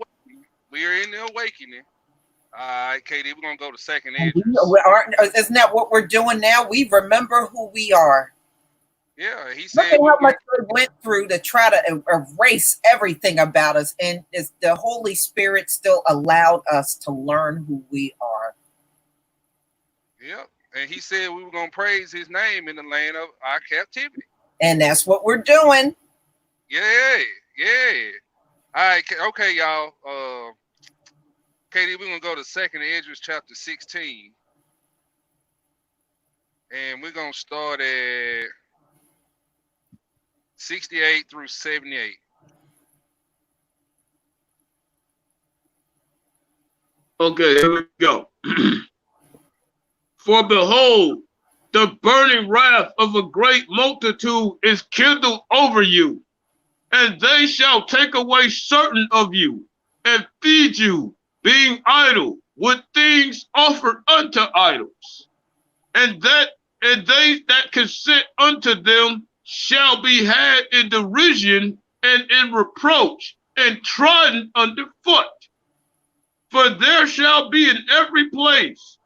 C: We are in the awakening. All right, Katie, we're going to go to second Esdras.
A: Isn't that what we're doing now? We remember who we are.
C: Yeah, he said.
A: Look at how much we went through to try to erase everything about us, and the Holy Spirit still allowed us to learn who we are.
C: Yep, and he said we were going to praise his name in the land of our captivity.
A: And that's what we're doing.
C: Yeah. All right, okay, y'all. Katie, we're going to go to second Esdras chapter 16. And we're going to start at 68 through 78.
B: Okay, here we go. For behold, the burning wrath of a great multitude is kindled over you, and they shall take away certain of you, and feed you, being idle, with things offered unto idols. And they that consent unto them shall be had in derision and in reproach, and trodden under foot. For there shall be in every place,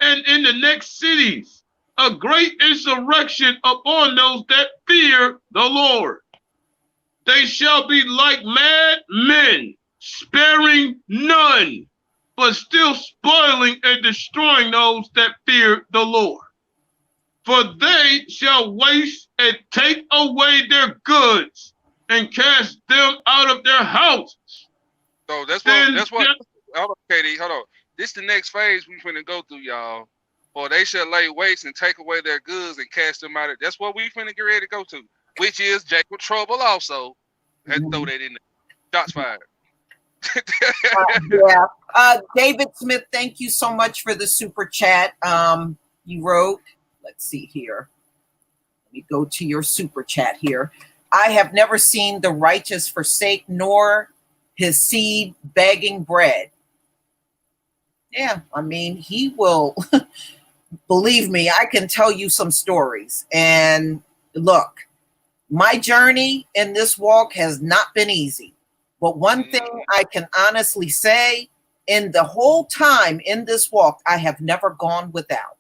B: and in the next cities, a great insurrection upon those that fear the Lord. They shall be like mad men, sparing none, but still spoiling and destroying those that fear the Lord. For they shall waste and take away their goods and cast them out of their houses.
C: So that's
B: And
C: what hold on, Katie, hold on. This the next phase we finna go through, y'all. For they shall lay waste and take away their goods and cast them out of. That's what we finna get ready to go to, which is Jacob trouble also. Had to throw that in there. Shots fired.
A: Yeah. David Smith, thank you so much for the super chat. You wrote, let's see here. Let me go to your super chat here. I have never seen the righteous forsake, nor his seed begging bread. Yeah, I mean, he will. Believe me, I can tell you some stories. And look, my journey in this walk has not been easy. But one thing I can honestly say, in the whole time in this walk, I have never gone without.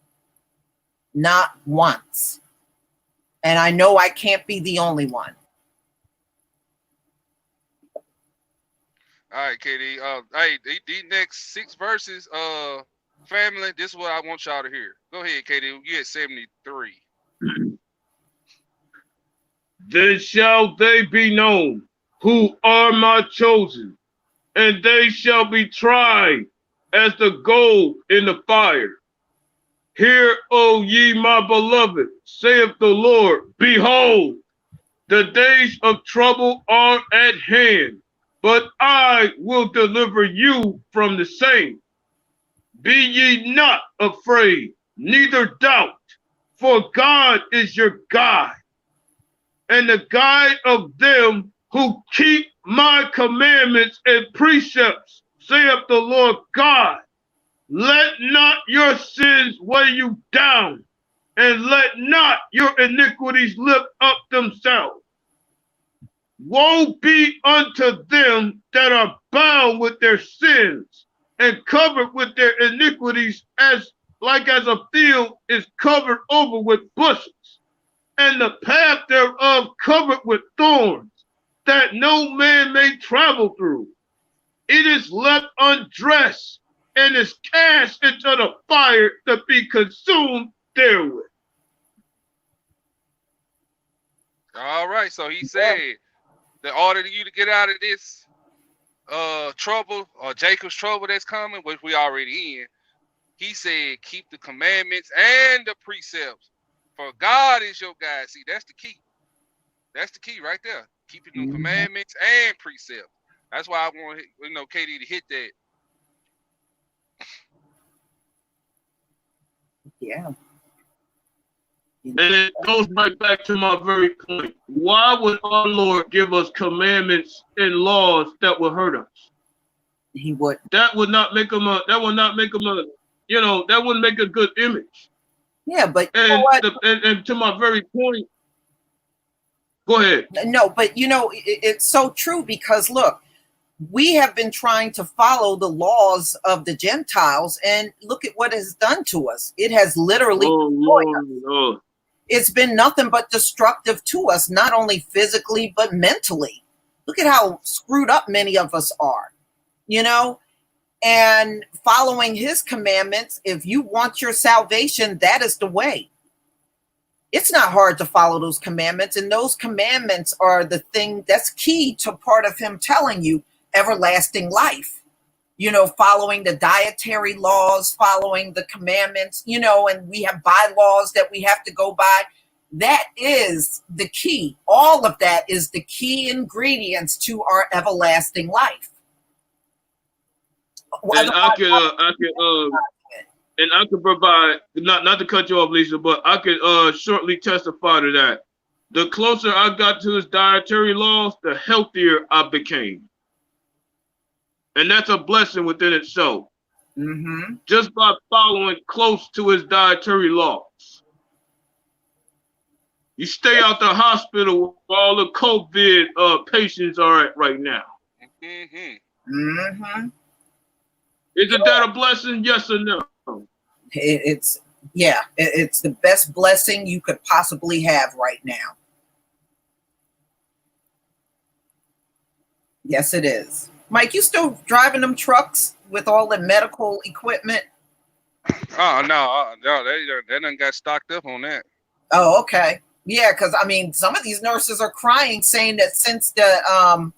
A: Not once. And I know I can't be the only one.
C: All right, Katie. Hey, these next 6 verses, family, this is what I want y'all to hear. Go ahead, Katie. You at 73.
B: Then shall they be known who are my chosen, and they shall be tried as the gold in the fire. Hear, O ye my beloved, saith the Lord, behold, the days of trouble are at hand, but I will deliver you from the same. Be ye not afraid, neither doubt, for God is your guide, and the guide of them who keep my commandments and precepts, saith the Lord God. Let not your sins weigh you down, and let not your iniquities lift up themselves. Woe be unto them that are bound with their sins and covered with their iniquities, as a field is covered over with bushes, and the path thereof covered with thorns, that no man may travel through. It is left undressed, and is cast into the fire to be consumed therewith.
C: All right, so he said, the order to you to get out of this trouble, or Jacob's trouble that's coming, which we already in, he said, keep the commandments and the precepts, for God is your guide. See, that's the key. That's the key right there. Keeping the commandments and precepts. That's why I want Katie to hit that.
A: Yeah.
B: And it goes right back to my very point. Why would our Lord give us commandments and laws that would hurt us?
A: He would.
B: That would not make him that wouldn't make a good image.
A: Yeah, but
B: and to my very point, go ahead.
A: No, but it's so true, because look, we have been trying to follow the laws of the Gentiles, and look at what it has done to us. It has literally destroyed us. It's been nothing but destructive to us, not only physically, but mentally. Look at how screwed up many of us are, and following his commandments. If you want your salvation, that is the way. It's not hard to follow those commandments, and those commandments are the thing that's key to part of him telling you everlasting life. Following the dietary laws, following the commandments, and we have bylaws that we have to go by. That is the key. All of that is the key ingredients to our everlasting life.
B: and I could provide, not to cut you off, Lisa, but I could shortly testify to that. The closer I got to his dietary laws, the healthier I became. And that's a blessing within itself.
A: Mm-hmm.
B: Just by following close to his dietary laws. You stay out the hospital where all the COVID patients are at right now.
C: Mm-hmm.
A: Mm-hmm.
B: Isn't that a blessing? Yes or no?
A: It's the best blessing you could possibly have right now. Yes, it is. Mike, you still driving them trucks with all the medical equipment?
C: Oh no, they done got stocked up on that.
A: Oh, okay. Yeah, because I mean, some of these nurses are crying, saying that since the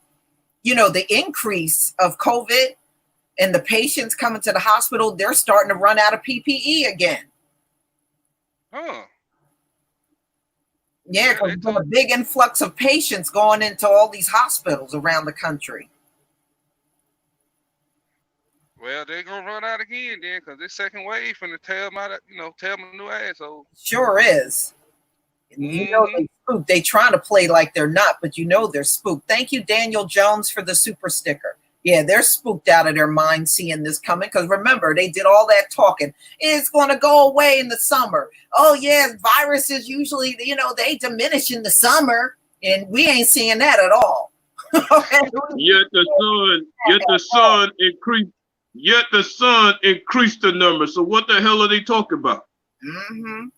A: the increase of COVID and the patients coming to the hospital, they're starting to run out of PPE again.
C: Huh.
A: Yeah, because there's a big influx of patients going into all these hospitals around the country.
C: Well, they're gonna run out again then, because this second wave finna tell my new asshole.
A: Sure is. You know they spooked. They trying to play like they're not, but you know they're spooked. Thank you, Daniel Jones, for the super sticker. Yeah, they're spooked out of their mind seeing this coming, because remember, they did all that talking. It's going to go away in the summer. Oh, yeah, viruses usually, they diminish in the summer, and we ain't seeing that at all.
B: Yet the sun increased the number. So what the hell are they talking about?
A: Mm-hmm.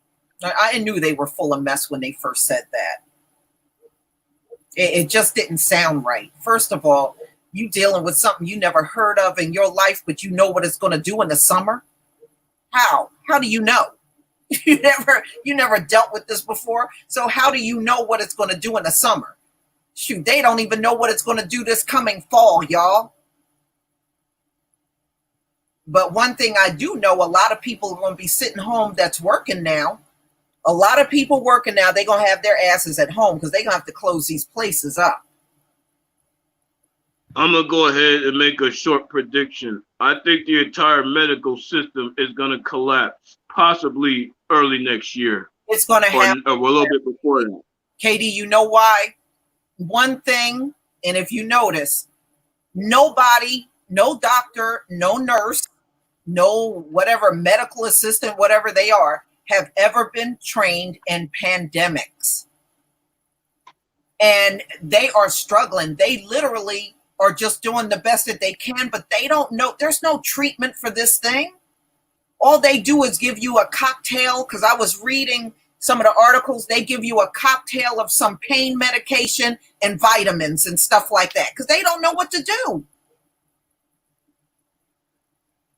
A: I knew they were full of mess when they first said that. It just didn't sound right. First of all, you dealing with something you never heard of in your life, but you know what it's going to do in the summer? How? How do you know? You never dealt with this before. So how do you know what it's going to do in the summer? Shoot, they don't even know what it's going to do this coming fall, y'all. But one thing I do know, a lot of people are going to be sitting home that's working now. A lot of people working now, they're going to have their asses at home because they're going to have to close these places up.
B: I'm going to go ahead and make a short prediction. I think the entire medical system is going to collapse, possibly early next year.
A: It's going to happen.
B: Or a little bit before that.
A: Katie, you know why? One thing, and if you notice, nobody, no doctor, no nurse, no whatever medical assistant, whatever they are, have ever been trained in pandemics. And they are struggling. They literally are just doing the best that they can, but they don't know. There's no treatment for this thing. All they do is give you a cocktail, because I was reading some of the articles. They give you a cocktail of some pain medication and vitamins and stuff like that, because they don't know what to do.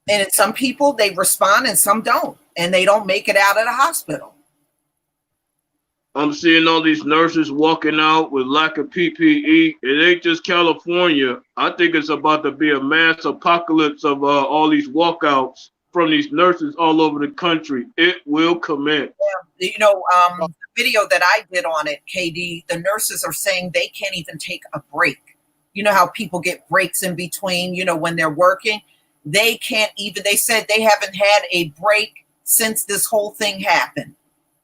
A: And some people, they respond and some don't. And they don't make it out of the hospital.
B: I'm seeing all these nurses walking out with lack of PPE. It ain't just California. I think it's about to be a mass apocalypse of all these walkouts from these nurses all over the country. It will commence.
A: Yeah, the video that I did on it, KD, the nurses are saying they can't even take a break. You know how people get breaks in between, when they're working? They can't even, they said they haven't had a break since this whole thing happened.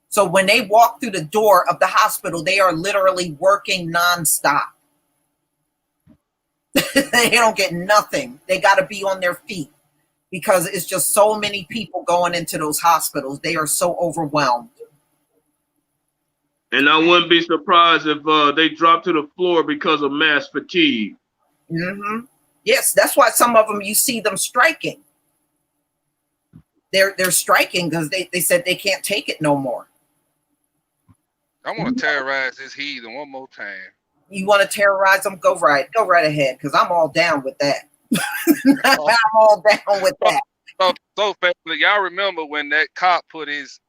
A: So when they walk through the door of the hospital, they are literally working nonstop. They don't get nothing. They got to be on their feet because it's just so many people going into those hospitals. They are so overwhelmed.
B: And I wouldn't be surprised if they drop to the floor because of mass fatigue.
A: Mm-hmm. Yes, that's why some of them, you see them striking. They're striking because they said they can't take it no more.
C: I want to terrorize this heathen one more time.
A: You want to terrorize them? Go right ahead, because I'm all down with that. I'm all down with that.
C: So family, y'all remember when that cop put his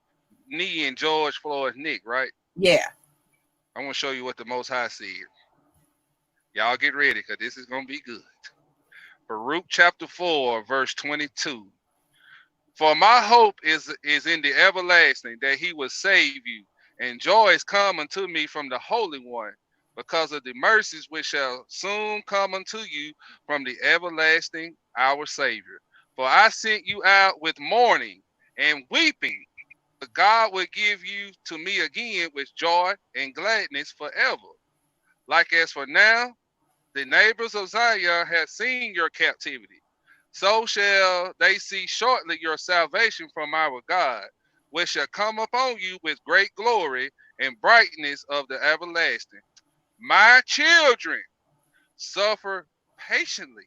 C: knee in George Floyd's neck, right?
A: Yeah.
C: I want to show you what the Most High said. Y'all get ready, because this is going to be good. Baruch chapter 4, verse 22. For my hope is in the everlasting, that he will save you, and joy is come unto me from the Holy One. because of the mercies which shall soon come unto you from the everlasting our Savior. For I sent you out with mourning and weeping, but God will give you to me again with joy and gladness forever. Like as for now, the neighbors of Zion have seen your captivity. So shall they see shortly your salvation from our God, which shall come upon you with great glory and brightness of the everlasting. My children, suffer patiently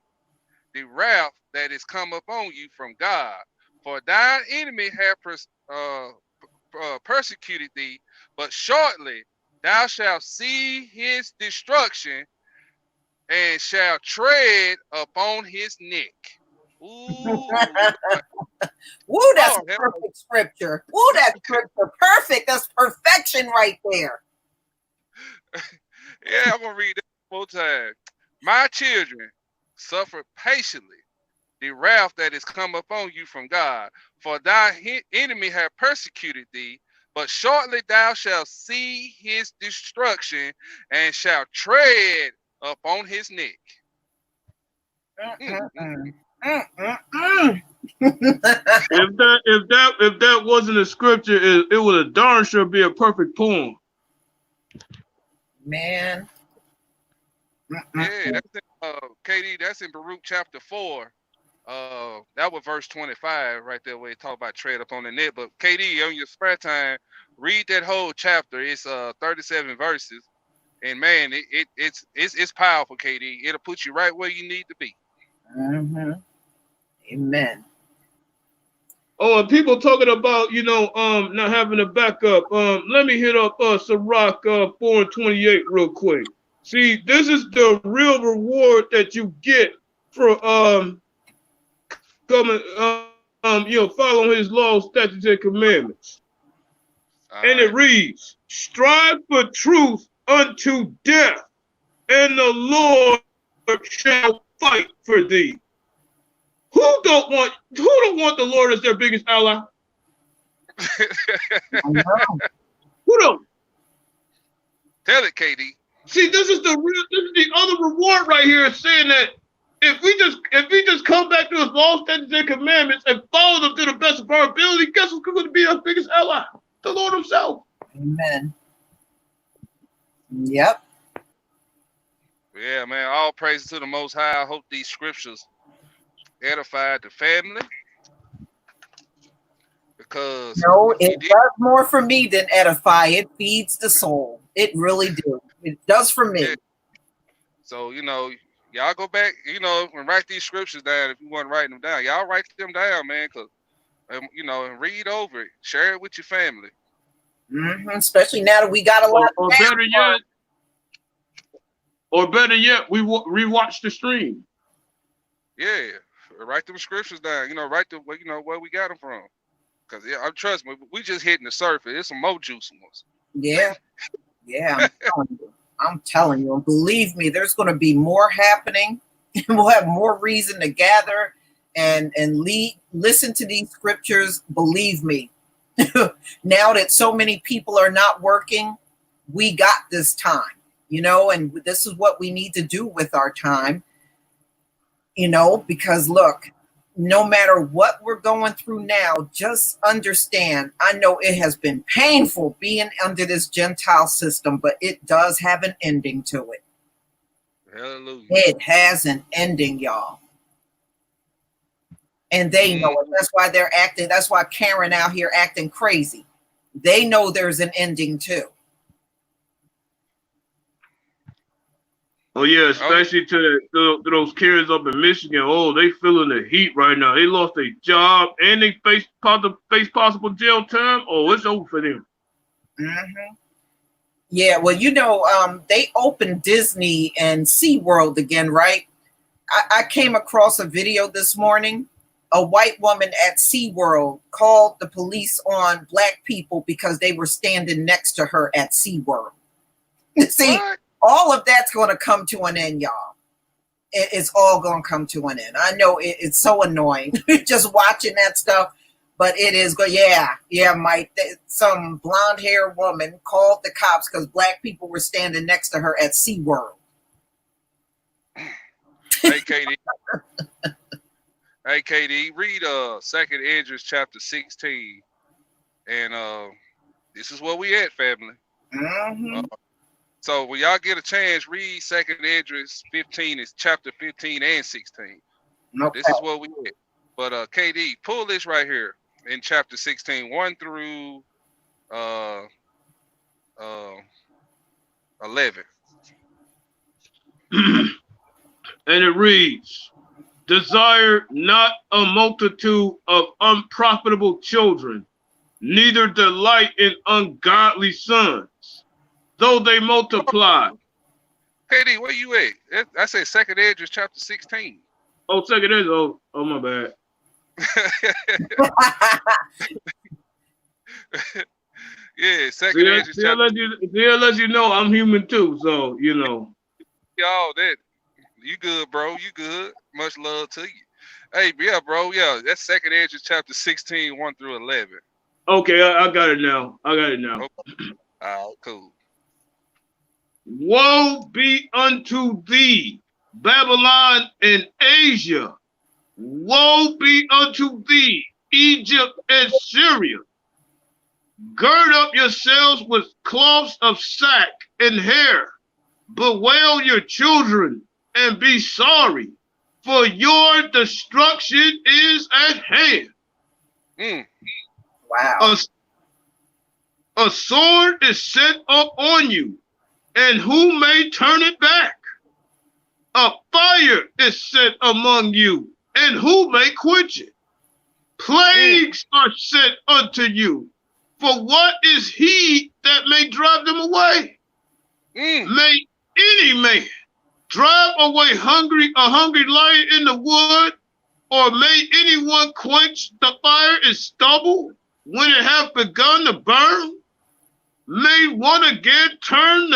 C: the wrath that is come upon you from God. For thine enemy have persecuted thee, but shortly thou shalt see his destruction and shall tread upon his neck. Ooh,
A: Woo, that's a
C: Lord,
A: perfect scripture. Woo, that's scripture. Perfect. That's perfection right there.
C: yeah, I'm gonna read that one more time. My children, suffer patiently the wrath that is come upon you from God. For thy enemy have persecuted thee, but shortly thou shalt see his destruction and shalt tread upon his neck.
A: Mm-mm-mm. Mm-mm-mm.
B: If that wasn't a scripture, it would a darn sure be a perfect poem.
A: Man.
C: Yeah, that's in, KD, that's in Baruch chapter 4. That was verse 25 right there where he talk about tread upon the neck. But KD, on your spare time, read that whole chapter. It's 37 verses. And man, it's powerful, KD. It'll put you right where you need to be.
A: Mm-hmm. Amen.
B: Oh, and people talking about, not having a backup. Let me hit up Sirach 4:28 real quick. See, this is the real reward that you get for coming following his laws, statutes, and commandments.
C: All
B: And it
C: right.
B: reads, strive for truth unto death, and the Lord shall fight for thee. Who don't want the Lord as their biggest ally?
A: I know.
B: Who don't?
C: Tell it, KD.
B: See, this is the other reward right here, saying that if we just come back to his laws, statutes, and commandments and follow them to the best of our ability, guess who's going to be our biggest ally? The Lord himself.
A: Amen. Yep.
C: Yeah, man. All praises to the Most High. I hope these scriptures edified the family. Because
A: No, it does more for me than edify. It feeds the soul. It really do. It does for me.
C: Yeah. So, y'all go back, and write these scriptures down if you want to write them down. Y'all write them down, man, because, and read over it. Share it with your family.
A: Mm-hmm. Especially now that we got a lot
B: or better yet, we rewatch the stream.
C: Yeah, write them scriptures down. Write the where we got them from. Because trust me, we just hitting the surface. There's some more juicy ones.
A: Yeah. I'm telling you. And believe me, there's going to be more happening. We'll have more reason to gather and listen to these scriptures. Believe me. Now that so many people are not working, we got this time, and this is what we need to do with our time, because look, no matter what we're going through now, just understand, I know it has been painful being under this Gentile system, but it does have an ending to it.
C: Hallelujah.
A: It has an ending, y'all. And they know it. That's why they're acting. That's why Karen out here acting crazy. They know there's an ending too.
B: Oh yeah, especially to those kids up in Michigan. Oh, they feeling the heat right now. They lost their job and they face possible jail time. Oh, it's over for them.
A: Mm-hmm. Yeah, well, they opened Disney and SeaWorld again, right? I came across a video this morning. A white woman at SeaWorld called the police on black people because they were standing next to her at SeaWorld. See, what? All of that's going to come to an end, y'all. It's all going to come to an end. I know it's so annoying just watching that stuff, But it is good. Yeah, Mike. Some blonde-haired woman called the cops because black people were standing next to her at SeaWorld.
C: Hey, Katie. Hey, Katie, read 2nd Esdras chapter 16. And this is where we at, family.
A: Mm-hmm.
C: So when y'all get a chance, read 2nd Esdras 15, is chapter 15 and 16.
A: Okay.
C: This is where we at. But KD, pull this right here in chapter 16, 1 through 11.
B: And it reads, desire not a multitude of unprofitable children, neither delight in ungodly sons, though they multiply.
C: KD, where you at? I said 2nd Esdras chapter 16.
B: Oh, 2nd Esdras. Oh, my bad.
C: Yeah, 2nd Esdras chapter.
B: They'll let you know I'm human too, so you know.
C: Y'all, that you good, bro? You good? Much love to you. Hey, yeah, bro. Yeah, that's 2nd Esdras chapter 16, 1 through 11.
B: Okay, I got it now. Okay.
C: All right, cool.
B: Woe be unto thee, Babylon and Asia. Woe be unto thee, Egypt and Syria. Gird up yourselves with cloths of sack and hair. Bewail your children and be sorry, for your destruction is at hand.
A: Wow.
B: A sword is set up on you, and who may turn it back? A fire is set among you, and who may quench it? Plagues are set unto you, for what is he that may drive them away? May any man drive away a hungry lion in the wood, or may anyone quench the fire in stubble when it hath begun to burn? May one again turn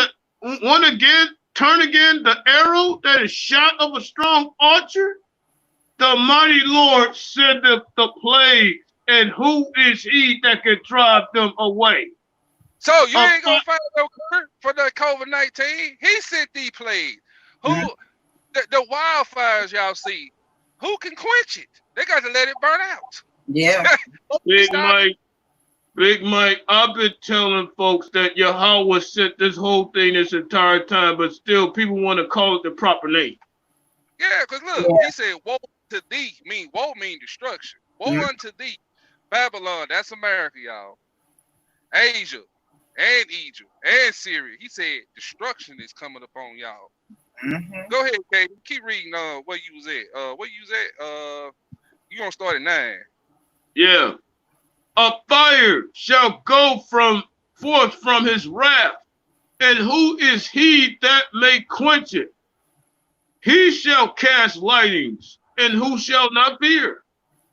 B: again the arrow that is shot of a strong archer? The mighty Lord sendeth the plagues, and who is he that can drive them away?
C: So you ain't gonna find no cure for the COVID-19. He sent these plagues. Who the wildfires y'all see? Who can quench it? They got to let it burn out.
A: Yeah.
B: Big Mike, I've been telling folks that Yahweh sent this whole thing this entire time, but still people want to call it the proper name.
C: Yeah, because look, he said, woe to thee, woe mean destruction. Woe unto thee, Babylon, that's America, y'all. Asia and Egypt and Syria. He said destruction is coming upon y'all. Go ahead, Katie. Keep reading where you was at. You gonna start at 9.
B: Yeah. A fire shall go forth from his wrath, and who is he that may quench it? He shall cast lightnings, and who shall not fear?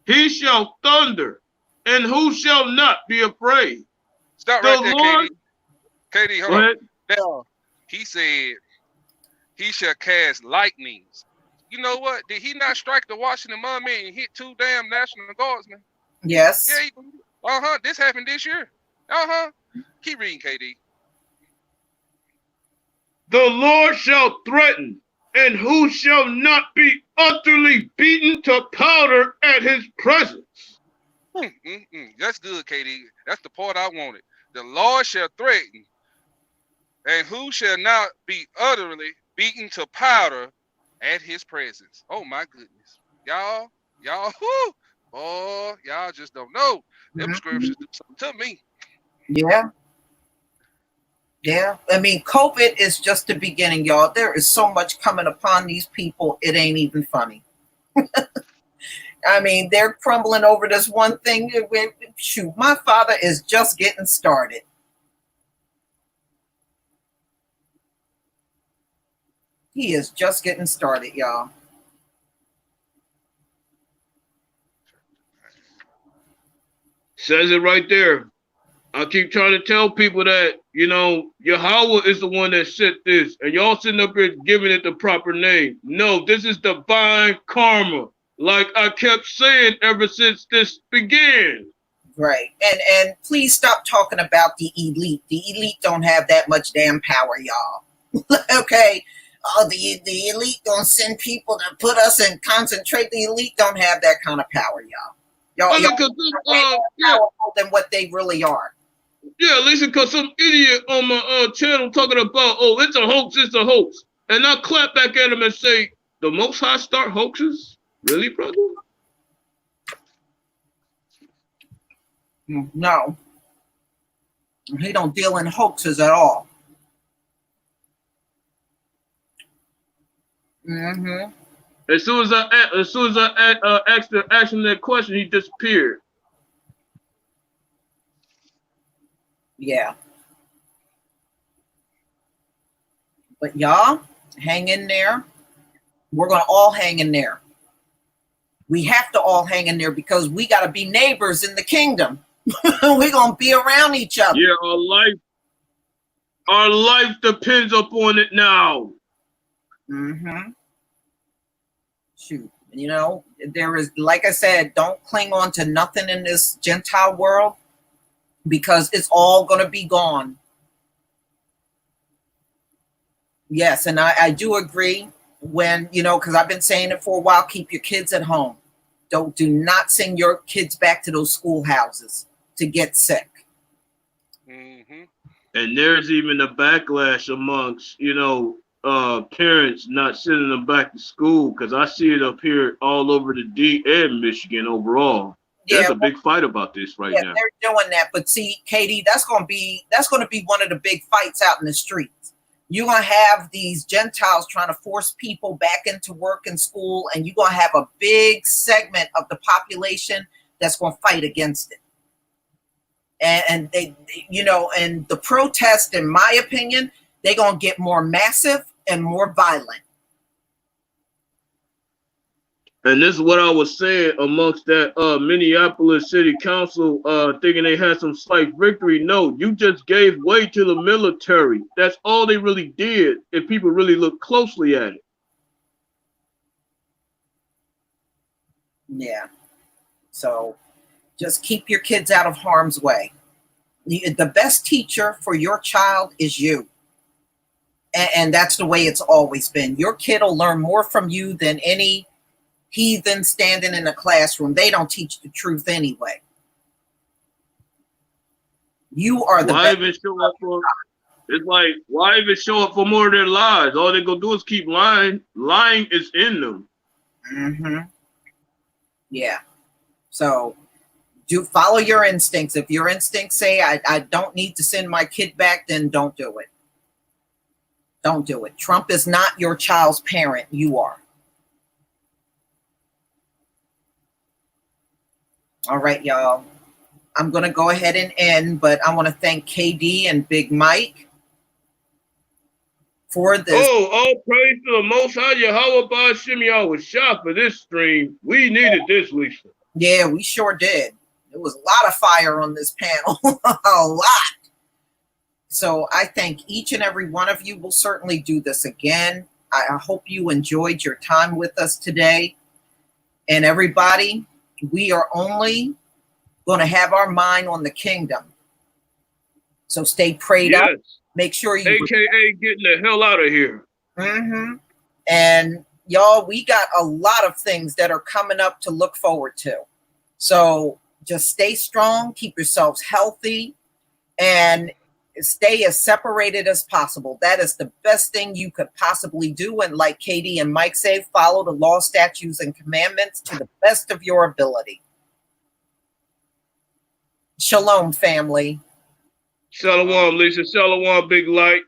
B: He shall thunder, and who shall not be afraid?
C: Stop right there, Katie. Katie, hold on. Now, he said he shall cast lightnings. You know what? Did he not strike the Washington Monument and hit 2 damn National Guardsmen?
A: Yes.
C: Yeah. This happened this year. Keep reading, KD.
B: The Lord shall threaten, and who shall not be utterly beaten to powder at his presence?
C: That's good, KD. That's the part I wanted. The Lord shall threaten, and who shall not be utterly beaten to powder at his presence. Oh my goodness. Y'all, whoo, boy, y'all just don't know. Them scriptures do something to me.
A: Yeah. Yeah. I mean, COVID is just the beginning, y'all. There is so much coming upon these people, it ain't even funny. I mean, they're crumbling over this one thing. Shoot, my father is just getting started. He is just getting started, y'all.
B: Says it right there. I keep trying to tell people that, Yahweh is the one that sent this, and y'all sitting up here giving it the proper name. No, this is divine karma, like I kept saying ever since this began.
A: Right. And please stop talking about the elite. The elite don't have that much damn power, y'all. Okay. Oh, the elite gonna send people to put us in concentrate. The elite don't have that kind of power, y'all. Y'all are way more powerful than what they really are.
B: Yeah, listen, because some idiot on my channel talking about, oh, it's a hoax, and I clap back at him and say, the Most High start hoaxes, really, brother?
A: No, he don't deal in hoaxes at all. Mm-hmm.
B: As soon as I asked him that question, he disappeared.
A: Yeah. But y'all, hang in there. We're gonna all hang in there. We have to all hang in there because we gotta be neighbors in the kingdom. We're gonna be around each other.
B: Yeah, our life depends upon it now.
A: Mm-hmm. Shoot. You know, there is, like I said, don't cling on to nothing in this Gentile world because it's all gonna be gone. Yes, and I do agree when, you know, because I've been saying it for a while, keep your kids at home. Do not send your kids back to those schoolhouses to get sick.
C: Mm-hmm.
B: And there's even a backlash amongst, you know, parents not sending them back to school, because I see it up here all over the D and Michigan overall. There's a big fight about this right now.
A: They're doing that, but see, Katie, that's gonna be one of the big fights out in the streets. You're gonna have these Gentiles trying to force people back into work and school, and you're gonna have a big segment of the population that's gonna fight against it. And they, you know, and the protest, in my opinion, they're gonna get more massive and more violent.
B: And this is what I was saying amongst that Minneapolis City Council thinking they had some slight victory. No, you just gave way to the military. That's all they really did if people really look closely at it.
A: Yeah. So just keep your kids out of harm's way. The best teacher for your child is you. And that's the way it's always been. Your kid will learn more from you than any heathen standing in a classroom. They don't teach the truth anyway. You are the best.
B: It's like, why even show up for more of their lies? All they're gonna do is keep lying. Lying is in them.
A: Mm-hmm. Yeah. So do follow your instincts. If your instincts say I don't need to send my kid back, then don't do it. Don't do it. Trump is not your child's parent. You are. All right, y'all. I'm going to go ahead and end, but I want to thank KD and Big Mike for this.
B: Oh, all praise to the Most High Yahweh Ba'Shem Yahweh Shah for this stream. We needed this, Lisa.
A: Yeah, we sure did. There was a lot of fire on this panel. A lot. So I thank each and every one of you. We'll certainly do this again. I hope you enjoyed your time with us today. And everybody, we are only going to have our mind on the kingdom. So stay prayed up. Make sure you...
B: AKA getting the hell out of here.
A: Mm-hmm. And y'all, we got a lot of things that are coming up to look forward to. So just stay strong, keep yourselves healthy, and stay as separated as possible. That is the best thing you could possibly do. And like Katie and Mike say, follow the law, statutes, and commandments to the best of your ability. Shalom, family.
B: Shalom, Lisa. Shalom, Big Light.